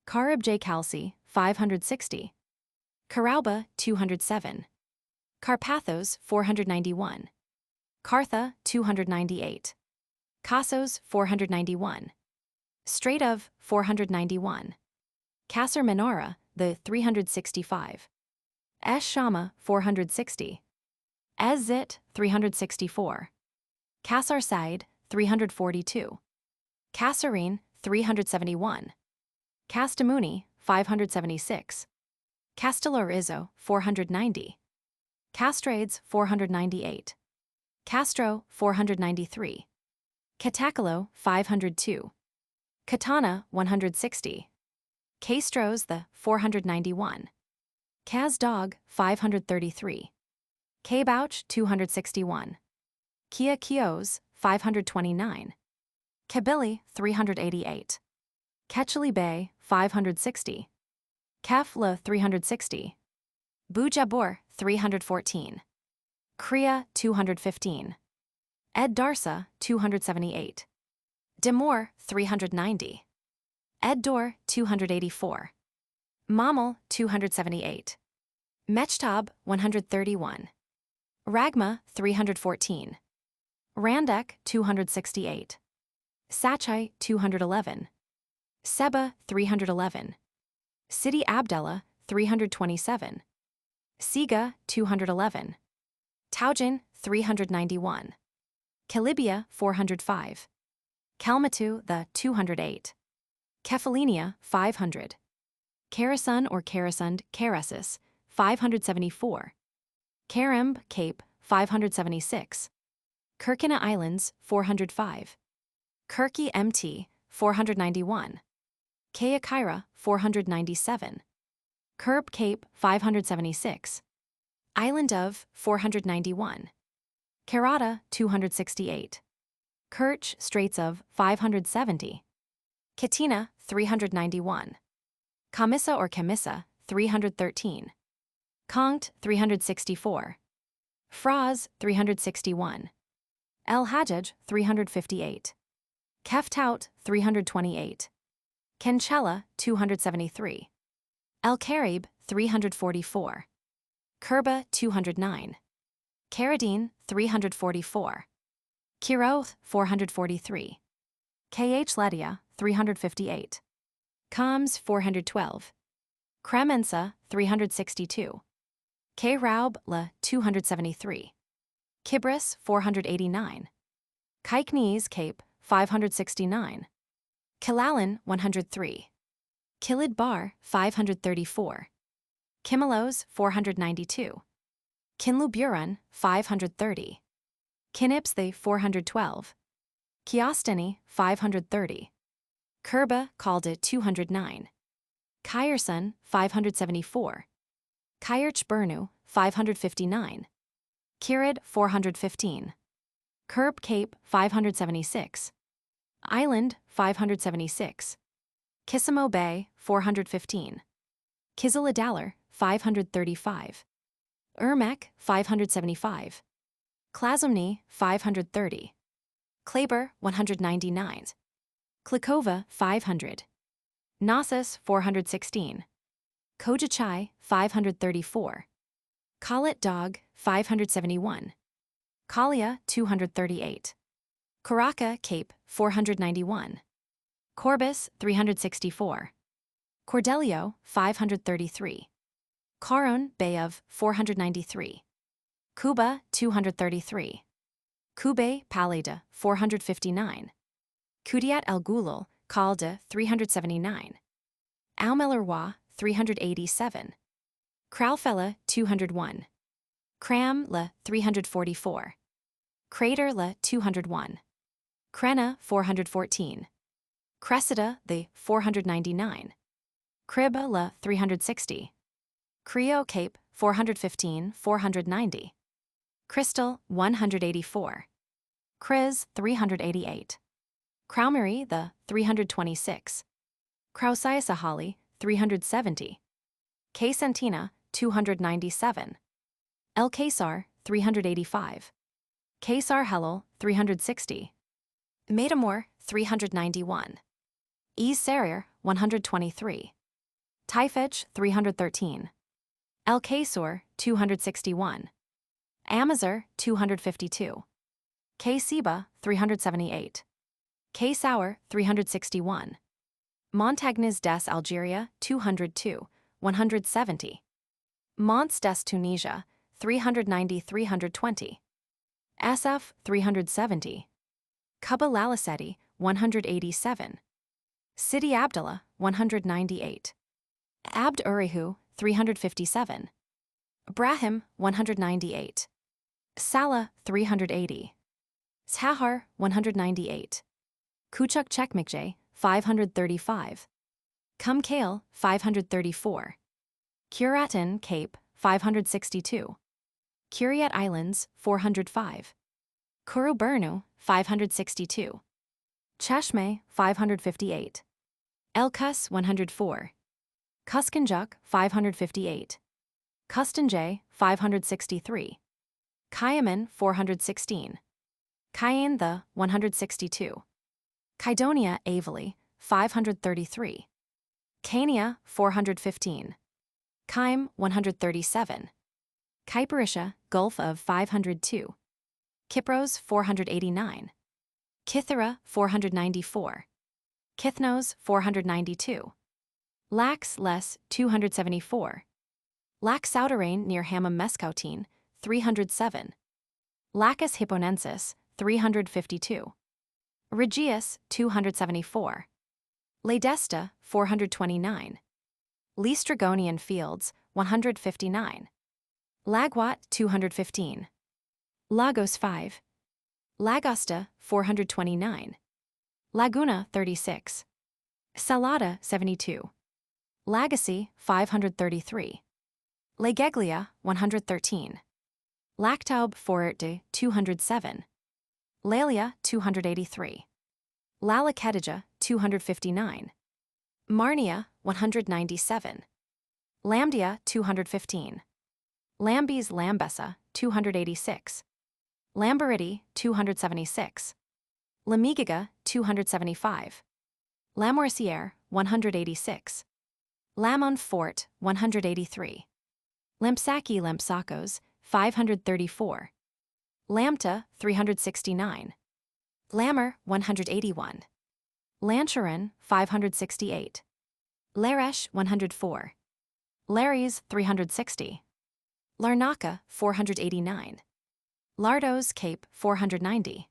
Karib J. Kalsi 560, Karauba 207, Carpathos 491, Kartha 298, Kassos 491, Strait of 491, Kasser Menara the 365, Es Shama 460, Ez Zit 364, Kassar Said 342, Kasserine 371, Kastamuni 576, Castellorizo 490, Castrades 498, Castro 493, Catacalo 502, Katana 160, Castros the 491, Kazdog 533, Kbouch 261, Kia Kios 529. Kabylie, 388. Ketcheli Bay, 560. Kefla, 360. Bujabur, 314. Kria, 215. Ed Darsa, 278. Demor, 390. Ed Dor, 284. Mamel, 278. Mechtab, 131. Ragma, 314. Randek, 268. Sachai, 211. Seba, 311. Sidi Abdallah, 327. Siga, 211. Taujin, 391. Calibia, 405. Kalmatu, the 208. Kefalinia, 500. Karasun or Karasund, Karasis, 574. Karimb, Cape, 576. Kirkina Islands, 405. Kirki MT, 491. Kayakaira, 497. Kerb Cape, 576. Island of, 491. Karata, 268. Kerch Straits of, 570. Katina, 391. Kamissa or Kamissa, 313. Kongt, 364. Fraz, 361. El Hajjaj, 358. Keftout, 328. Kenchella, 273. El Karib, 344. Kerba, 209. Karadine, 344. Kiroth, 443. Kh Ledia, 358. Kams, 412. Kremensa, 362. K Raub, La, 273. Kibris, 489. Kaiknes Cape, 569. Kilalin, 103. Kilid Bar, 534. Kimalos, 492. Kinluburan, 530. Kinipsthe, 412. Kiostani, 530. Kerba, called it 209. Kyerson, 574. Kyerch Bernu, 559. Kirid, 415. Kerb Cape, 576. Island, 576. Kissamo Bay, 415. Kiziladalar, 535. Ermek, 575. Klazomni, 530. Kleber, 199. Klikova, 500. Knossos, 416. Kojachai, 534. Kalit Dog, 571. Kalia, 238. Karaka Cape, 491. Corbus, 364. Cordelio, 533. Caron Bay of, 493. Cuba, 233. Kube Paleda, 459. Kudiat El Gulul, Kalda, 379. Aumelerwa, 387. Kralfella, 201. Cram La, 344. Crater La, 201. Krena, 414. Cressida, the 499. Kriba La, 360. Creo Cape, 415, 490. Crystal, 184. Kriz, 388. Kraumeri, the 326. Krausiasahali, 370. Kcentina, 297. El Kesar, 385. Kesar Helel, 360. Metamor, 391. E Sarir, 123. Typhage, 313. El Kesur, 261. Amazur, 252. K Seba, 378. K Sour, 361. Montagnes des Algeria, 202, 170. Monts des Tunisia, 390-320. SF, 370. Kuba Lalisetti, 187. Sidi Abdallah, 198. Abd Urihu, 357. Brahim, 198. Salah, 380. Tahar, 198. Kuchuk Chekmikje, 535. Kumkale, 534. Kuratan Cape, 562. Kiryat Islands, 405. Kuruburnu, 562. Cheshme, 558. Elkus, 104. Kuskanjuk, 558. Kustanjay, 563. Kyaman, 416. Kyantha, 162. Kydonia, Avili, 533. Kania, 415. Kyme, 137. Kyparisha, Gulf of 502. Kypros, 489. Kythera, 494. Kythnos, 492. Lax, less, 274. Lax Souterrain near Hammam Mescoutin, 307. Lacus hipponensis, 352. Regius, 274. Ladesta, 429. Lestragonian Fields, 159. Lagwat, 215. Lagos 5. Lagosta, 429. Laguna, 36. Salada, 72. Lagacy, 533. Legeglia, 113. Lactaub Forerte, 207. Lalia, 283. Lalaketija, 259. Marnia, 197. Lambdia, 215. Lambes Lambessa, 286. Lamberiti, 276. Lamigiga, 275. Lamoriciere, 186. Lamon Fort, 183. Lampsaki Lampsakos, 534. Lambta, 369. Lammer, 181. Lancharan, 568. Laresh, 104. Lares, 360. Larnaca, 489. Lardos Cape, 490.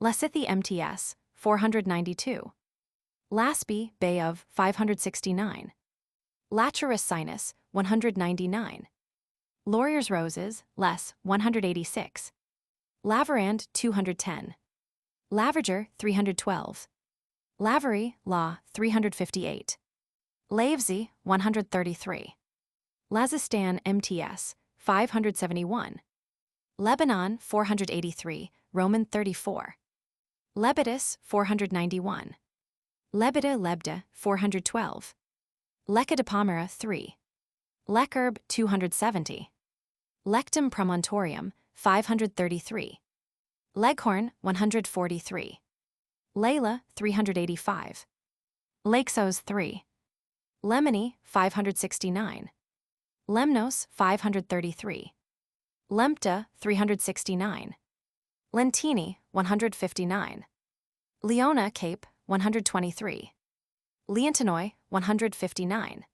Lasithi MTS, 492. Laspi Bay of, 569. Lacharis Sinus, 199. Lawyer's Roses, less, 186. Laverand, 210. Lavager, 312. Lavery, Law, 358. Lavesey, 133. Lazistan MTS, 571. Lebanon, 483, Roman 34. Lebetis, 491. Lebeda Lebda, 412. Lecca de Pomera, 3. Leckerb, 270. Lectum Promontorium, 533. Leghorn, 143. Layla, 385. Lakesos, 3. Lemony, 569. Lemnos, 533. Lempta, 369. Lentini, 159. Leona Cape, 123. Leontinoi, 159.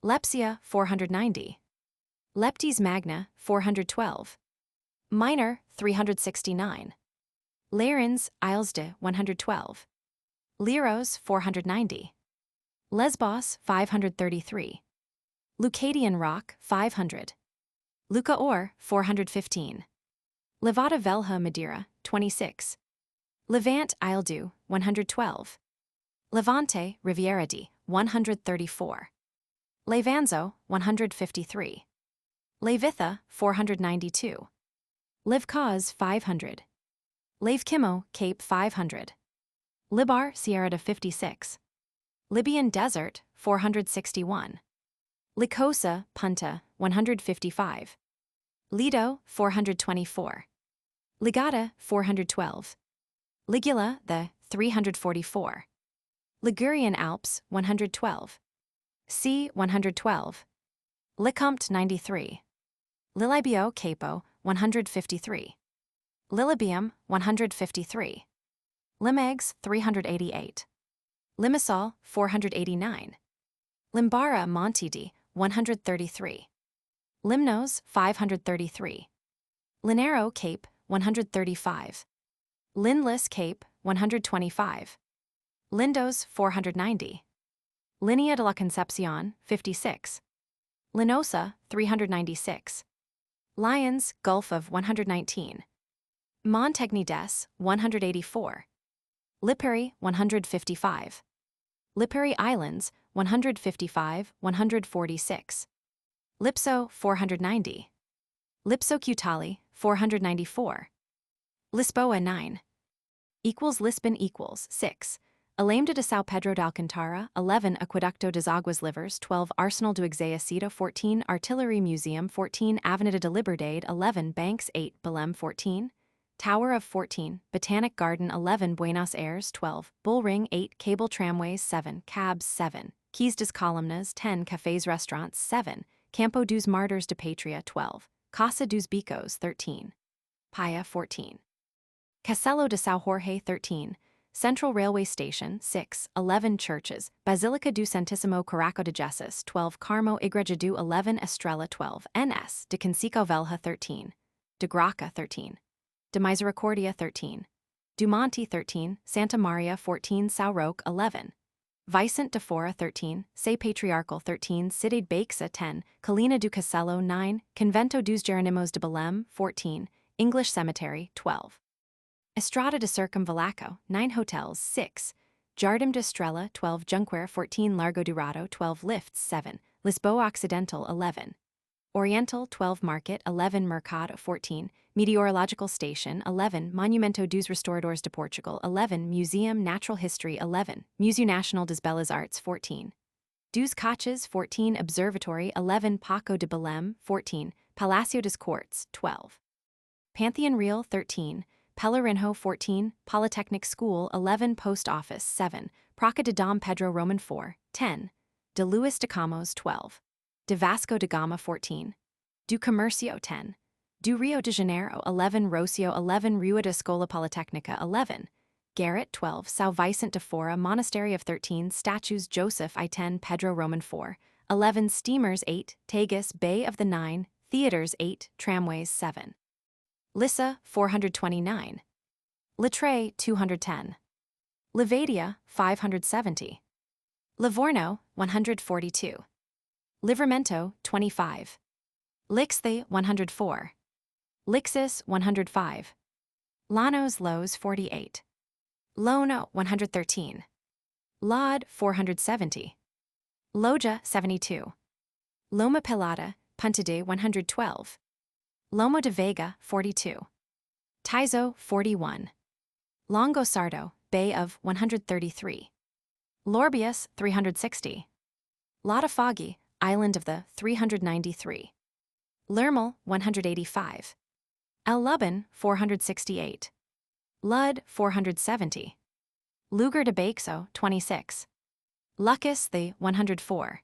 Lepsia, 490. Leptes Magna, 412. Minor, 369. Lerins, Islesde, 112. Leros, 490. Lesbos, 533. Leucadian Rock, 500. Lucaor, 415. Levada Velha Madeira, 26. Levant Isledu, 112. Levante Riviera di, 134. Levanzo, 153. Levitha, 492. Livcaz, 500. Lavekimo, Cape, 500. Libar, Sierra de 56. Libyan Desert, 461. Licosa, Punta, 155. Lido, 424. Ligata, 412. Ligula, the, 344. Ligurian Alps, 112. C, 112. Licomte, 93. Lilibio Capo, 153. Lilibium, 153. Limegs, 388. Limassol, 489. Limbara Montidi, 133. Limnos, 533. Linero Cape, 135. Linless Cape, 125. Lindos, 490. Linea de la Concepcion, 56. Linosa, 396. Lions, Gulf of 119. Montagny des, 184. Lipari, 155. Lipari Islands, 155, 146. Lipso, 490. Lipsocutali, 494. Lisboa 9. Lisbon 6. Alameda de São Pedro de Alcantara 11. Aqueducto das Águas Livres 12. Arsenal do Exército 14. Artillery Museum 14. Avenida de Liberdade 11. Banks 8. Belém 14. Tower of 14. Botanic Garden 11. Buenos Aires 12. Bull Ring 8. Cable Tramways 7. Cabs 7. Quays das Columnas 10. Cafés Restaurants 7. Campo dos Martires de Pátria 12. Casa dos Bicos 13. Paia 14. Castelo de São Jorge 13. Central Railway Station 6. 11 Churches. Basílica do Santíssimo Coração de Jesus 12. Carmo Igreja do 11. Estrela 12. NS. De Conceição Velha 13. De Graça 13. De Misericordia 13. Do Monte 13. Santa Maria 14. São Roque 11. Vicente de Fora 13. Sé Patriarchal 13. Cidade Baixa 10. Colina do Castelo 9. Convento dos Jerónimos de Belém 14. English Cemetery 12. Estrada de Circunvalaco 9. Hotels 6. Jardim de Estrela 12. Junqueira 14. Largo Dourado 12. Lifts 7. Lisboa Occidental 11. Oriental 12. Market 11. Mercado 14. Meteorological Station 11. Monumento dos Restauradores de Portugal 11. Museum Natural History 11. Museu Nacional das Belas Artes 14. Dos Caches 14. Observatory 11. Paco de Belém 14. Palacio das Cortes 12. Pantheon Real 13. Pelerinho 14. Polytechnic School 11. Post Office 7. Praça de Dom Pedro Roman 4. 10. De Luís de Camões 12. De Vasco da Gama 14. Do Comércio 10. Do Rio de Janeiro 11. Rocio 11. Rua da Escola Politécnica 11. Garrett 12. São Vicente de Fora Monastery of 13. Statues Joseph I 10. Pedro Roman 4. 11. Steamers 8. Tagus Bay of the 9. Theaters 8. Tramways 7. Lissa 429. Littre 210. Livadia 570. Livorno 142. Livramento 25. Lixthe 104. Lixus 105. Llanos Los 48. Lono 113. Lod 470. Loja 72. Loma Pelada, Punta de 112. Lomo de Vega 42. Tizo 41. Longo Sardo, Bay of 133. Lorbius 360. Lotafagi, Island of the 393. Lermal 185. El Lubin 468. Lud 470. Lugar de Baixo 26. Lucas the 104.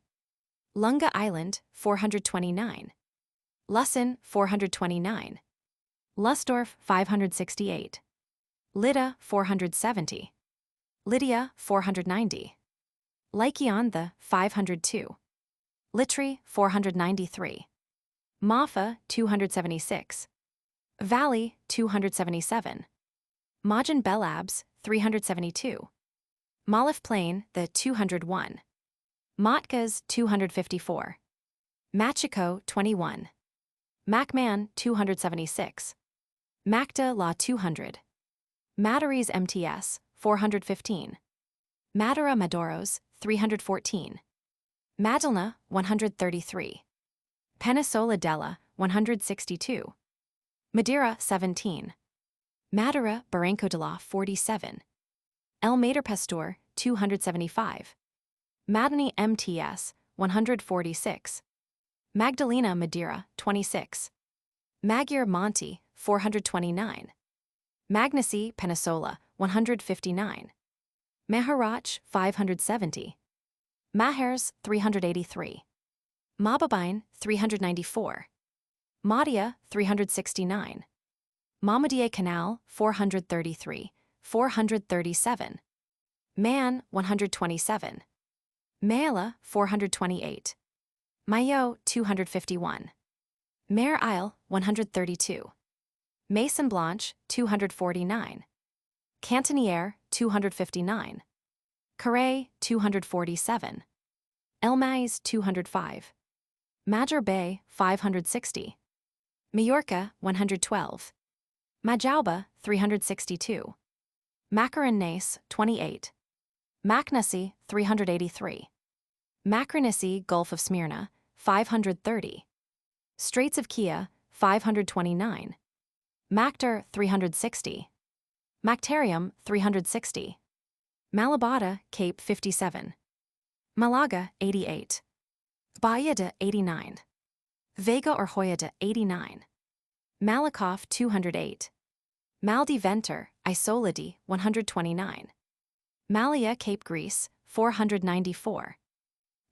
Lunga Island 429. Lusson 429. Lusdorf 568. Lydda 470. Lydia 490. Lycion the 502. Litri 493. Maffa 276. Valley 277. Majin Belabs 372. Malif Plain the 201. Matkas 254. Machico 21. Macman 276. Macta Law 200. Mataris MTS 415. Madeira Madoros 314. Madalna 133. Penisola della 162. Madeira 17. Madeira Barranco de la 47. El Mater Pastor 275. Madani MTS 146. Magdalena Madeira 26. Magyar Monte 429. Magnesi Penisola 159. Maharach 570. Mahers 383. Mababine 394. Madia 369. Mamadier Canal 433. 437. Man 127. Mela 428. Mayo 251. Mare Isle 132. Maison Blanche 249. Cantiniere 259. Carré 247. Elmais 205. Major Bay 560. Majorca 112. Majauba 362. Macaron Nace 28. Macnessy 383. Macronissy Gulf of Smyrna 530. Straits of Kia 529. Mactar 360. Mactarium 360. Malabada, Cape 57. Malaga 88. Bahia de 89. Vega or Hoya de 89. Malakoff 208. Maldi Venter, Isolidi 129. Malia, Cape Greece 494.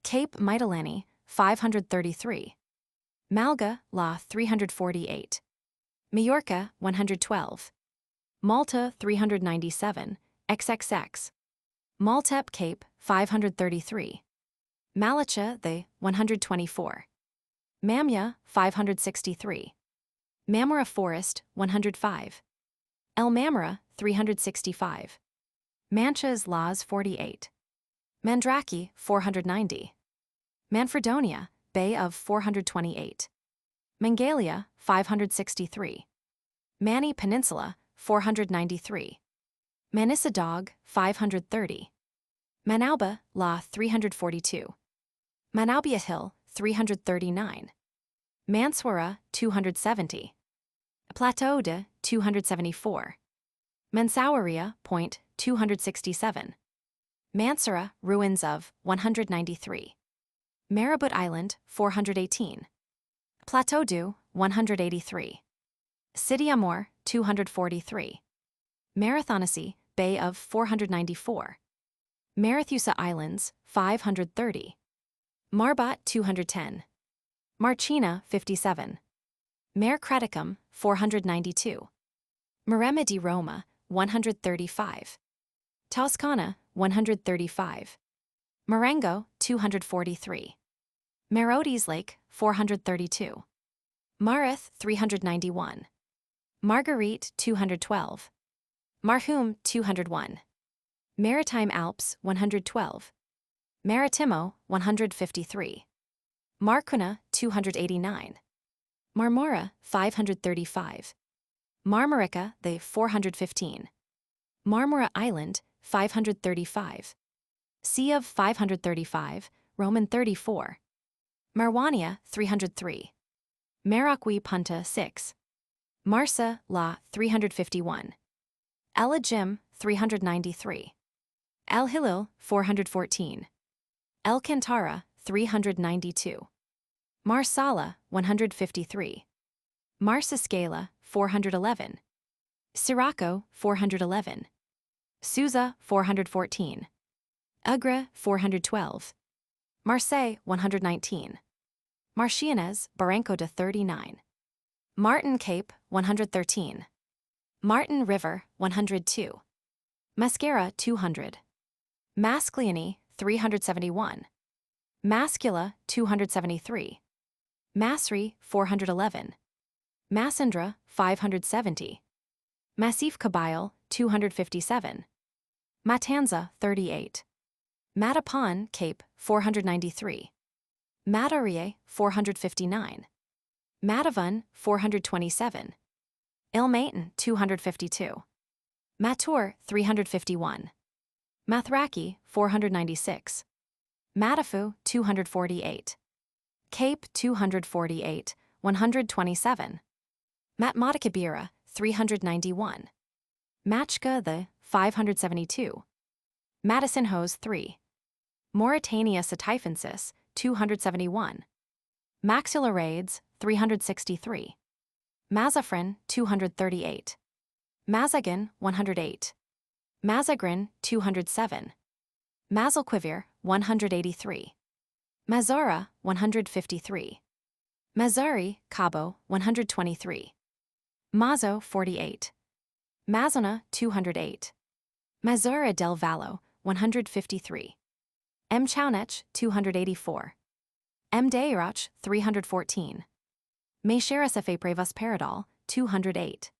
Cape Mytilene 533. Malga, La 348. Majorca 112. Malta 397, XXX. Maltep Cape 533. Malacha the 124. Mamya 563. Mamara Forest 105. El Mamara 365. Manchas Laws 48. Mandraki 490. Manfredonia, Bay of 428. Mangalia 563. Mani Peninsula 493. Manissadog 530. Manauba, La 342. Manaubia Hill 339. Manswara 270. Plateau de 274. Mansauria, Point 267. Mansura, Ruins of 193. Marabut Island 418. Plateau du 183. City Amor 243. Marathonasi, Bay of 494. Marathusa Islands 530. Marbat 210. Marchina 57. Mare Creticum 492. Maremma di Roma 135. Toscana 135. Marengo 243. Marodes Lake 432. Marith 391. Marguerite 212. Marhum 201. Maritime Alps 112. Maritimo 153. Marcuna 289. Marmora 535. Marmarica the 415. Marmora Island 535. Sea of 535, Roman 34. Marwania 303. Maraqui Punta 6. Marsa La 351. El Ajim 393. El Hilil 414. El Cantara 392. Marsala 153. Marsascala 411. Sirocco 411. Susa 414. Agra 412. Marseille 119. Marcianes, Barranco de 39. Martin Cape 113. Martin River 102. Mascara 200. Mascliani 371. Mascula 273. Masri 411. Massandra 570. Massif Kabyle 257. Matanza 38. Matapan Cape 493. Matarie 459. Matavun 427. Ilmaten 252. Matur 351. Mathraki 496. Matafu 248. Cape 248, 127. Matmatakabira 391. Machka the 572. Matasinhos 3. Mauritania Satyphensis 271. Maxillarades 363. Mazafran 238. Mazagan 108. Mazagran 207. Mazalquivir 183. Mazara 153. Mazari, Cabo 123. Mazo 48. Mazona 208. Mazura del Vallo 153. M. Chaunech 284. M. Deirach 314. Meixeras Prevas Paradol 208.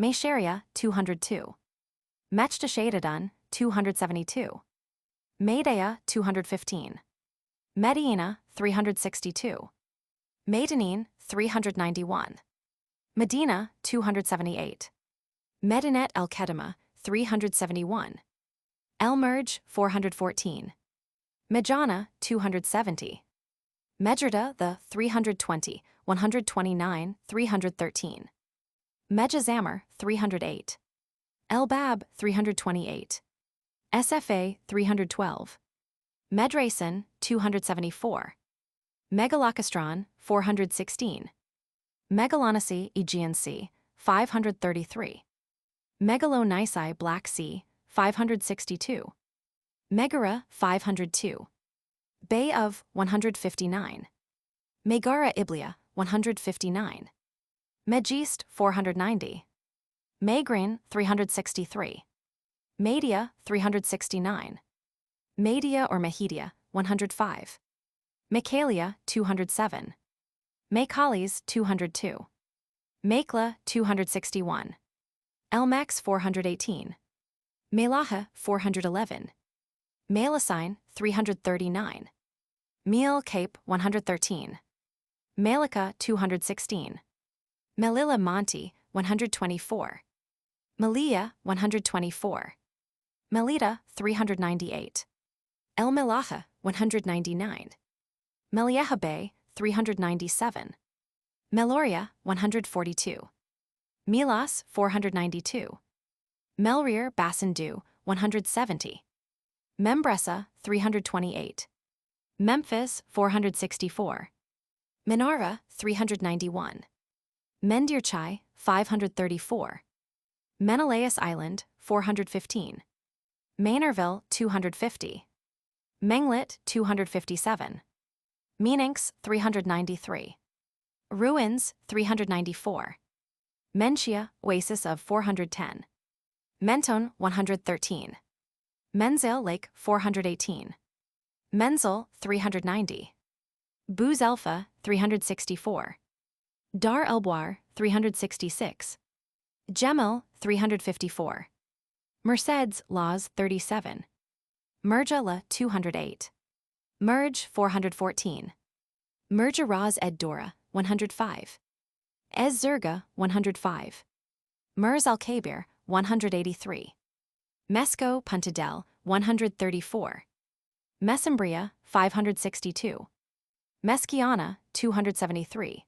Meixeria 202. Mechdashadadun 272. Medea 215. Medina 362. Maidanine 391. Medina 278. Medinet el Kedema 371. El Merj 414. Mejana 270. Medjurda the 320, 129, 313. Medjazammer, 308. El Bab, 328. SFA, 312. Medrason, 274. Megalokastron, 416. Megalonissi, Aegean Sea, 533. Megalonissi, Black Sea, 562. Megara, 502. Bay of, 159. Megara Iblia, 159. Megist, 490. Megrin, 363. Media, 369. Media or Mehidia, 105. Mecalia, 207. Mekalis, 202. Mekla, 261. Elmex, 418. Melaha, 411. Melasine, 339. Meal Cape, 113. Melica, 216. Melilla Monte, 124. Melia, 124. Melita, 398. El Melaha, 199. Melieha Bay, 397. Meloria, 142. Milas, 492. Melrir Bassendew, 170. Membressa, 328. Memphis, 464. Menara, 391. Mendirchai, 534. Menelaus Island, 415. Maynardville, 250. Menglet, 257. Meninx, 393. Ruins, 394. Menchia, Oasis of 410. Menton, 113. Menzel Lake, 418. Menzel, 390. Buz Alpha, 364. Dar Elboir, 366. Gemel, 354. Merceds, Laws, 37. Merja 208. Merge, 414. Merja Raz Ed Dora, 105. Ez Zerga, 105. Mers Al Kabir, 183. Mesco Puntadel, 134. Mesembria, 562. Mesquiana, 273.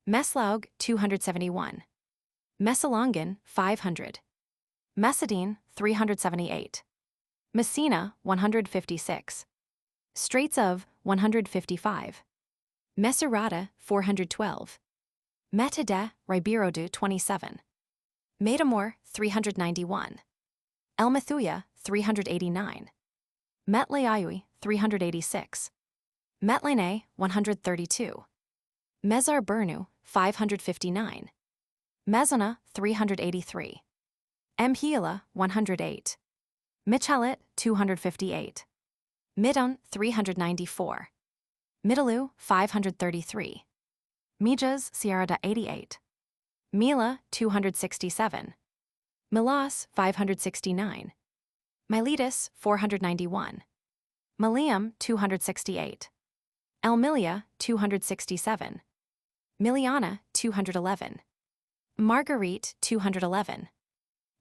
Meslaug, 271. Messalongan, 500. Messadine, 378. Messina, 156. Straits of, 155. Meserata, 412. Metade, Ribeirão 27. Metamor, 391. Elmethuia, 389. Metleaiui, 386. Metlene, 132. Mezar Bernu, 559. Mezona, 383. Mhila, 108. Michalet, 258. Midon, 394. Middaloo, 533. Mijas, Sierra 88. Mila, 267. Milas, 569. Miletus, 491. Milium, 268. Elmilia, 267. Miliana, 211. Marguerite, 211.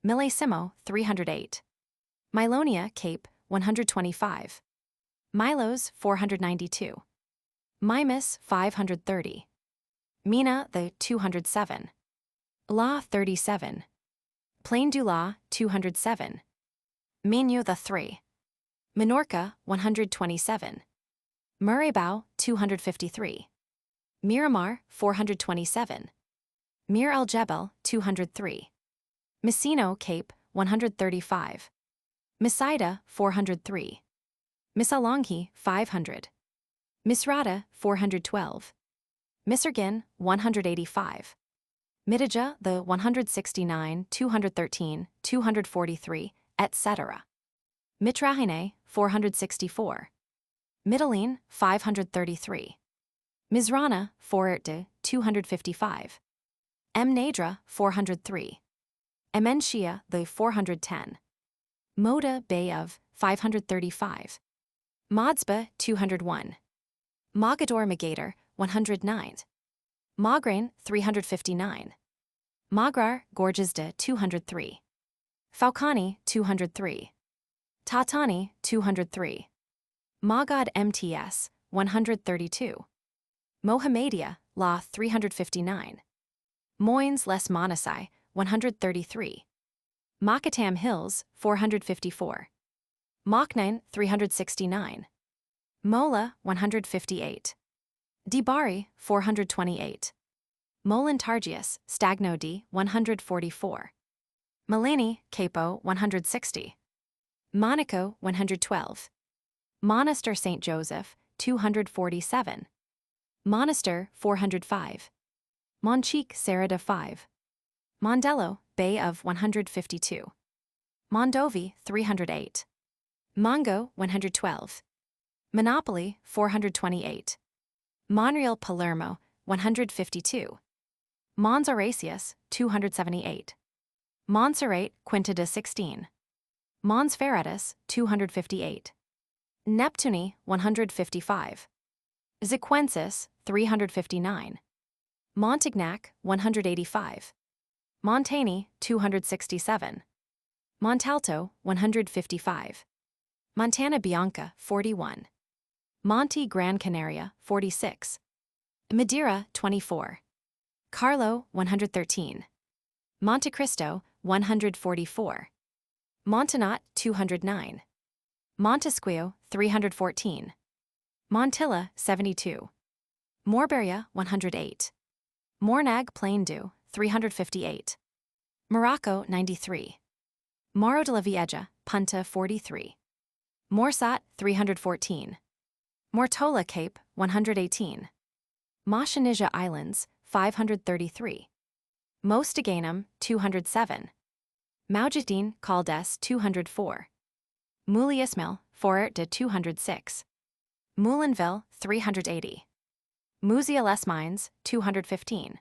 Millesimo, 308. Milonia, Cape, 125. Milos, 492. Mimas, 530. Mina, 207. La, 37. Plain du La, 207. Minu, 3. Minorca, 127. Murraybao, 253. Miramar, 427. Mir al Jebel, 203. Messino, Cape, 135. Misaida, 403. Missalonghi, 500. Misrata, 412. Missergin, 185. Midija, 169, 213, 243, etc. Mitrahine, 464. Middeline, 533. Mizrana, 255. Mnadra, 403. Emenshia, 410. Moda Bay of, 535. Modsba, 201. Mogador Magator, 109. Mograine, 359. Magrar, Gorges de, 203. Falcani, 203. Tatani, 203. Magad MTS, 132. Mohammedia, Law 359. Moins les Monasai, 133. Makatam Hills, 454. Moknine, 369. Mola, 158. Dibari, 428. Molentargius, Stagno D, 144. Malani, Capo, 160. Monaco, 112. Monaster St. Joseph, 247. Monaster, 405. Monchique, Sereda 5. Mondello, Bay of 152. Mondovi, 308. Mongo, 112. Monopoly, 428. Monreal Palermo, 152. Mons Horatius, 278. Montserrat, Quinta de 16. Mons Ferretus, 258. Neptuni, 155. Ziquensis, 359. Montignac, 185. Montaigne, 267. Montalto, 155. Montana Bianca, 41. Monte Gran Canaria, 46. Madeira, 24. Carlo, 113. Monte Cristo, 144. Montanat, 209. Montesquieu, 314. Montilla, 72. Morberia, 108. Mornag Plain du, 358. Morocco, 93. Moro de la Vieja, Punta, 43. Morsat, 314. Mortola Cape, 118. Mashanija Islands, 533. Mostiganum, 207. Maujadin Caldes, 204. Mouliismail, Fort de 206. Moulinville, 380. Muzia Les Mines, 215.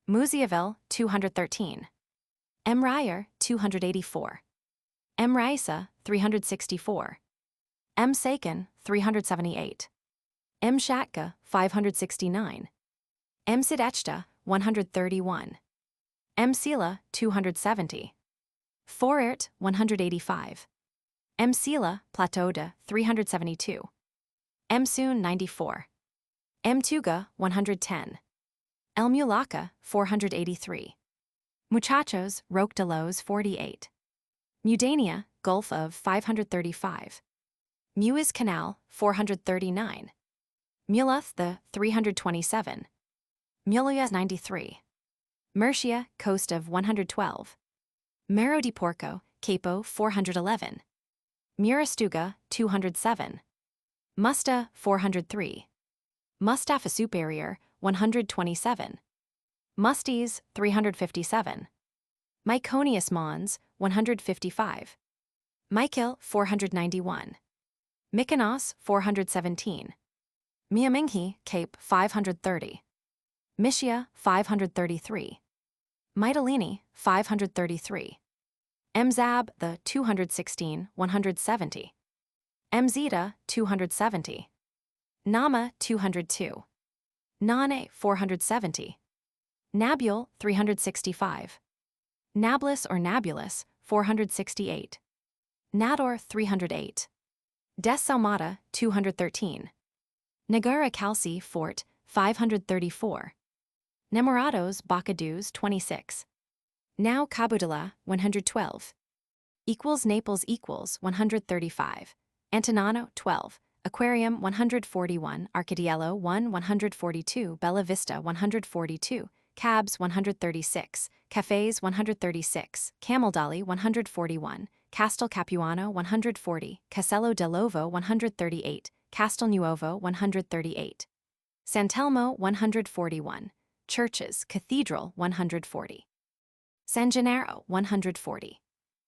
Muziaville, 213. Emryer, 284. Emraisa, 364. Saken, 378. Shatka, 569. Sidechta, 131. Sela, 270. Forert, 185. Sela, Plateau de, 372. Soon, 94. Tuga, 110. Mulaka, 483. Muchachos, Roque de Los, 48. Mudania, Gulf of, 535. Muiz Canal, 439. Muluth the, 327. Muluya, 93. Murcia, Coast of 112. Mero di Porco, Capo, 411. Murastuga, 207. Musta, 403. Mustafa Superior, 127. Musties, 357. Myconius Mons, 155. Michael, 491. Mykonos, 417. Miaminghi, Cape, 530. Mysia, 533. Mytilene, 533. Mzab, the 216, 170. Mzeta, 270. Nama, 202. Nane, 470. Nabule, 365. Nablus or Nabulus, 468. Nador, 308. Des Salmata, 213. Nagara Calci, Fort, 534. Nemorados, Bacadus, 26. Now Cabudela, 112. Naples 135. Antonano, 12. Aquarium, 141. Arcadiello, 1 142. Bella Vista, 142. Cabs, 136. Cafés, 136. Camaldoli, 141. Castel Capuano, 140. Casello dell'Ovo, 138. Castelnuovo, 138. Santelmo, 141. Churches, Cathedral, 140. San Gennaro, 140.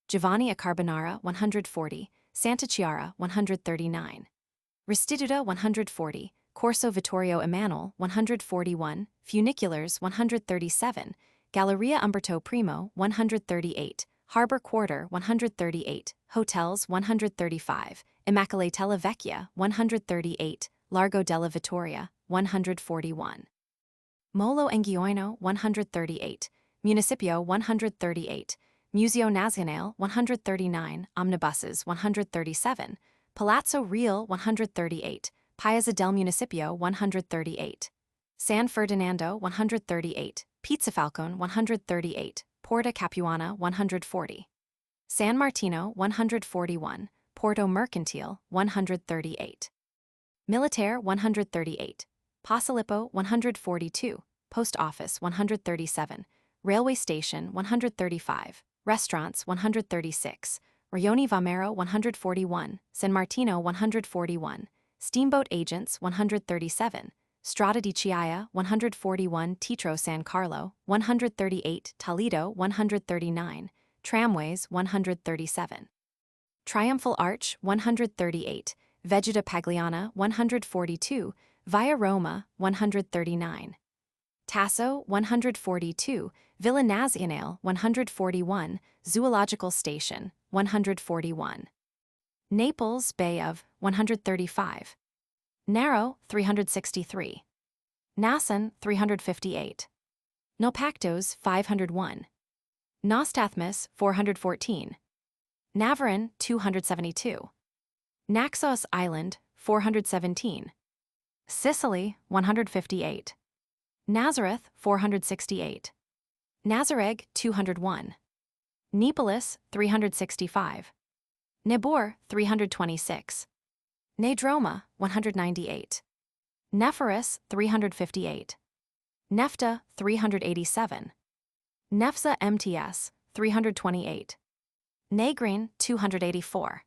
Giovanni a Carbonara, 140. Santa Chiara, 139. Restituta, 140. Corso Vittorio Emanuele, 141. Funiculars, 137. Galleria Umberto Primo, 138. Harbor Quarter, 138. Hotels, 135. Immacolatella Vecchia, 138. Largo della Vittoria, 141. Molo Enghioino, 138. Municipio, 138. Museo Nazionale, 139. Omnibuses, 137. Palazzo Real, 138. Piazza del Municipio, 138. San Ferdinando, 138. Pizzafalcone 138, Porta Capuana 140. San Martino 141, Porto Mercantile 138. Militaire 138, Posillipo 142, Post Office 137, Railway Station 135, Restaurants 136, Rioni Vomero 141, San Martino 141, Steamboat Agents 137, Strada di Chiaia 141, Tetro San Carlo 138, Toledo 139, Tramways 137. Triumphal Arch 138, Vegeta Pagliana 142, Via Roma 139. Tasso 142, Villa Nazionale 141, Zoological Station 141. Naples Bay of 135. Naro 363. Nasson 358. Nopactos 501. Nostathmus 414. Navarin 272. Naxos Island 417. Sicily 158. Nazareth 468. Nazareg 201. Neapolis 365. Nebor 326. Nedroma 198. Nephoris 358. Nefta 387. Nefza MTS 328. Negrin 284.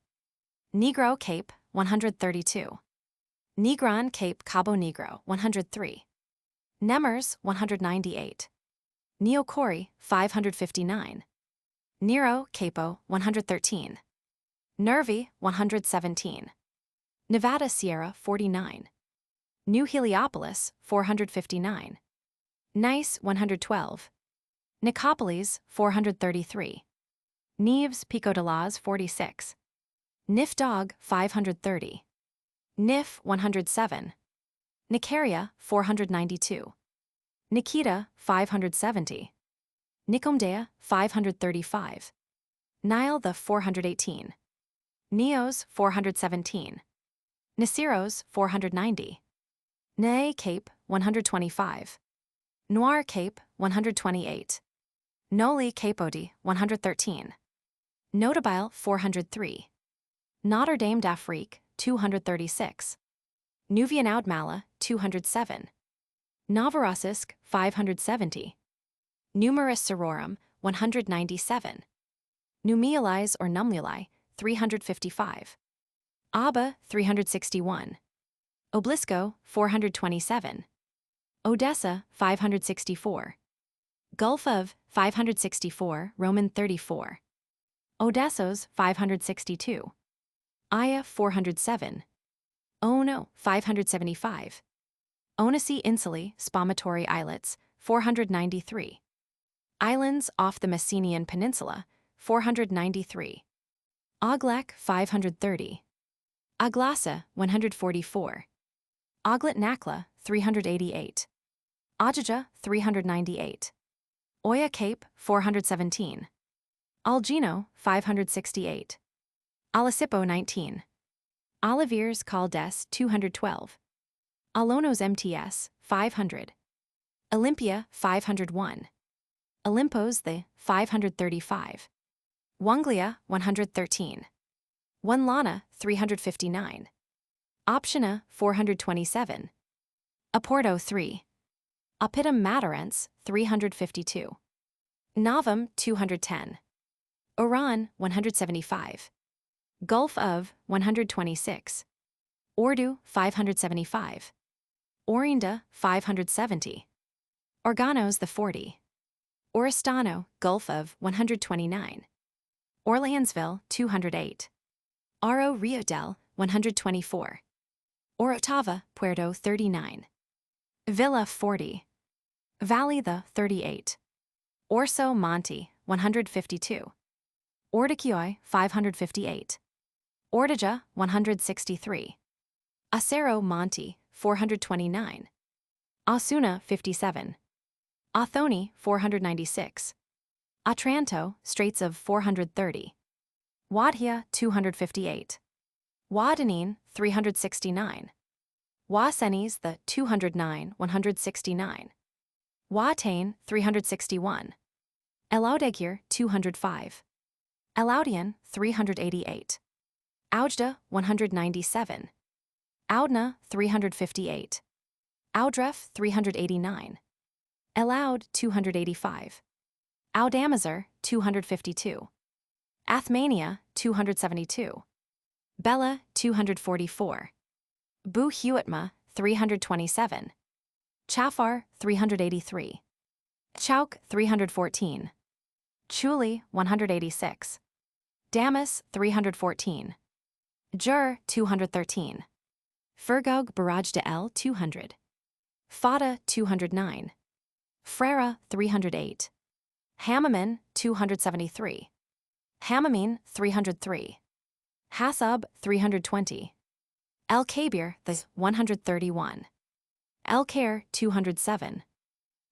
Negro Cape 132. Negron Cape Cabo Negro 103. Nemers 198. Neocori 559. Nero Capo 113. Nervi 117. Nevada Sierra 49. New Heliopolis 459. Nice 112. Nicopolis 433. Neves Pico de Las 46. Nif Dog 530. Nif 107. Nicaria 492. Nikita 570. Nicomdea 535. Nile the 418. Neos 417. Nisiros 490. Ne Cape 125. Noir Cape 128. Noli Capodi 113. Notabile 403. Notre Dame d'Afrique 236. Nuvianaudmala 207. Novorossiysk 570. Numerus Sororum 197. Numialize or Numuli 355. Abba 361. Oblisco 427. Odessa 564. Gulf of 564, Roman 34. Odessos 562. Aya 407. Ono 575. Onacy Insulae, Spomatory Islets 493. Islands off the Messenian Peninsula 493. Oglek 530. Aglasa 144. Oglet Nakla 388. Ajaja 398. Oya Cape 417. Algino 568. Alasipo 19. Oliviers Caldes 212. Alonos MTS 500. Olympia 501. Olympos the 535. Wanglia 113. One Lana 359. Optiona 427. Oporto 3. Oppidum Matarens 352. Novum 210. Oran 175. Gulf of 126. Ordu 575. Orinda 570. Organos the 40. Oristano, Gulf of 129. Orleansville 208. Aro Rio del 124. Orotava, Puerto 39. Villa 40. Valley the 38. Orso Monte 152. Ordichioi 558. Ortega 163. Acero Monte 429. Osuna 57. Othoni 496. Otranto, Straits of 430. Wadhia 258. Wadanine 369. Wasenes the 209 169. Watain, 361. Baedeker, 205. Alaudian, 388. Aujda, 197. Audna, 358. Audref, 389. Elaud, 285. Audamazar, 252. Athmania, 272. Bella, 244. Bu Huitma, 327. Chafar, 383. Chauk, 314. Chuli, 186. Damas, 314. Jur, 213. Fergog Barrage de El, 200. Fada, 209. Frera, 308. Hamamin, 273. Hamamin, 303. Hasab, 320. El Kabir, the 131. El Kair, 207.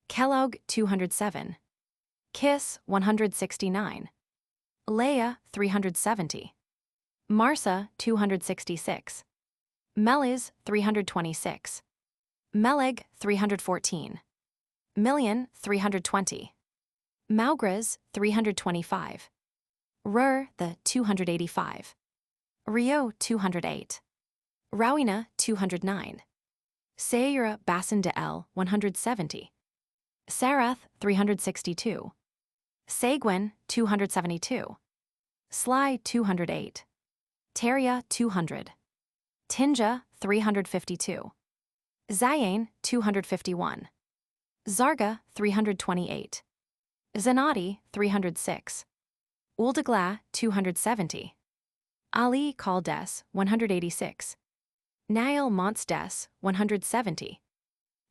Kellogg, 207. Kiss, 169. Leia, 370. Marsa, 266. Meliz, 326. Meleg, 314. Million, 320. Maugras, 325. Rur, the 285. Rio, 208. Rowina, 209. Seira Bassin de El, 170. Sarath, 362. Seguin, 272. Sly, 208. Teria, 200. Tinja, 352. Zayain, 251. Zarga, 328. Zanati, 306. Uldagla, 270. Ali Kaldes, 186. Nail Montsdes, 170.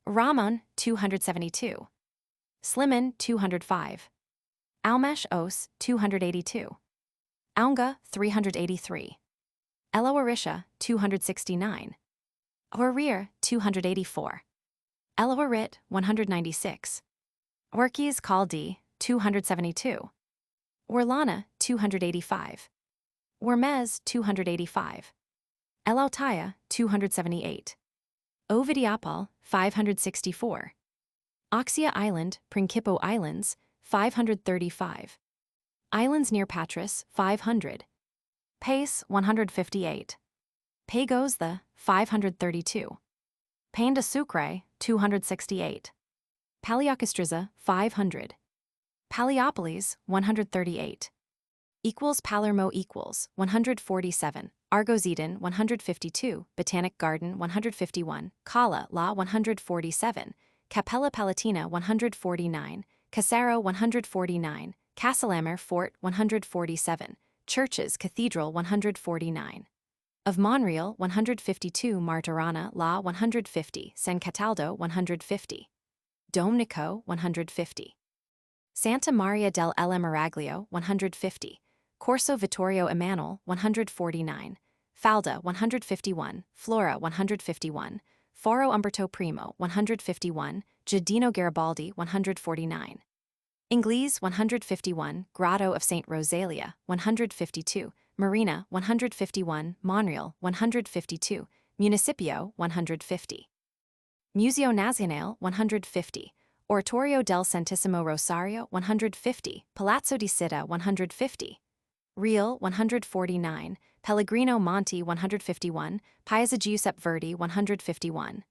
Ramon, 272. Sliman, 205. Almesh Os, 282. Aunga, 383. Eloarisha, 269. Orir, 284. Eloarit, 196. Orkis Kaldi, 272. Orlana, 285. Ormez, 285. Elautaya, 278. Ovidiapal, 564. Oxia Island, Principal Islands, 535. Islands near Patras, 500. Pace, 158. Pagos the, 532. Pain de Sucre, 268. Paliocastriza, 500. Paliopolis, 138. Palermo equals, 147. Argos Eden, 152. Botanic Garden, 151. Cala, La, 147. Capella Palatina, 149. Casaro, 149. Castellamer Fort, 147. Churches Cathedral, 149. Of Monreal, 152. Martirana, La, 150. San Cataldo, 150. Domnico, 150. Santa Maria del Elle Miraglio, 150. Corso Vittorio Emanuel, 149. Falda, 151. Flora, 151. Foro Umberto Primo, 151. Giardino Garibaldi, 149. Inglese, 151. Grotto of St. Rosalia, 152. Marina, 151. Monreal, 152. Municipio, 150. Museo Nazionale, 150. Oratorio del Santissimo Rosario, 150. Palazzo di Sitta, 150. Real, 149. Pellegrino Monti, 151. Piazza Giuseppe Verdi, 151.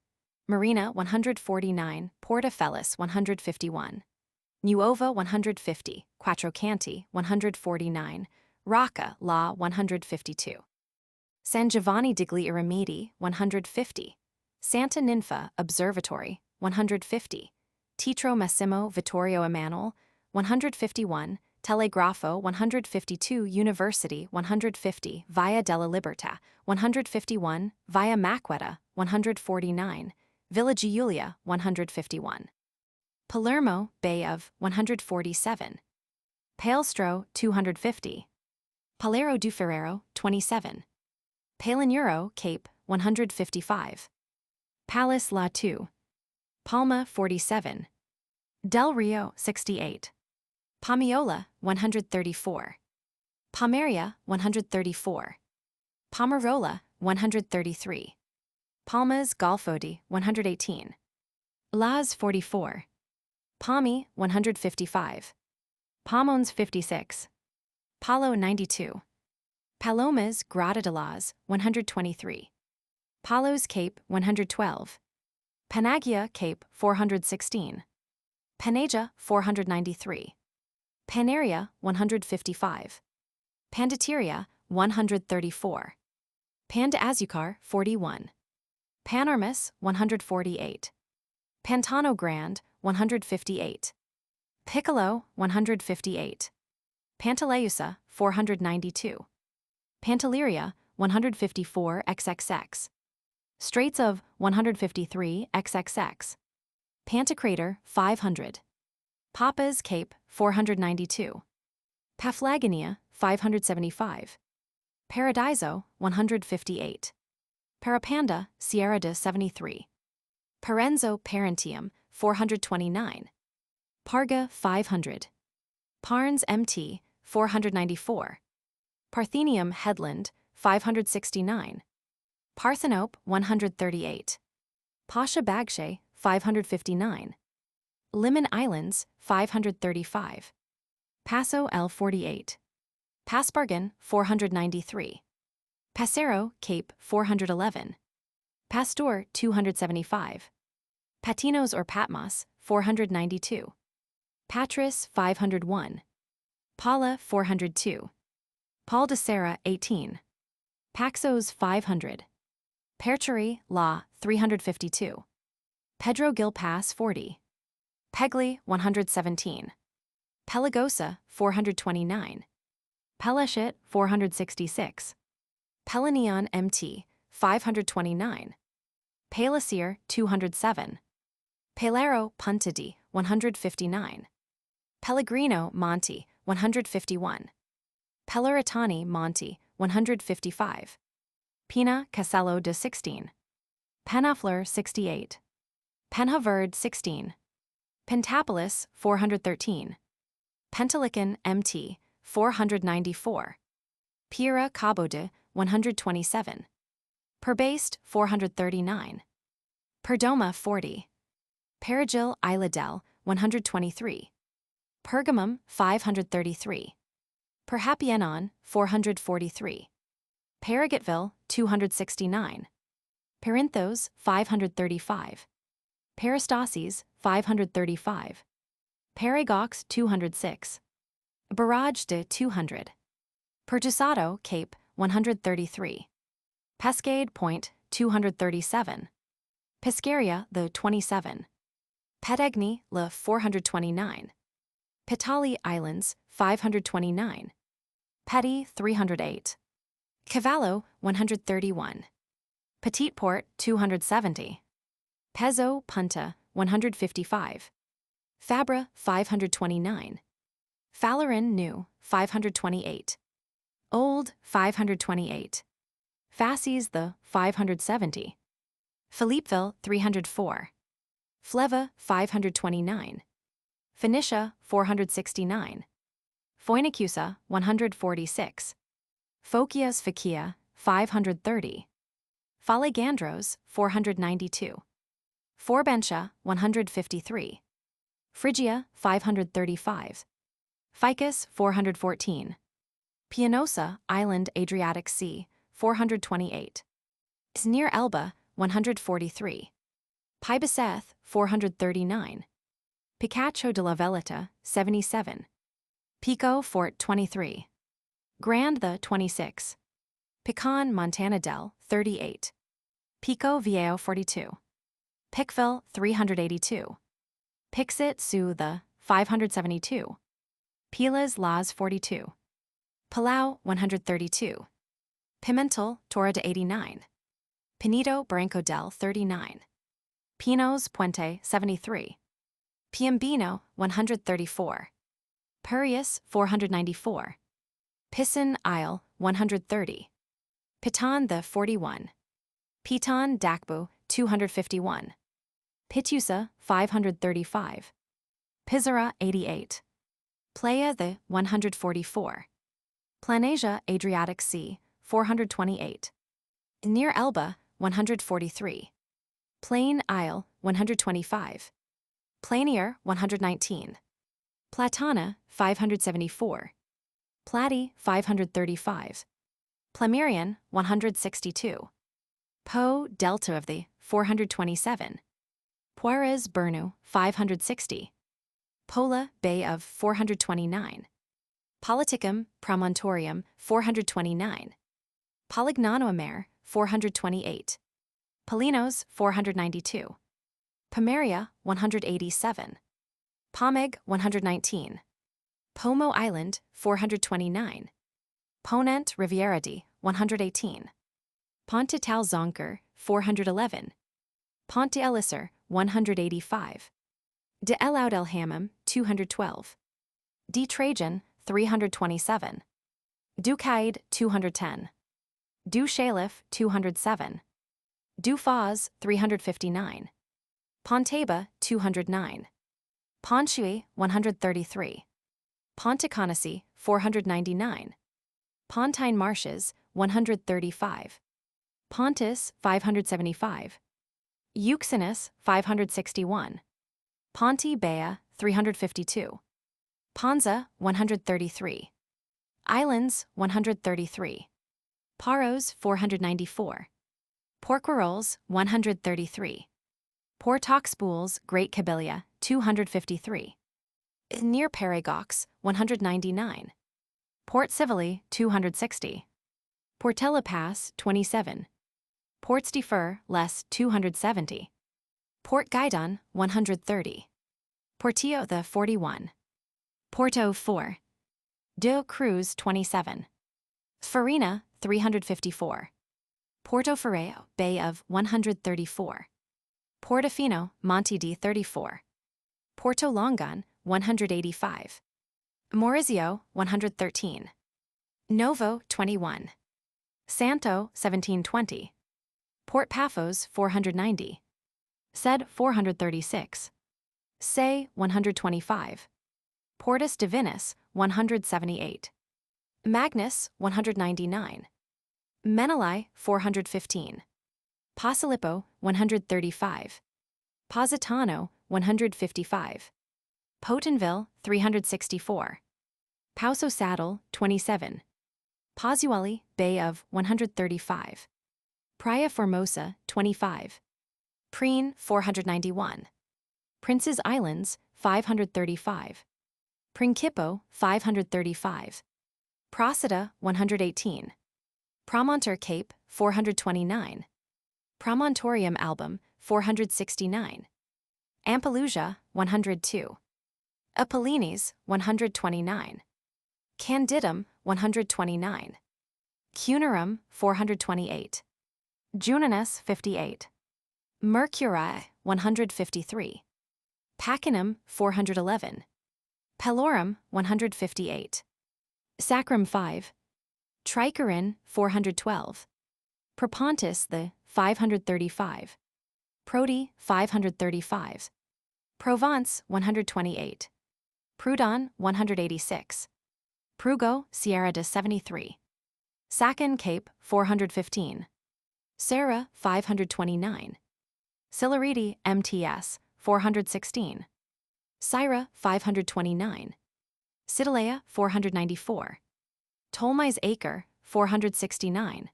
Marina, 149. Porta Fellis, 151. Nuova, 150. Quattro Canti, 149. Rocca, La, 152. San Giovanni degli Eremiti, 150. Santa Ninfa Observatory, 150. Teatro Massimo Vittorio Emanuel, 151. Telegrafo, 152. University, 150. Via della Libertà, 151. Via Macquetta, 149. Villa Giulia, 151. Palermo, Bay of, 147. Palestro, 250. Palero du Ferrero, 27. Palinuro, Cape, 155. Palace La 2. Palma, 47. Del Rio, 68. Pamiola, 134. Palmeria, 134. Pomerola, 133. Palmas Golfodi, 118. Las, 44. Palmi, 155. Palmones, 56. Palo, 92. Palomas, Grada de las, 123. Palos Cape, 112. Panagia Cape, 416. Panagia, 493. Panaria, 155. Pandateria, 134. Pandazucar, 41. Panormus, 148. Pantano Grand, 158. Piccolo, 158. Pantaleusa, 492. Pantelleria, 154 XXX. Straits of 153 XXX. Pantocrator, 500. Papas Cape, 492. Paphlagonia, 575. Paradiso, 158. Parapanda, Sierra de 73. Parenzo Parentium, 429. Parga, 500. Parnes MT, 494. Parthenium Headland, 569. Parthenope, 138. Pasha Bagshay, 559. Limon Islands, 535. Paso L 48. Pasbargan, 493. Pasero, Cape, 411. Pastor, 275. Patinos or Patmos, 492. Patris, 501. Paula, 402. Paul de Serra, 18. Paxos, 500. Perchery, La, 352. Pedro Gil Pass, 40. Pegli, 117. Pelagosa, 429. Peleshit, 466. Pelanion MT, 529. Palacir, 207. Pelero Punta di, 159. Pellegrino Monte, 151. Pelleritani Monte, 155. Pina Casello de 16. Penafleur, 68. Penhaverd, 16. Pentapolis, 413. Pentelican MT, 494. Pira Cabo de, 127. Perbaste, 439. Perdoma, 40. Perigil Isla del, 123. Pergamum, 533. Perhapienon, 443. Paragotville, 269. Perinthos, 535. Peristases, 535. Paragox, 206. Barrage de 200. Pertusado Cape, 133. Pescade Point, 237. Pescaria, the 27. Pedegni, le 429. Pitali Islands, 529. Petty, 308. Cavallo, 131. Petite Port, 270. Pezzo Punta, 155. Fabra, 529. Falarin New, 528. Old, 528. Fasces the, 570. Philippeville, 304. Fleva, 529. Phoenicia, 469. Phoenicusa, 146. Phokias Phakia, 530. Phalagandros, 492. Forbentia, 153. Phrygia, 535. Ficus, 414. Pianosa, Island Adriatic Sea, 428. Near Elba, 143. Pibaseth, 439. Picacho de la Veleta, 77. Pico Fort, 23. Grand the, 26. Pecan Montana del, 38. Pico Viejo, 42. Pickville, 382. Pixit Sioux the, 572. Pilas Las, 42. Palau, 132. Pimentel, Torre de 89. Pinito Branco del, 39. Pinos Puente, 73. Piombino, 134. Purius, 494. Pisson Isle, 130. Piton the, 41. Piton Dakbu, 251. Pitusa, 535. Pizarra, 88. Playa the, 144. Planasia Adriatic Sea, 428. Near Elba, 143. Plain Isle, 125. Planier, 119. Platana, 574. Plati, 535. Plumerian, 162. Po, delta of the, 427. Puerres, Bernu, 560. Pola, Bay of, 429. Politicum, Promontorium, 429. Polignanoamer, 428. Polinos, 492. Pomeria, 187. Pomeg, 119. Pomo Island, 429. Ponent Rivieradi, 118. Ponte Tal Zonker, 411. Ponte Elisser, 185. De El Oud El Hammam, 212. De Trajan, 327. Ducaid, 210. Du Shalif, 207. Du Faz, 359. Ponteba, 209. Pontchui, 133. Ponticonacy, 499. Pontine Marshes, 135. Pontus, 575. Euxinus, 561. Ponte Bea, 352. Ponza, 133. Islands, 133. Paros, 494. Porqueroles, 133. Port Oxbools, Great Kabylia, 253. Near Paragox, 199. Port Civili, 260. Portela Pass, 27. Ports de Fer, less, 270. Port Gaidon, 130. Portillo the 41. Porto 4. De Cruz, 27. Farina, 354. Porto Ferreo, Bay of, 134. Portofino, Monte de 34. Porto Longan, 185. Maurizio, 113. Novo, 21. Santo, 1720. Port Paphos, 490. Sed, 436. Se, 125. Portus Divinus, 178. Magnus, 199. Menelae, 415. Posilippo, 135. Positano, 155. Potenville, 364. Pauso Saddle, 27. Pozueli, Bay of, 135. Praia Formosa, 25. Preen, 491. Prince's Islands, 535. Principio, 535. Procida, 118. Promontor Cape, 429. Promontorium Album, 469. Ampelusia, 102. Apollines, 129. Candidum, 129. Cunerum, 428. Juninus, 58. Mercurii, 153. Pacinum, 411. Pelorum, 158. Sacrum 5. Tricarin, 412. Propontis the, 535. Prodi, 535. Provence, 128. Prudon, 186. Prugo, Sierra de 73. Sacan Cape, 415. Serra, 529. Silariti, MTS, 416. Syra, 529. Citalea, 494. Tolmais Acre, 469.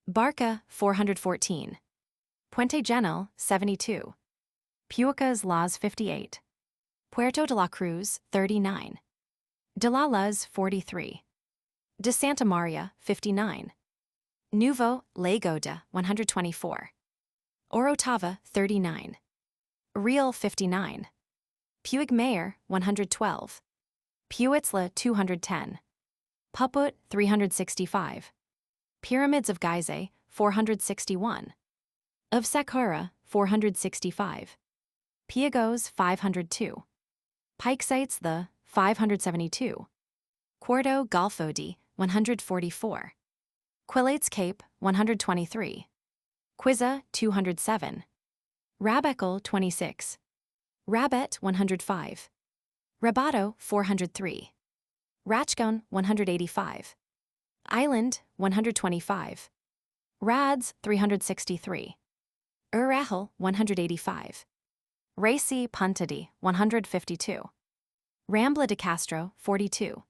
Barca, 414. Puente Genil, 72. Puicas Las, 58. Puerto de la Cruz, 39. De la Luz, 43. De Santa Maria, 59. Nuevo, Lagoda, 124. Orotava, 39. Real, 59. Puigmayor, 112. Puitzla, 210. Puput, 365. Pyramids of Gizeh, 461. Of Sakura, 465. Piagos, 502. Pike Sites the, 572. Quarto Golfo di, 144. Quilates Cape, 123. Quiza, 207. Rabekel, 26. Rabet, 105. Rabato, 403. Rachgon, 185. Island, 125. Rads, 363. Urahel, 185. Reci Puntadi, 152. Rambla de Castro, 42.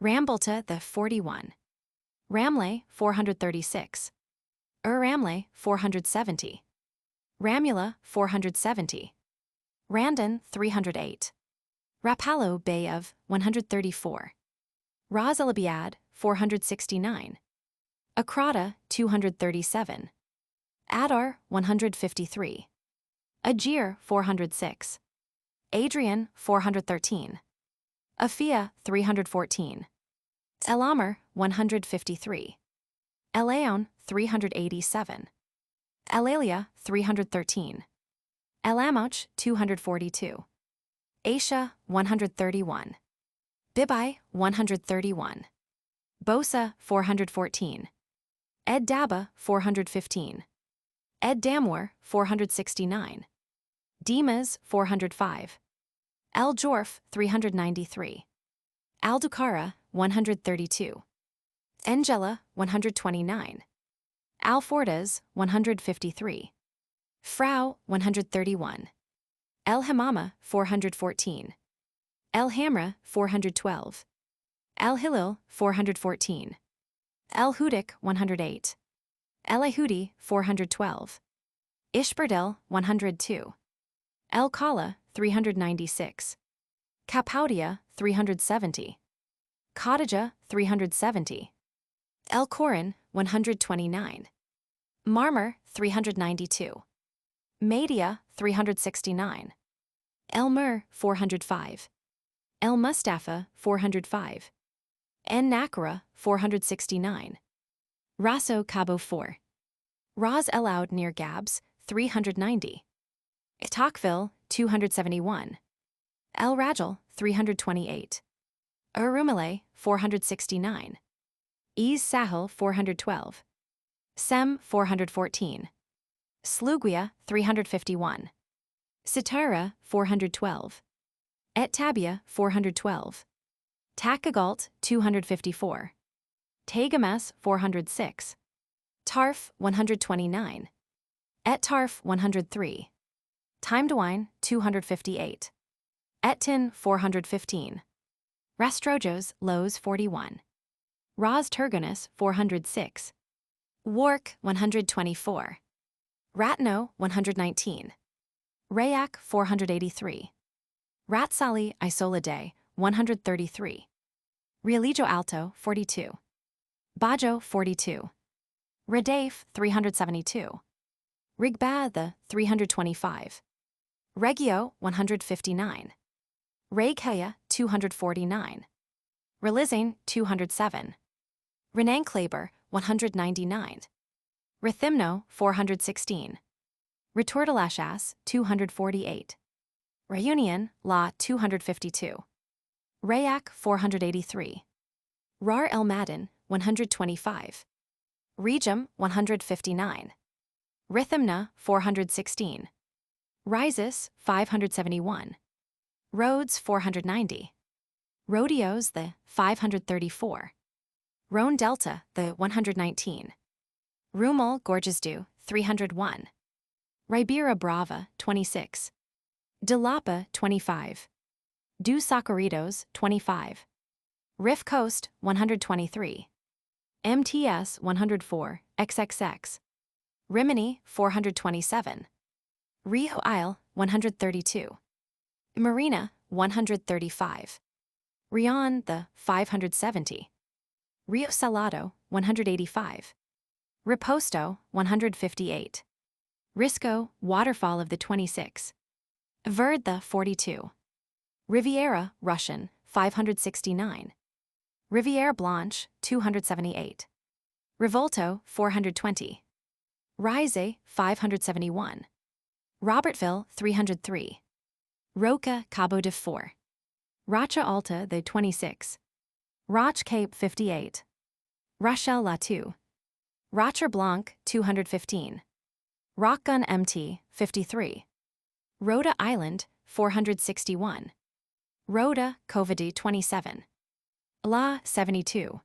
Rambulta the 41. Ramley, 436. Ramley, 470. Ramula, 470. Randon, 308. Rapallo Bay of, 134. Ras El Abiad, 469. Akrata, 237. Adar, 153. Ajir, 406. Adrian, 413. Afia, 314. El Amr, 153. El Aon, 387. El Alia, 313. El Amoch, 242. Asia, 131. Bibai, 131. Bosa, 414. Ed Daba, 415. Ed Damwar, 469. Dimas, 405. Al Jorf, 393. Al Dukara, 132. Angela, 129. Al Fortes, 153. Frau, 131. El Hamama, 414. El Hamra, 412. El Hilil, 414. El Hudik, 108. El Ahudi, 412. Ishberdil, 102. El Kala, 396. Kapaudia, 370. Khadija, 370. El Koran, 129. Marmar, 392. Madia, 369. El Mur, 405. El Mustafa, 405. En Nakra, 469. Raso Cabo 4. Ras El Oud near Gabs, 390. Tocqueville, 271. El Rajal, 328. Urumale, 469. Ease Sahel, 412. Sem, 414. Sluguia, 351. Sitara, 412. Et Tabia, 412. Takagalt, 254. Tagamas, 406. Tarf, 129. Et Tarf, 103. Timedwine, 258. Etin, 415. Rastrojos, Lows, 41. Ras Turgonus, 406. Wark, 124. Ratno, 119. Rayak, 483. Ratsali Isola Day, 133. Rialigio Alto, 42. Bajo, 42. Radaif, 372. Rigba the, 325. Regio, 159. Reikaya, 249. Relizane, 207. Renankleber, 199. Rithimno, 416. Retortilashas, 248. Reunion, La, 252. Rayak, 483. Rar El Madin, 125. Regum, 159. Rithimna, 416. Rises, 571. Rhodes, 490. Rodeos, the 534. Rhone Delta, the 119. Rumel Gorgesdu, 301. Ribera Brava, 26. Dilapa, 25. Du Sacaritos, 25. Riff Coast, 123. MTS, 104, XXX. Rimini, 427. Rio Isle, 132. Marina, 135. Rion, the 570. Rio Salado, 185. Riposto, 158. Risco, Waterfall of the 26. Verd the 42. Riviera, Russian, 569. Rivière Blanche, 278. Rivolto, 420. Rise, 571. Robertville, 303. Roca, Cabo de 4. Racha Alta, the 26. Roch Cape, 58. Rachel La 2. Rocher Blanc, 215. Rockgun MT, 53. Rhoda Island, 461. Rhoda, Covadi, 27. La, 72.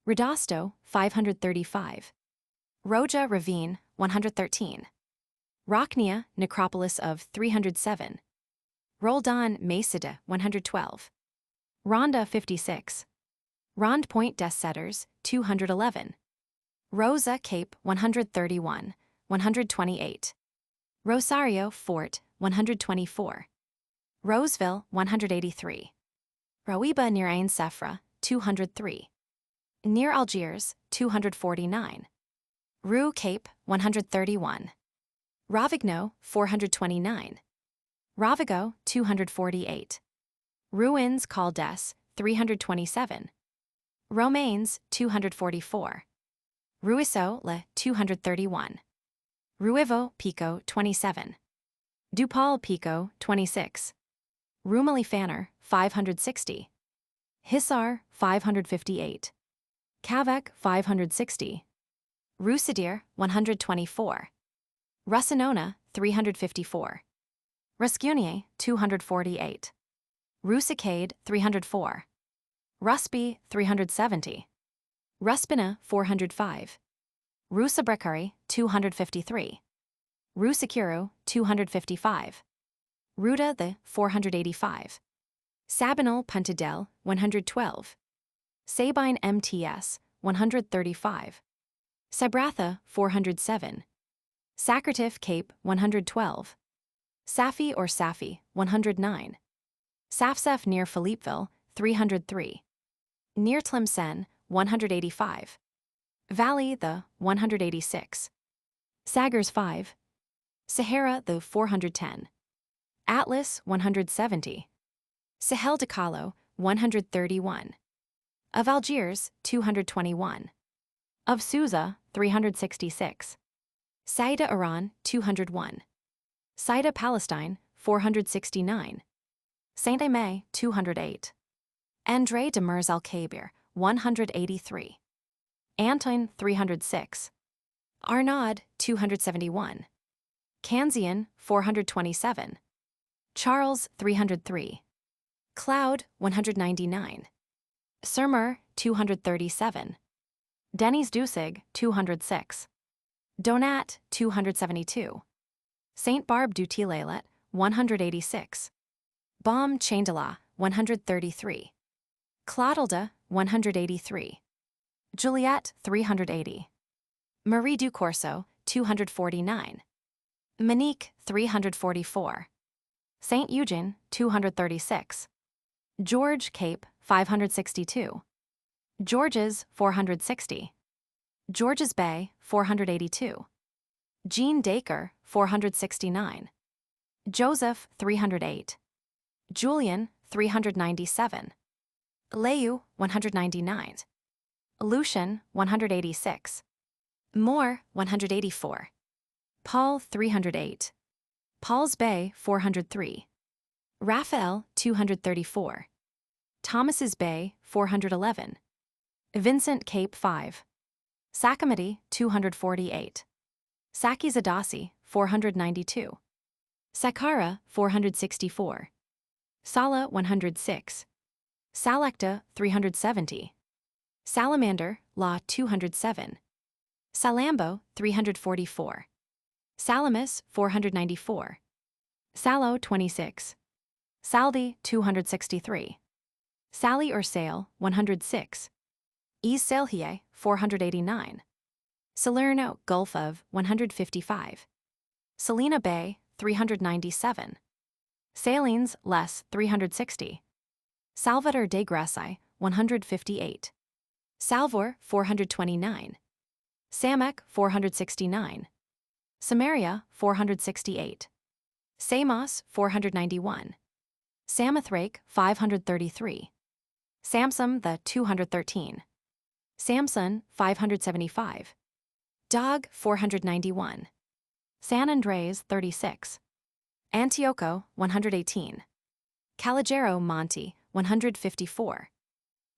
Redosto, 535. Roja Ravine, 113. Rachnia, necropolis of 307. Roldan, Maceda, 112. Ronda 56. Rond Point des Setters, 211. Rosa, Cape, 131, 128. Rosario, Fort, 124. Roseville, 183. Roiba near Ain Sefra, 203. Near Algiers, 249. Rue Cape, 131. Ravigno, 429. Ravigo, 248. Ruins Caldes, 327. Romaines, 244. Ruisseau Le, 231. Ruivo Pico, 27. Dupal Pico, 26. Rumeli Fanner, 560. Hissar, 558. Kavek, 560. Rusidir, 124. Russinona, 354. Ruscunier, 248. Rusicade, 304. Rusby, 370. Ruspina, 405. Rusabrecari, 253. Rusicuru, 255. Ruda the, 485. Sabinal Puntadel, 112. Sabine MTS, 135. Sabratha, 407. Sakratif Cape, 112. Safi or Safi, 109. Safsef near Philippeville, 303. Near Tlemcen, 185. Valley the, 186. Sagers 5. Sahara the, 410. Atlas, 170. Sahel de Calo, 131. Of Algiers, 221. Of Susa, 366. Saida Iran, 201. Saida Palestine, 469. Saint-Aimé, 208. André de Mers al-Kabir, 183. Anton, 306. Arnaud, 271. Kanzian, 427. Charles, 303. Cloud, 199. Surmer, 237. Denis Dusig, 206. Donat, 272. Saint Barbe du Tilalet, 186. Baume Chaindela, 133. Clodalda, 183. Juliette, 380. Marie du Corso, 249. Monique, 344. Saint Eugene, 236. George Cape, 562. Georges, 460. Georges Bay, 482. Jean Dacre, 469. Joseph, 308. Julian, 397. Leu, 199. Lucian, 186. Moore, 184. Paul, 308. Paul's Bay, 403. Raphael, 234. Thomas's Bay, 411. Vincent Cape 5. Sakamati, 248. Saki Zadasi, 492. Saqqara, 464. Sala, 106. Salekta, 370. Salamander, Law 207. Salambo, 344. Salamis, 494. Salo, 26. Saldi, 263. Sally or Sale, 106. East Salhie, 489. Salerno, Gulf of, 155. Salina Bay, 397. Salines, less, 360. Salvador de Grassi, 158. Salvor, 429. Samek, 469. Samaria, 468. Samos, 491. Samothrace, 533. Samsum the, 213. Samson, 575. Dog, 491. San Andres, 36. Antioco, 118. Calogero Monte, 154.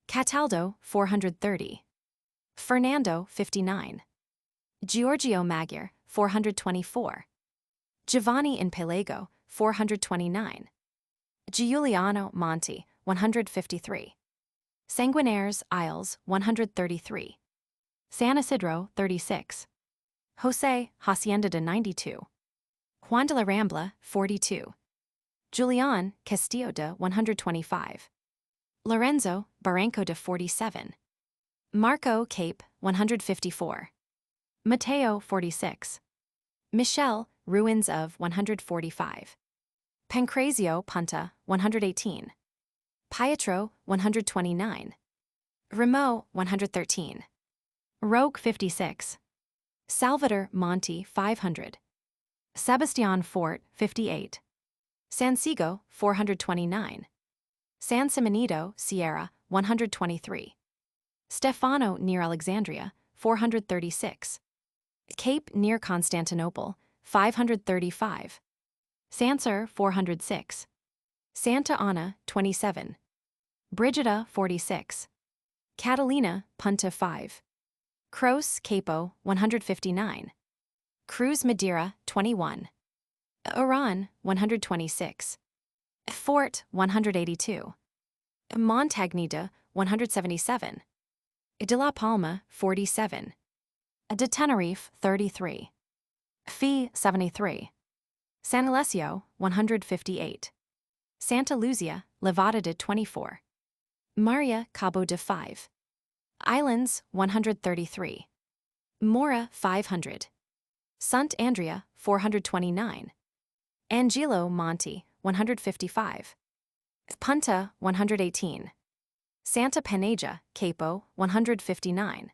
Cataldo, 430. Fernando, 59. Giorgio Magyar, 424. Giovanni in Pelago, 429. Giuliano Monte, 153. Sanguinaires Isles, 133. San Isidro, 36. Jose, Hacienda de 92. Juan de la Rambla, 42. Julian, Castillo de 125. Lorenzo, Barranco de 47. Marco, Cape, 154. Mateo, 46. Michel, Ruins of 145. Pancrazio, Punta, 118. Pietro, 129. Remo, 113. Roque, 56. Salvador, Monte, 500. Sebastian Fort, 58. San Sigo, 429. San Simonito, Sierra, 123. Stefano near Alexandria, 436. Cape near Constantinople, 535. Sancer, 406. Santa Ana, 27. Brigida, 46. Catalina, Punta 5. Cros, Capo, 159. Cruz Madeira, 21. Oran, 126. Fort, 182. Montagnida, 177. De La Palma, 47. De Tenerife, 33. Fee, 73. San Alessio, 158. Santa Luzia, Levada de 24. Maria, Cabo de 5. Islands, 133. Mora, 500. Sant Andrea, 429. Angelo Monte, 155. Punta, 118. Santa Peneja, Capo, 159.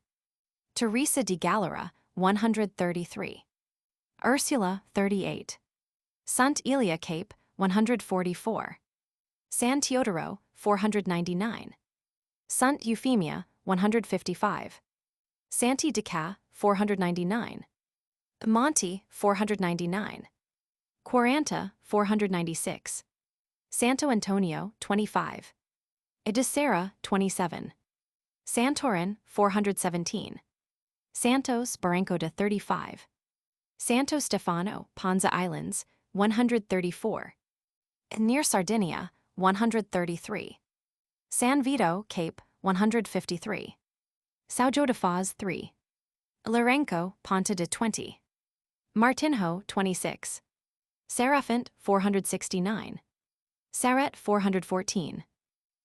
Teresa di Galera, 133. Ursula, 38. Sant Elia Cape, 144. San Teodoro, 499. Sant Euphemia, 155. Santi de Ca, 499. Monte, 499. Quaranta, 496. Santo Antonio, 25. Edicera, 27. Santorin, 417. Santos, Barranco de 35. Santo Stefano, Ponza Islands, 134. Near Sardinia, 133. San Vito, Cape, 153. São João de Foz, 3. Lourenço, Ponta de 20. Martinho, 26. Serafint, 469. Saret, 414.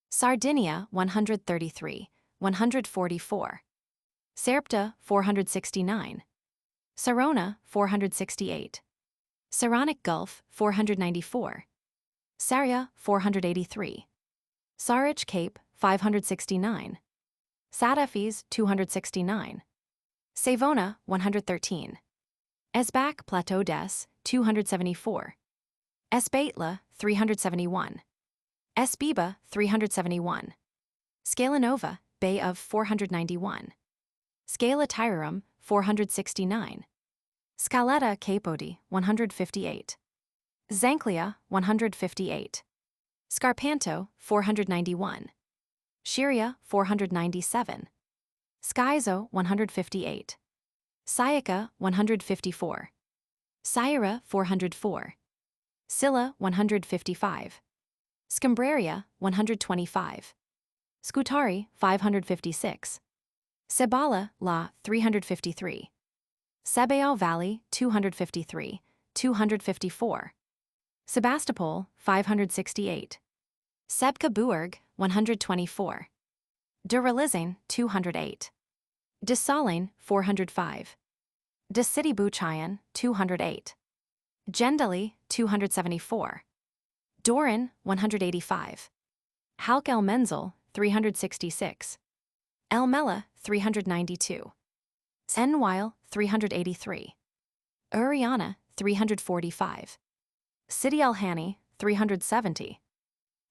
Sardinia, 133, 144. Serpta, 469. Sarona, 468. Saronic Gulf, 494. Saria, 483. Sarich Cape, 569. Sadafis, 269. Savona, 113. Esbac Plateau des, 274. Esbatla, 371. Esbiba, 371. Scalanova, Bay of 491. Scala Tyrum, 469. Scaletta Capodi, 158. Zanclia, 158. Scarpanto, 491. Shiria, 497. Skyzo, 158. Syaca, 154. Syra, 404. Scylla, 155. Scambraria, 125. Scutari, 556. Cebala, La, 353. Sebao Valley, 253, 254. Sebastopol, 568. Sebka Buerg, 124. Duralizing, 208. Desalin, 405. Decity Buchayan, 208. Gendali, 274. Doran, 185. Halk El Menzel, 366. El Mela, 392. Senwile, 383. Uriana, 345. Sidi El Hani, 370.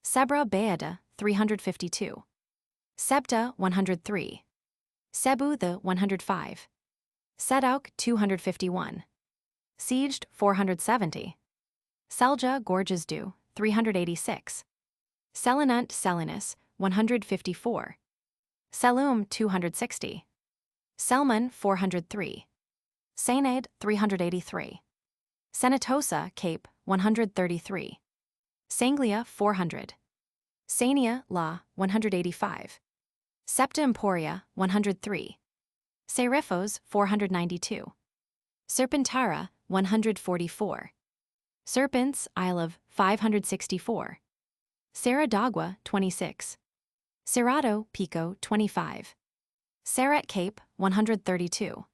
Sebra Beada, 352. Sebta, 103. Cebu the 105. Sedauk, 251. Sieged, 470. Selja Gorges Du, 386. Selinunt Selinus, 154. Selum, 260. Selman, 403. Sainade, 383. Senatosa, Cape, 133. Sanglia, 400. Sania, La, 185. Septa Emporia, 103. Serifos, 492. Serpentara, 144. Serpents, Isle of 564. Serra d'Água, 26. Cerrado, Pico, 25. Serret Cape, 132.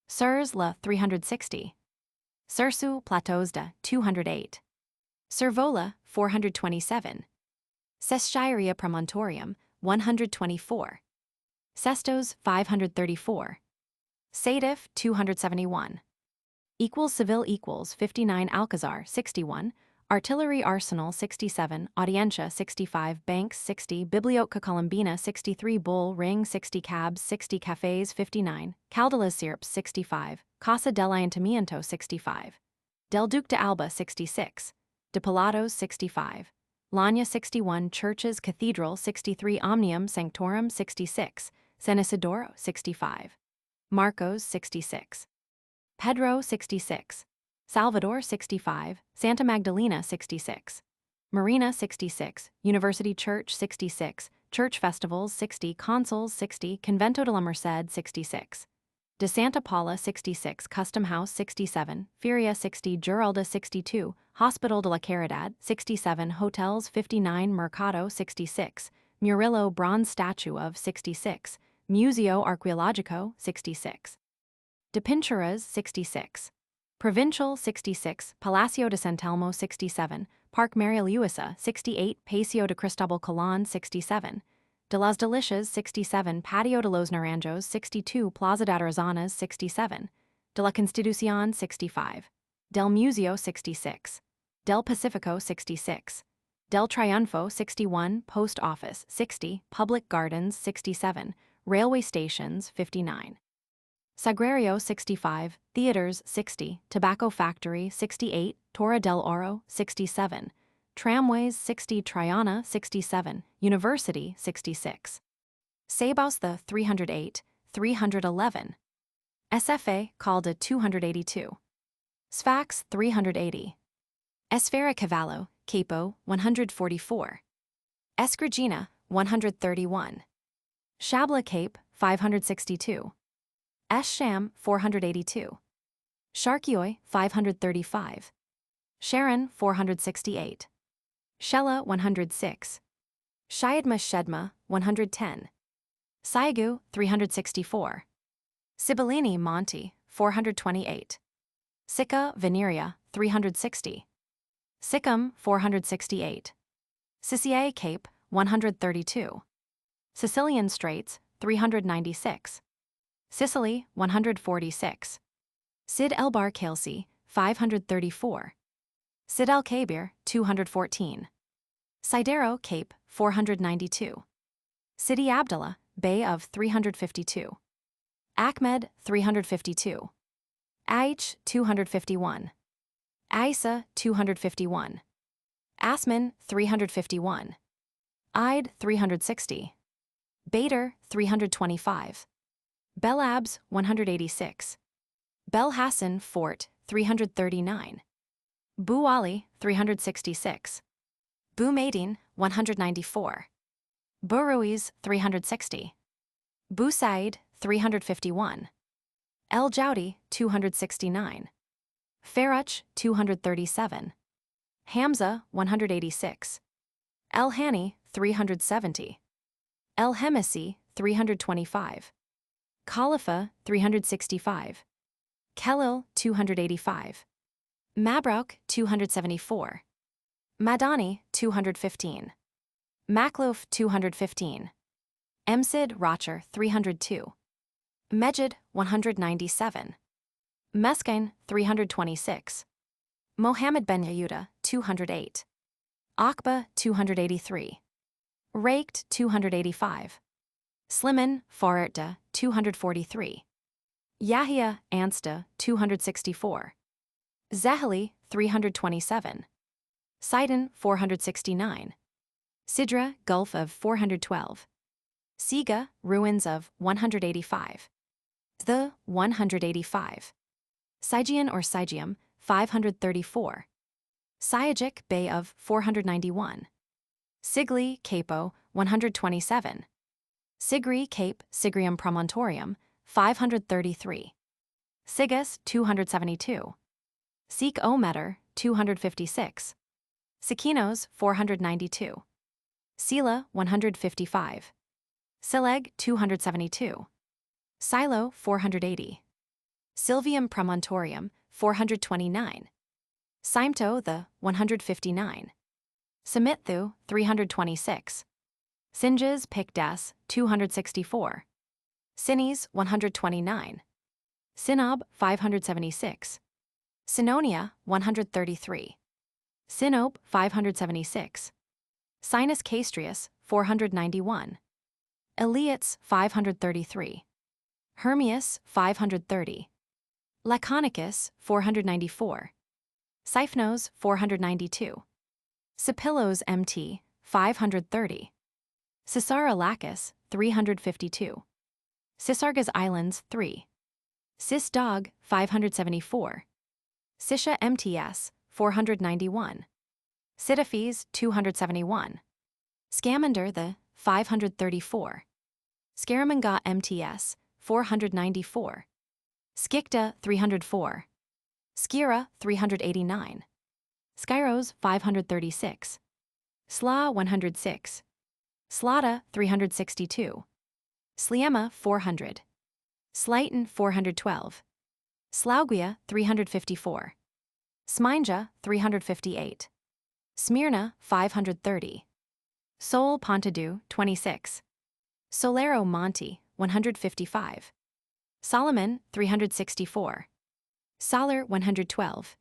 Sers La, 360. Sursu, Plateaus de, 208. Servola, 427. Seschiria Promontorium, 124. Sestos, 534. Satif, 271. Seville equals 59 Alcazar, 61. Artillery Arsenal, 67. Audiencia, 65. Banks, 60. Biblioteca Colombina, 63. Bull Ring, 60. Cabs, 60. Cafés, 59. Caldelas Sirps, 65. Casa del Ayuntamiento, 65. Del Duque de Alba, 66. De Pilatos, 65. Lanya, 61. Churches, Cathedral, 63. Omnium Sanctorum, 66. San Isidoro, 65. Marcos, 66. Pedro, 66. Salvador, 65. Santa Magdalena, 66. Marina, 66. University Church, 66. Church Festivals, 60. Consuls, 60. Convento de la Merced, 66. De Santa Paula, 66. Custom House, 67. Feria, 60. Geralda, 62. Hospital de la Caridad, 67. Hotels, 59. Mercado, 66. Murillo Bronze Statue of, 66. Museo Arqueologico, 66. De Pinturas, 66. Provincial, 66. Palacio de Santelmo, 67. Park Maria Luisa, 68. Paseo de Cristobal Colon, 67. De las Delicias, 67. Patio de los Naranjos, 62. Plaza de Arazanas, 67. De la Constitución, 65. Del Museo, 66. Del Pacifico, 66. Del Triunfo, 61. Post Office, 60. Public Gardens, 67. Railway Stations, 59. Sagrario, 65. Theaters, 60. Tobacco Factory, 68. Torre del Oro, 67. Tramways, 60. Triana, 67. University, 66. Sabaus the 308, 311. SFA, Calda, 282. Sfax, 380. Esfera Cavallo, Capo, 144. Escrigina, 131. Shabla Cape, 562. Escham, 482. Sharkioi, 535. Sharon, 468. Shella, 106. Shayadma Shedma, 110. Saigu, 364. Sibillini Monte, 428. Sicca Veneria, 360. Siccum, 468. Siciae Cape, 132. Sicilian Straits, 396. Sicily, 146. Sid El Bar Kelsey, 534. Sid El Kabir, 214. Sidero Cape, 492. Sidi Abdallah, Bay of 352. Ahmed, 352. Aich, 251. Aisa, 251. Asman, 351. Ide, 360. Bader, 325. Belabs, 186. Belhassan Fort, 339. Bu Ali, 366. Bu Maidin, 194. Buruiz, 360. Bu Said, 351. El Joudi, 269. Farach, 237. Hamza, 186. El Hani, 370. El Hemesi, 325. Khalifa, 365. Kelil, 285. Mabrouk, 274. Madani, 215. Maklouf, 215. Emsid Rocher, 302. Mejid, 197. Meskin, 326. Mohammed Ben Yayuda, 208. Akba, 283. Raked, 285. Sliman, Farerta, 243. Yahya, Ansta, 264. Zeheli, 327. Sidon, 469. Sidra, Gulf of 412. Siga, ruins of 185. The, 185. Sigian or Sigium, 534. Siagic, Bay of 491. Sigli, Capo, 127. Sigri, Cape, Sigrium Promontorium, 533. Sigus, 272. Seek Ometer, 256. Sikinos, 492. Sila, 155. Sileg, 272. Silo, 480. Silvium Promontorium, 429. Simto, the 159. Samithu, 326. Singes Picdes, 264. Sinis, 129. Sinob, 576. Sinonia, 133. Sinope, 576. Sinus Castrius, 491. Eliats, 533. Hermias, 530. Laconicus, 494. Siphnos, 492. Sipillos MT, 530. Cisara Lacus, 352. Cisargas Islands, 3. Cis Dog, 574. Sisha MTS, 491. Sidiphes, 271. Scamander the, 534. Scaramanga MTS, 494. Skikta, 304. Skira, 389. Skyros, 536. Sla, 106. Slata, 362. Sliema, 400. Slighton, 412. Slaugia, 354. Sminja, 358. Smyrna, 530. Sol Pontadu, 26. Solero Monte, 155. Solomon, 364. Soler, 112.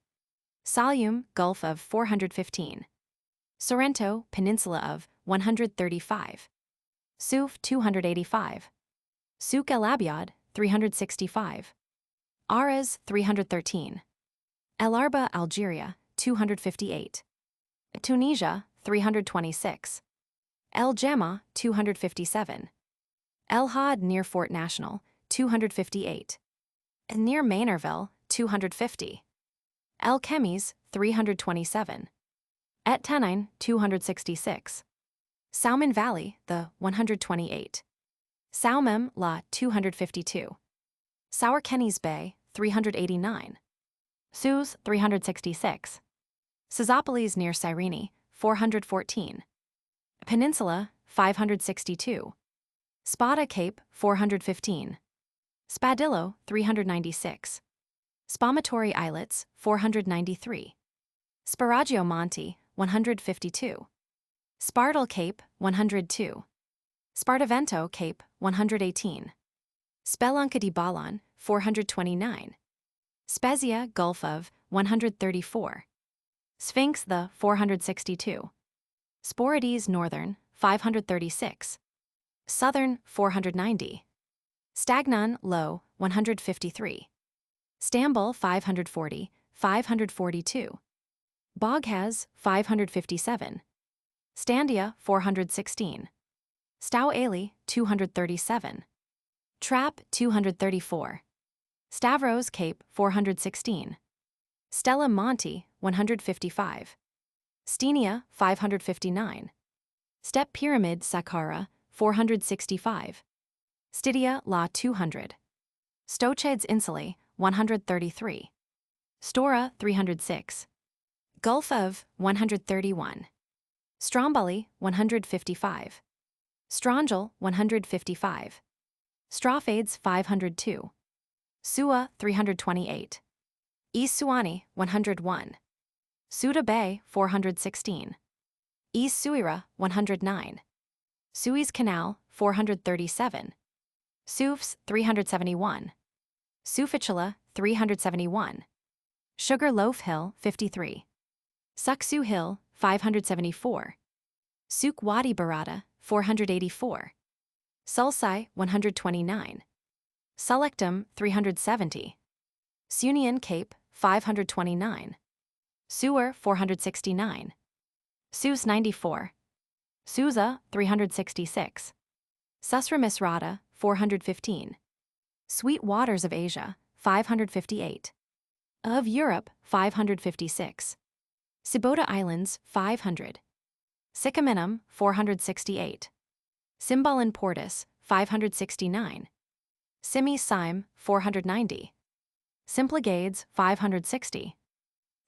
Salium, Gulf of 415. Sorrento, Peninsula of 135. Suf, 285. Souk El Abiad, 365. Aras, 313. El Arba, Algeria, 258. Tunisia, 326. El Jama, 257. El Had near Fort National, 258. Near Maynardville, 250. El Chemis, 327. Et Tenine, 266. Saumen Valley, the 128. Saumem, La, 252. Sourkennies Bay, 389. Suz, 366. Scyzopolis near Cyrene, 414. Peninsula, 562. Spada Cape, 415. Spadillo, 396. Spomatory Islets, 493. Sparaggio Monte, 152. Spartal Cape, 102. Spartavento Cape, 118. Spelunca di Balon, 429. Spezia Gulf of, 134. Sphinx the, 462. Sporides Northern, 536. Southern, 490. Stagnan Low, 153. Stambul, 540, 542. Boghaz, 557. Standia, 416. Stau Ali, 237. Trap, 234. Stavros Cape, 416. Stella Monte, 155. Stenia, 559. Step Pyramid Saqqara, 465. Stydia La 200. Stochades Insulae, 133. Stora, 306. Gulf of, 131. Stromboli, 155. Strangel, 155. Strophades, 502. Sua, 328. East Suwannee, 101. Suda Bay, 416. East Suira, 109. Suez Canal, 437. Soufs, 371. Sufficula, 371. Sugar Loaf Hill, 53. Suksu Hill, 574. Suk Wadi Barada, 484. Sulci, 129. Sulectum, 370. Sunian Cape, 529. Sewer, 469. Sus 94. Susa, 366. Susramisrata, 415. Sweet Waters of Asia, 558. Of Europe, 556. Sibota Islands, 500. Sycaminum, 468. Cymbalin Portus, 569. Simi Sime, 490. Symplegades, 560.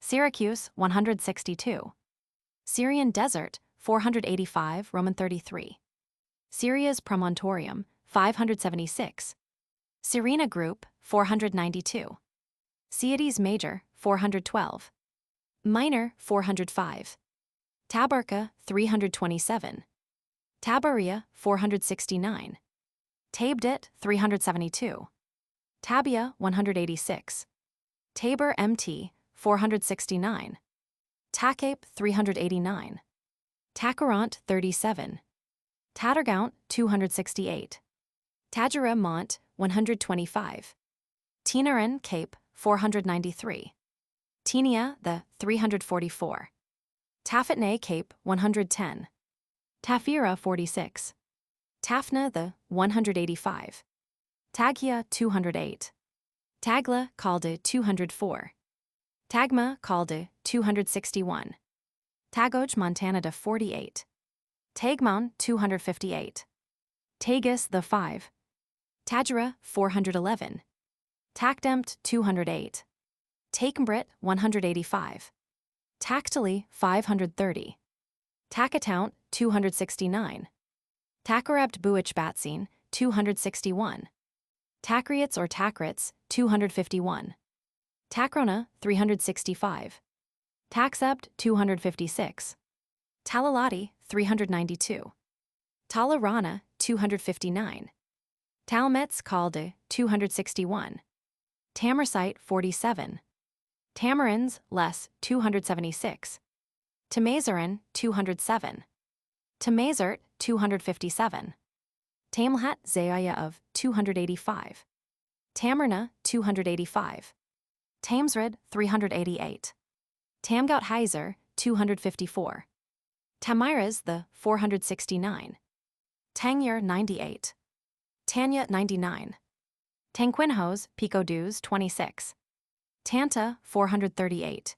Syracuse, 162. Syrian Desert, 485 Roman 33. Syria's Promontorium, 576. Cyrena Group, 492. Cyades Major, 412. Minor, 405. Tabarka, 327. Tabaria, 469. Tabdet, 372. Tabia, 186. Tabor MT, 469. Takape, 389. Takarant, 37. Tatargaunt, 268. Tajara Mont, 125. Tinaran Cape, 493. Tinia, the 344. Tafetnay Cape, 110. Tafira, 46. Tafna, the 185. Tagia, 208. Tagla, Calde, 204. Tagma, Calde, 261. Tagoj, Montanada, 48. Tagmaun, 258. Tagus, the 5. Tajara, 411. Takdemt, 208. Takembrit, 185. Tactily, 530. Takatount, 269. Takarabt Buich Batsine, 261. Takriats or Takrits, 251. Takrona, 365. Taxept, 256. Talalati, 392. Talarana, 259. Talmetz Calde, 261. Tamarsite, 47. Tamarins, less, 276. Tamazaran, 207. Tamazert, 257. Tamlhat Zayaya of, 285. Tamarna, 285. Tamsred, 388. Tamgout Heiser, 254. Tamiras, the 469. Tangyur, 98. Tanya, 99. Tanquinhos, Pico Dews, 26. Tanta, 438.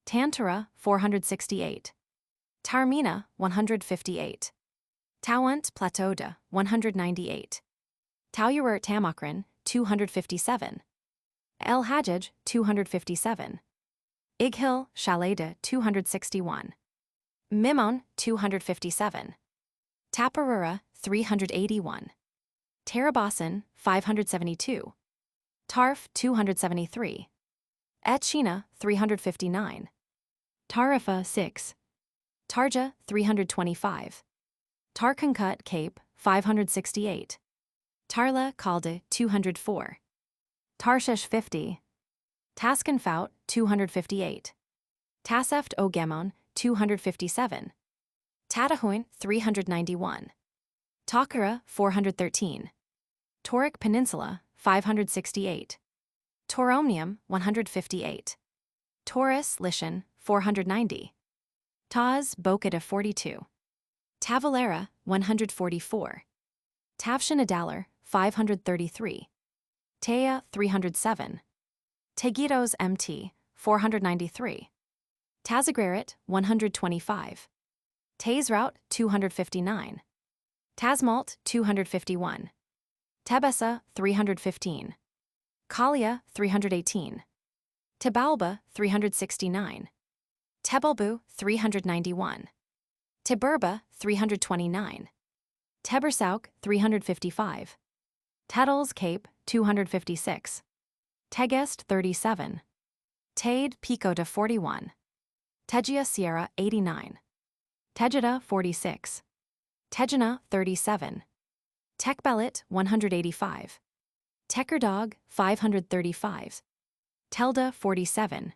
Tantara, 468. Tarmina, 158. Tauant Platoda, 198. Tauyurer Tamakran, 257. El Hajjaj, 257. Ighil, Shaleda, 261. Mimon, 257. Taparura, 381. Tarabasan, 572. Tarf, 273. Etchina, 359. Tarifa, 6. Tarja, 325. Tarkankut Cape, 568. Tarla Calde, 204. Tarshish, 50. Taskenfout, 258. Taseft Ogemon, 257. Tatahuin, 391. Takara, 413. Tauric Peninsula, 568. Tauromnium, 158. Taurus Lishan, 490. Taz Bokata, 42. Tavalera, 144. Tavshanadalar, 533. Tea, 307. Tegitos MT, 493. Tazagrarit, 125. Tazrout, 259. Tasmalt, 251. Tebessa, 315. Kalia, 318. Tebalba, 369. Tebelbu, 391. Tiburba, 329. Tebersauk, 355. Tettles Cape, 256. Tegest, 37. Tade Pico de 41. Tegia Sierra, 89. Tejeda, 46. Tejana, 37. Tekbelit, 185. Tekerdog, 535. Telda, 47.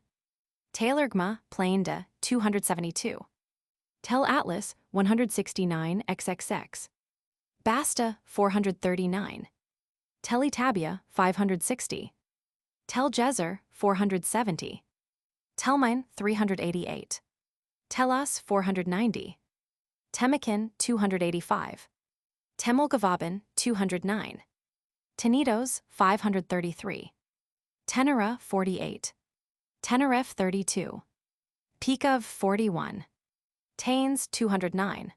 Taylorgma, Plainda, 272. Tel Atlas, 169 XXX. Basta, 439. Teletabia, 560. Tel Jezer, 470. Telmine, 388. Telas, 490. Temakin, 285. Temulgavaban, 209. Tenitos, 533. Tenera, 48. Tenerife, 32. Picov, 41. Taines, 209.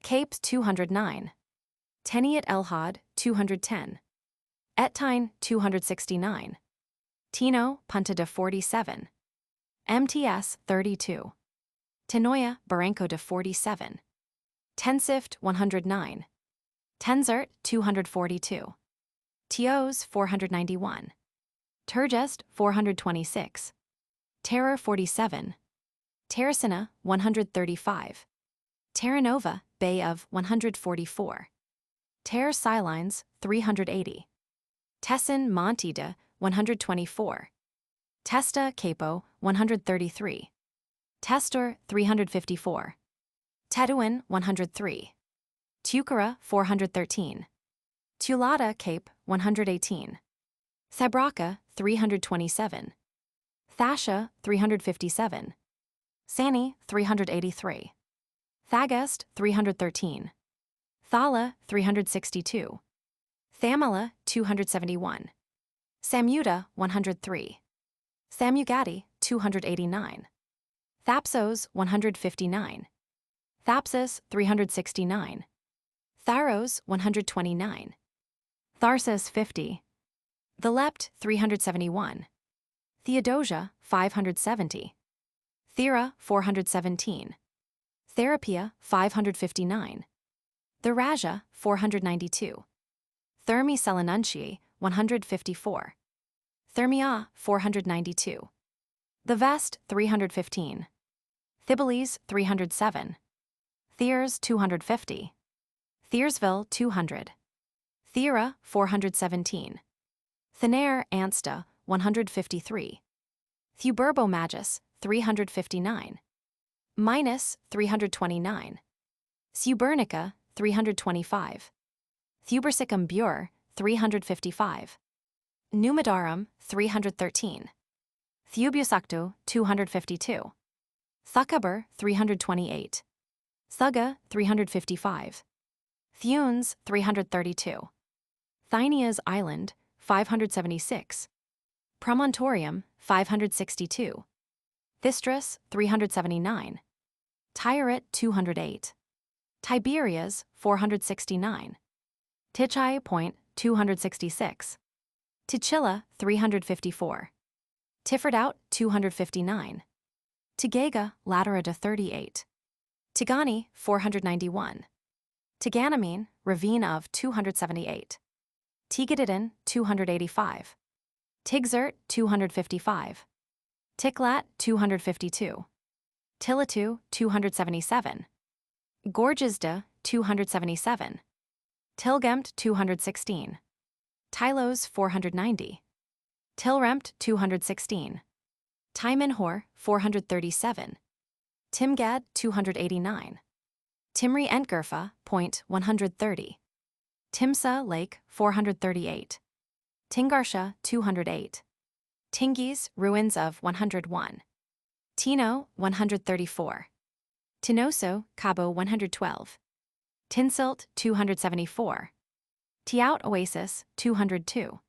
Capes, 209. Teniat Elhad, 210. Etine, 269. Tino, Punta de 47. MTS 32. Tenoya Barranco de 47. Tensift 109. Tenzert 242. Tios 491. Turgest 426. Terror 47. Terracina 135. Terranova, Bay of 144. Terre Silines 380. Tessin Monte de 124. Testa Capo 133. Testor 354. Tetuan 103. Tucara 413. Tulata Cape 118. Sabraca 327. Thasha 357. Sani 383. Thagest 313. Thala 362. Thamala 271. Samuda 103. Samugati 289. Thapsos 159. Thapsus 369. Tharos 129. Tharsis 50. The Lept 371. Theodosia 570. Thera 417. Therapia 559. Therasia 492. Thermi Selenuntii 154. Thermia 492. The Vest 315. Thibales 307. Thiers 250. Thiersville 200. Thera 417. Thanair Ansta 153. Thuburbo Magus 359. Minus 329. Subernica 325. Thubersicum Bure 355. Numidarum 313. Thubusacto 252. Thuckaber 328. Thugga 355. Thunes 332. Thynia's Island 576. Promontorium 562. Thistris 379. Tyrant 208. Tiberias 469. Tichai Point 266. Tichilla 354. Tifferdout 259. Tigega Laterida 38. Tigani 491. Tiganamine Ravine of 278. Tigadidan 285. Tigzert 255. Tiklat 252. Tillatu 277. Gorgesda 277. Tilgemt 216. Tylos 490. Tilremt 216. Timenhor 437. Timgad 289. Timri Entgerfa Point 130. Timsa Lake 438. Tingarsha 208. Tingis Ruins of 101. Tino 134. Tinoso Cabo 112. Tinsilt 274. Tiaut Oasis 202.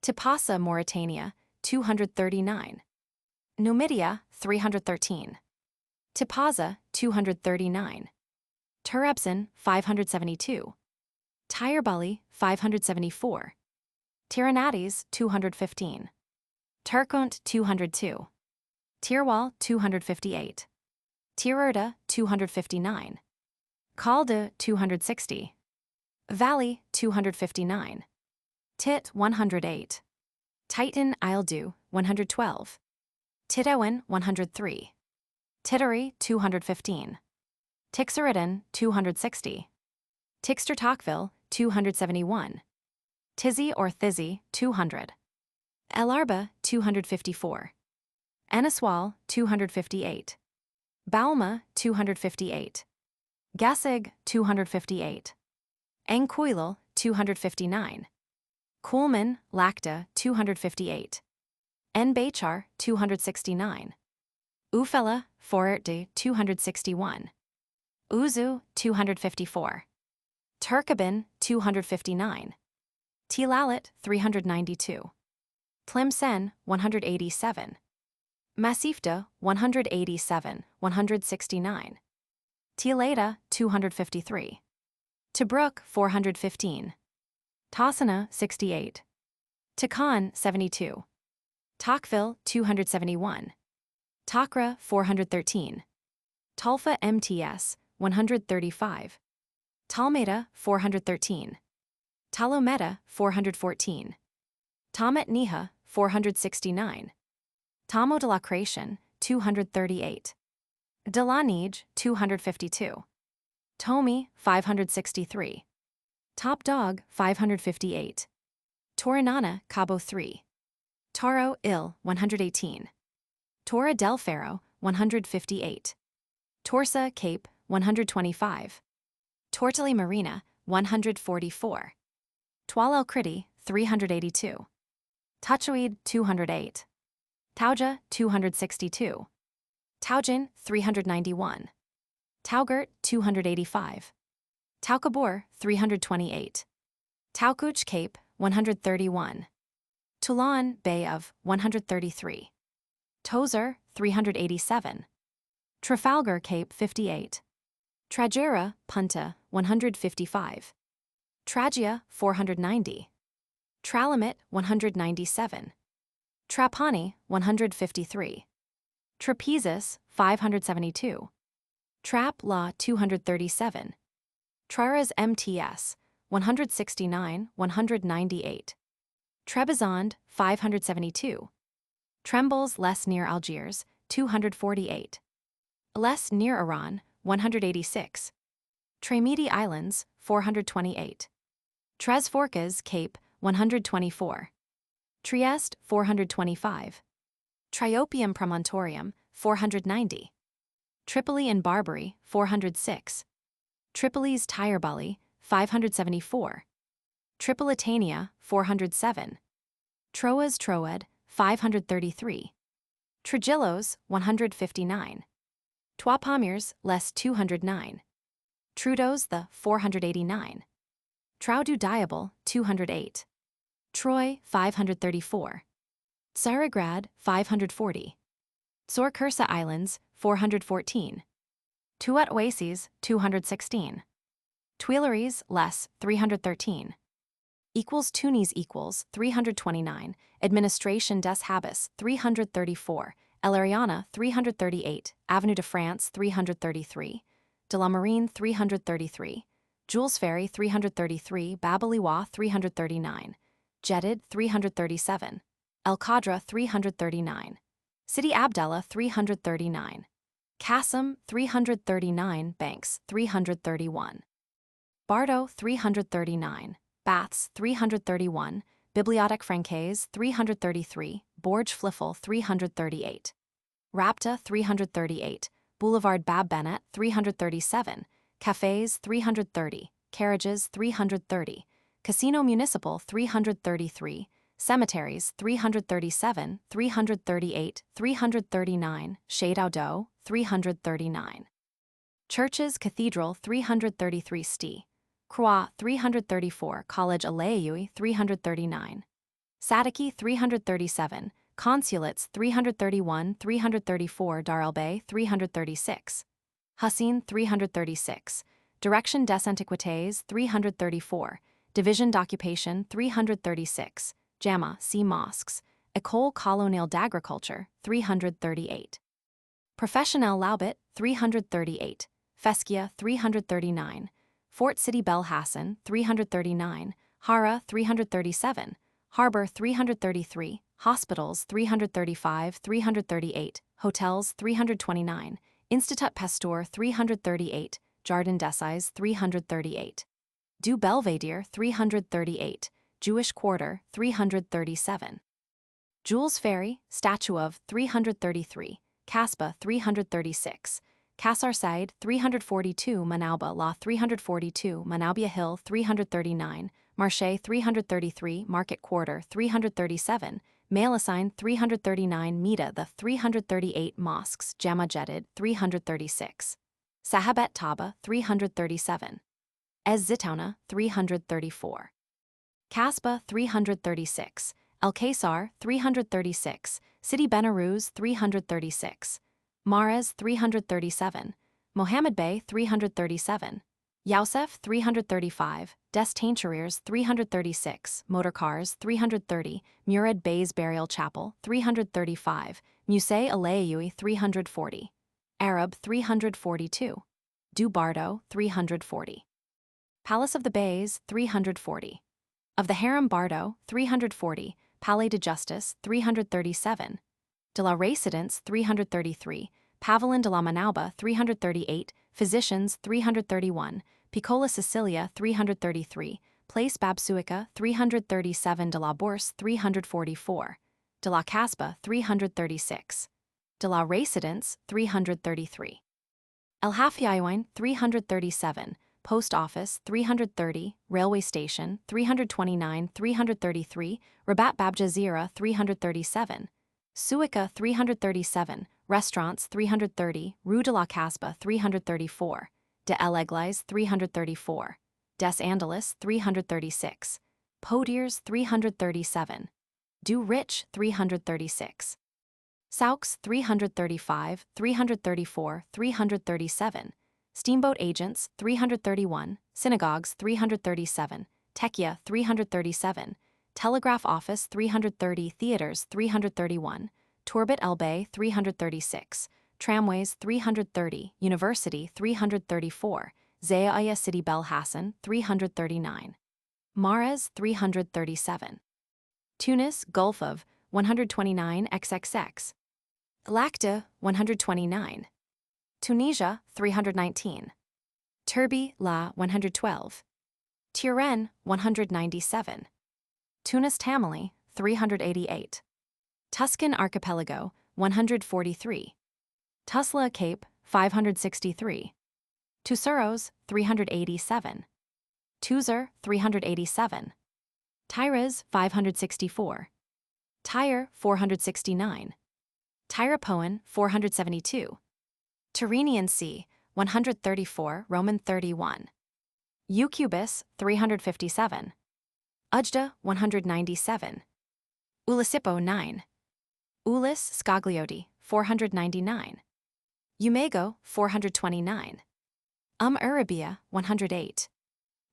Tipasa Mauritania 239. Numidia 313. Tipaza 239. Turabzin 572. Tyrebully 574. Tiranates 215. Turkunt 202. Tirwal 258. Tirurda 259. Calda 260. Valley 259. Tit 108. Titan Ildu 112. Titowan 103. Tittery 215. Tixeridin 260. Tixter Tocqueville 271. Tizzy or Thizzy 200. Elarba 254. Enniswal 258. Bauma 258. Gassig 258. Anquilal 259. Coolman Lacta 258. Nbachar 269. Ufella Forerte 261. Uzu 254. Turkabin 259. Tilalit 392. Tlemcen 187. Massifta 187, 169. Tileda 253. Tobruk 415. Tassana 68. Takan 72. Tocqueville 271. Takra 413. Talfa MTS 135. Talmeda 413. Talometa 414. Tamet Niha 469. Tamo de la Creation 238. De la Nige 252. Tomi 563. Top Dog 558. Torinana Cabo 3. Taro Il 118. Torre del Ferro 158. Torsa Cape 125. Tortoli Marina 144. Tual Criti 382. Tachoid 208. Tauja 262. Taujin 391. Taugert 285. Taukabur 328. Taukuch Cape 131. Toulon Bay of 133. Tozer 387. Trafalgar Cape 58. Tragera Punta 155. Tragia 490. Tralamit 197. Trapani 153. Trapezis 572. Trap Law 237. Traras MTS 169 198. Trebizond 572. Trembles less near Algiers 248. Less near Iran 186. Tremidi Islands 428. Tres Forcas Cape 124. Trieste 425. Triopium Promontorium 490. Tripoli and Barbary 406. Tripoli's Tyrebali 574. Tripolitania 407. Troas Troad 533. Trujillos 159. Tuapamirs less 209. Trudeau's the 489. Traudu Diable 208. Troy 534. Tsarograd 540. Sorkursa Islands 414. Tuat Oases 216. Tuileries less 313. Tunis equals 329. Administration des Habits 334. El Ariana 338. Avenue de France 333. De la Marine 333. Jules Ferry 333. Babaliwa 339. Jedid 337. El Qadra 339. Sidi Abdallah 339. Qasim 339. Banks 331. Bardo 339. Baths 331. Bibliothèque Francaise 333. Borge Fliffel 338. Rapta 338. Boulevard Bab Benet 337. Cafés 330. Carriages 330. Casino Municipal 333. Cemeteries 337, 338, 339. Shade Audo 339. Churches Cathedral 333. Sti. Croix 334. College Aleui 339. Sadiki 337. Consulates 331, 334. Dar el Bay 336. Hassin 336. Direction des Antiquités 334. Division d'Occupation 336. Jama Sea Mosques. École Coloniale d'Agriculture 338. Professionnel Laubit 338. Fescia 339. Fort City Bel Hassan 339. Hara 337. Harbor 333. Hospitals 335, 338. Hotels 329. Institut Pasteur 338. Jardin d'Essais 338. Du Belvedere 338. Jewish Quarter 337. Jules Ferry, Statue of 333. Casbah 336. Kasar 342. Manauba Law 342. Manaubia Hill 339. Marché 333. Market Quarter 337. Malasine 339. Mida the 338. Mosques Jama Jedid 336. Sahabet Taba 337. Ez Zitouna 334. Casbah 336. El Qaisar 336. Sidi Benaruz 336. Mares 337. Mohammed Bay 337. Yausef 335, Des Teinturiers 336, Motorcars 330, Murad Bey's Burial Chapel 335, Musée Alaoui 340, Arab 342, Du Bardo 340, Palace of the Bays 340, of the Harem Bardo 340, Palais de Justice 337, de la Residence 333, Pavillon de la Manauba 338, Physicians 331, Piccola Sicilia 333, Place Babsuica 337, de la Bourse 344, de la Casba 336, de la Residence 333, El Hafiaiwine 337, Post Office 330, Railway Station 329, 333, Rabat Babjazira 337, Suica 337, Restaurants 330, Rue de la Casba 334, de El Eglise 334, Des Andelys 336, Potiers 337, Du Rich 336, Saux 335, 334, 337, Steamboat Agents 331, Synagogues 337, Tekia 337, Telegraph Office 330, Theaters 331, Tourbet El Bay 336, Tramways 330, University 334, Zaaya City Bel Hassan 339, Mares 337, Tunis Gulf of 129 XXX, Lacta 129, Tunisia 319, Turbi La 112, Turin 197, Tunis Tamili 388, Tuscan Archipelago 143, Tusla Cape 563, Tusuros 387, Tuzur 387, Tyres 564, Tyre 469, Tyropoen 472, Tyrrhenian Sea 134, Roman 31, Eucubus 357, Ujda 197, Ulisipo 9, Ulis Scagliotti 499, Umego 429, Urabia 108,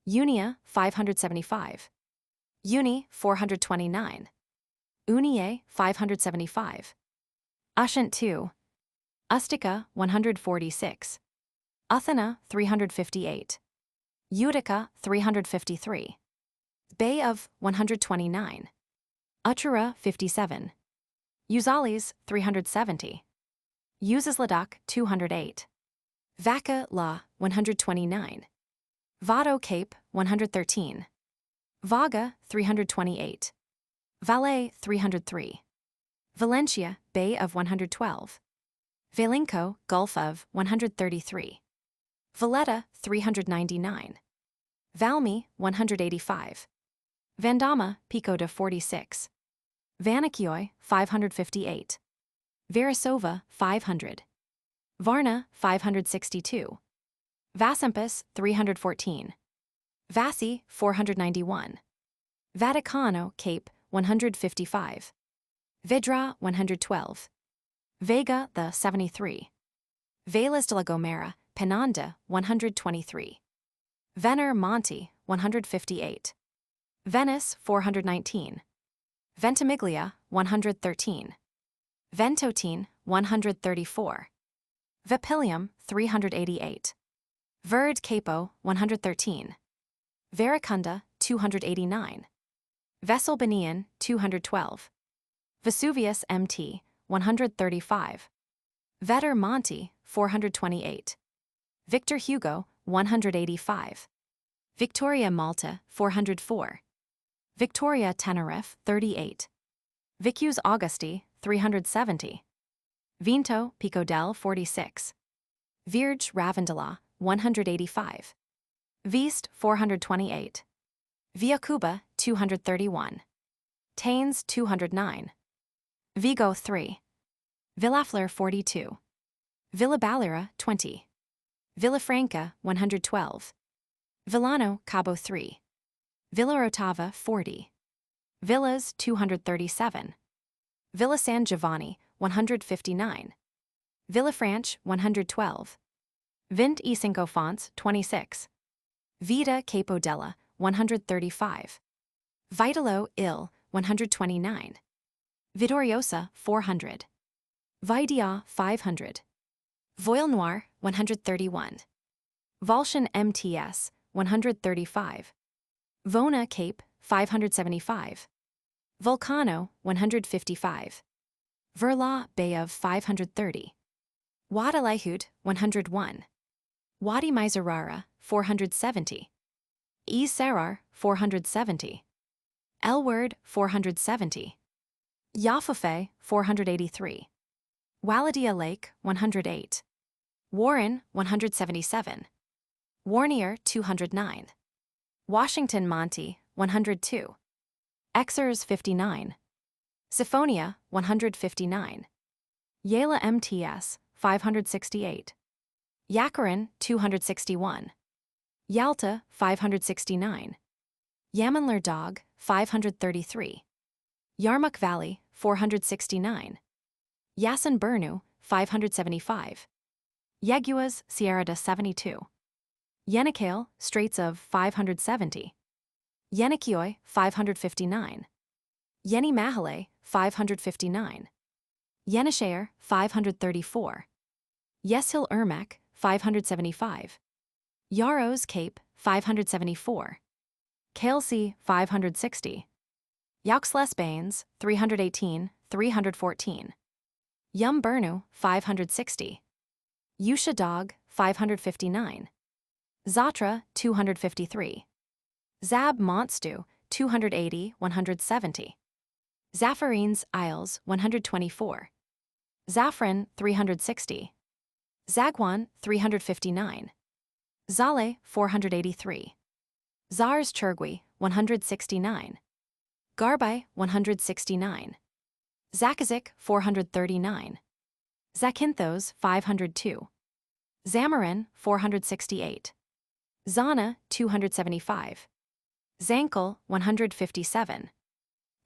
Unia 575, Uni 429, Unie 575, Ushant 2, Ustica 146, Athena 358, Utica 353, Bay of 129, Utrera 57, Uzalis 370, Uzazladak 208, Vaca La 129, Vado Cape 113, Vaga 328, Valais 303, Valencia Bay of 112, Valinco Gulf of 133, Valletta 399, Valmy 185, Vandama Pico de 46, Vanakioi 558, Verisova 500, Varna 562, Vasempus 314, Vasi 491, Vaticano Cape 155, Vidra 112, Vega the 73, Velas de la Gomera, Penanda 123, Venner Monte 158, Venice 419, Ventimiglia 113, Ventotene 134, Vipilium 388, Verd Capo 113, Veracunda 289, Vesselbanian 212, Vesuvius MT 135, Vetter Monte 428, Victor Hugo 185, Victoria Malta 404, Victoria Tenerife 38, Vicus Augusti 370, Vinto Pico del 46, Virge Ravandala 185, Vist 428, Via Cuba 231, Taines 209, Vigo 3, Villafleur 42, Villa Balera 20, Villafranca 112, Villano Cabo 3, Villa Orotava 40, Villas 237, Villa San Giovanni 159, Villafranche 112, Vint y Cinco Fonts 26, Vita Capodella, 135. Vitalo il, 129. Vittoriosa, 400. Vidia, 500. Voile Noir, 131. Volscian MTS, 135. Vona Cape, 575. Vulcano, 155. Verla Bay of 530. Wadi Lihud, 101. Wadi Mizrara, 470. E Sarar, 470. El Word, 470. Yafufe, 483. Waladia Lake, 108. Warren, 177. Warnier, 209. Washington Monty, 102. Exers, 59. Siphonia, 159. Yala MTS, 568. Yakarin, 261. Yalta, 569. Yamanler Dog, 533. Yarmouk Valley, 469. Yasin Burnu, 575. Yeguas, Sierra de 72. Yenikale, Straits of 570. Yenikioi, 559. Yeni Mahale, 559. Yenishair, 534. Yeshil Ermek, 575. Yarrows Cape, 574. Kalesi, 560. Yauxles Baines, 318, 314. Yum Burnu, 560. Yusha Dog, 559. Zatra, 253. Zab Montstu, 280, 170. Zaffarines Isles, 124. Zafran, 360. Zagwan, 359. Zale, 483. Zars Churgui, 169. Garbai, 169. Zakazik, 439. Zakynthos, 502. Zamarin, 468. Zana, 275. Zankel, 157.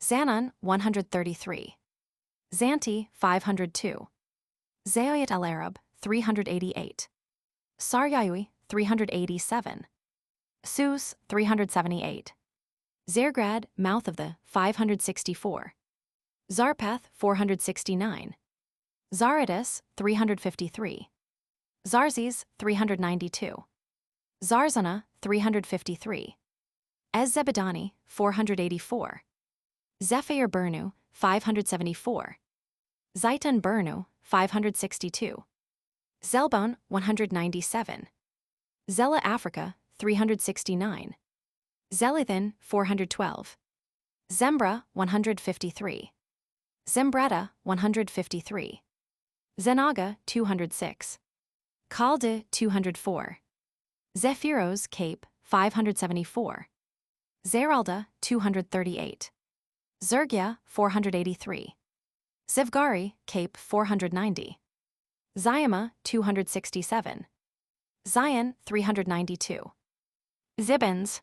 Zanon, 133. Zanti, 502. Zayoyat al Arab, 388. Saryayui, 387. Sus, 378. Zergrad, mouth of the, 564. Zarpath, 469. Zaradis, 353. Zarzis, 392. Zarzana, 353. Ez-Zebedani, 484. Zephyr Burnu, 574. Zaitan Burnu, 562. Zelbon, 197. Zella Africa, 369. Zelithan, 412. Zembra, 153. Zembretta, 153. Zenaga, 206. Calde, 204. Zephyros Cape, 574. Zeralda, 238. Zergia, 483. Zivgari, Cape, 490. Zyama, 267. Zion, 392. Zibbins.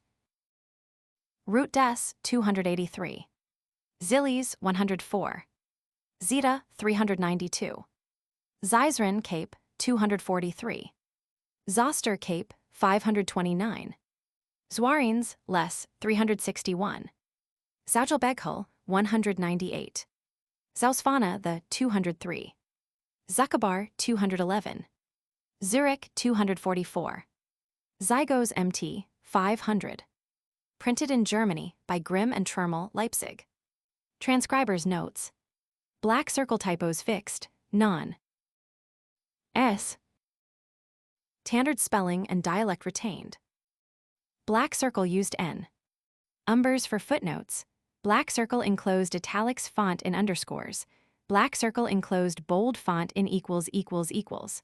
Root Des, 283. Zillies, 104. Zeta, 392. Zeizrin Cape, 243. Zoster Cape, 529. Zwarines, less, 361. Zaujelbeghul, 198. Zausfana, the 203. Zuckabar, 211. Zurich, 244. Zygos MT, 500. Printed in Germany by Grimm and Trurmel, Leipzig. Transcriber's notes. Black circle typos fixed, non. S. Standard spelling and dialect retained. Black circle used N. Umbers for footnotes. Black circle enclosed italics font in underscores. Black circle enclosed bold font in equals equals equals.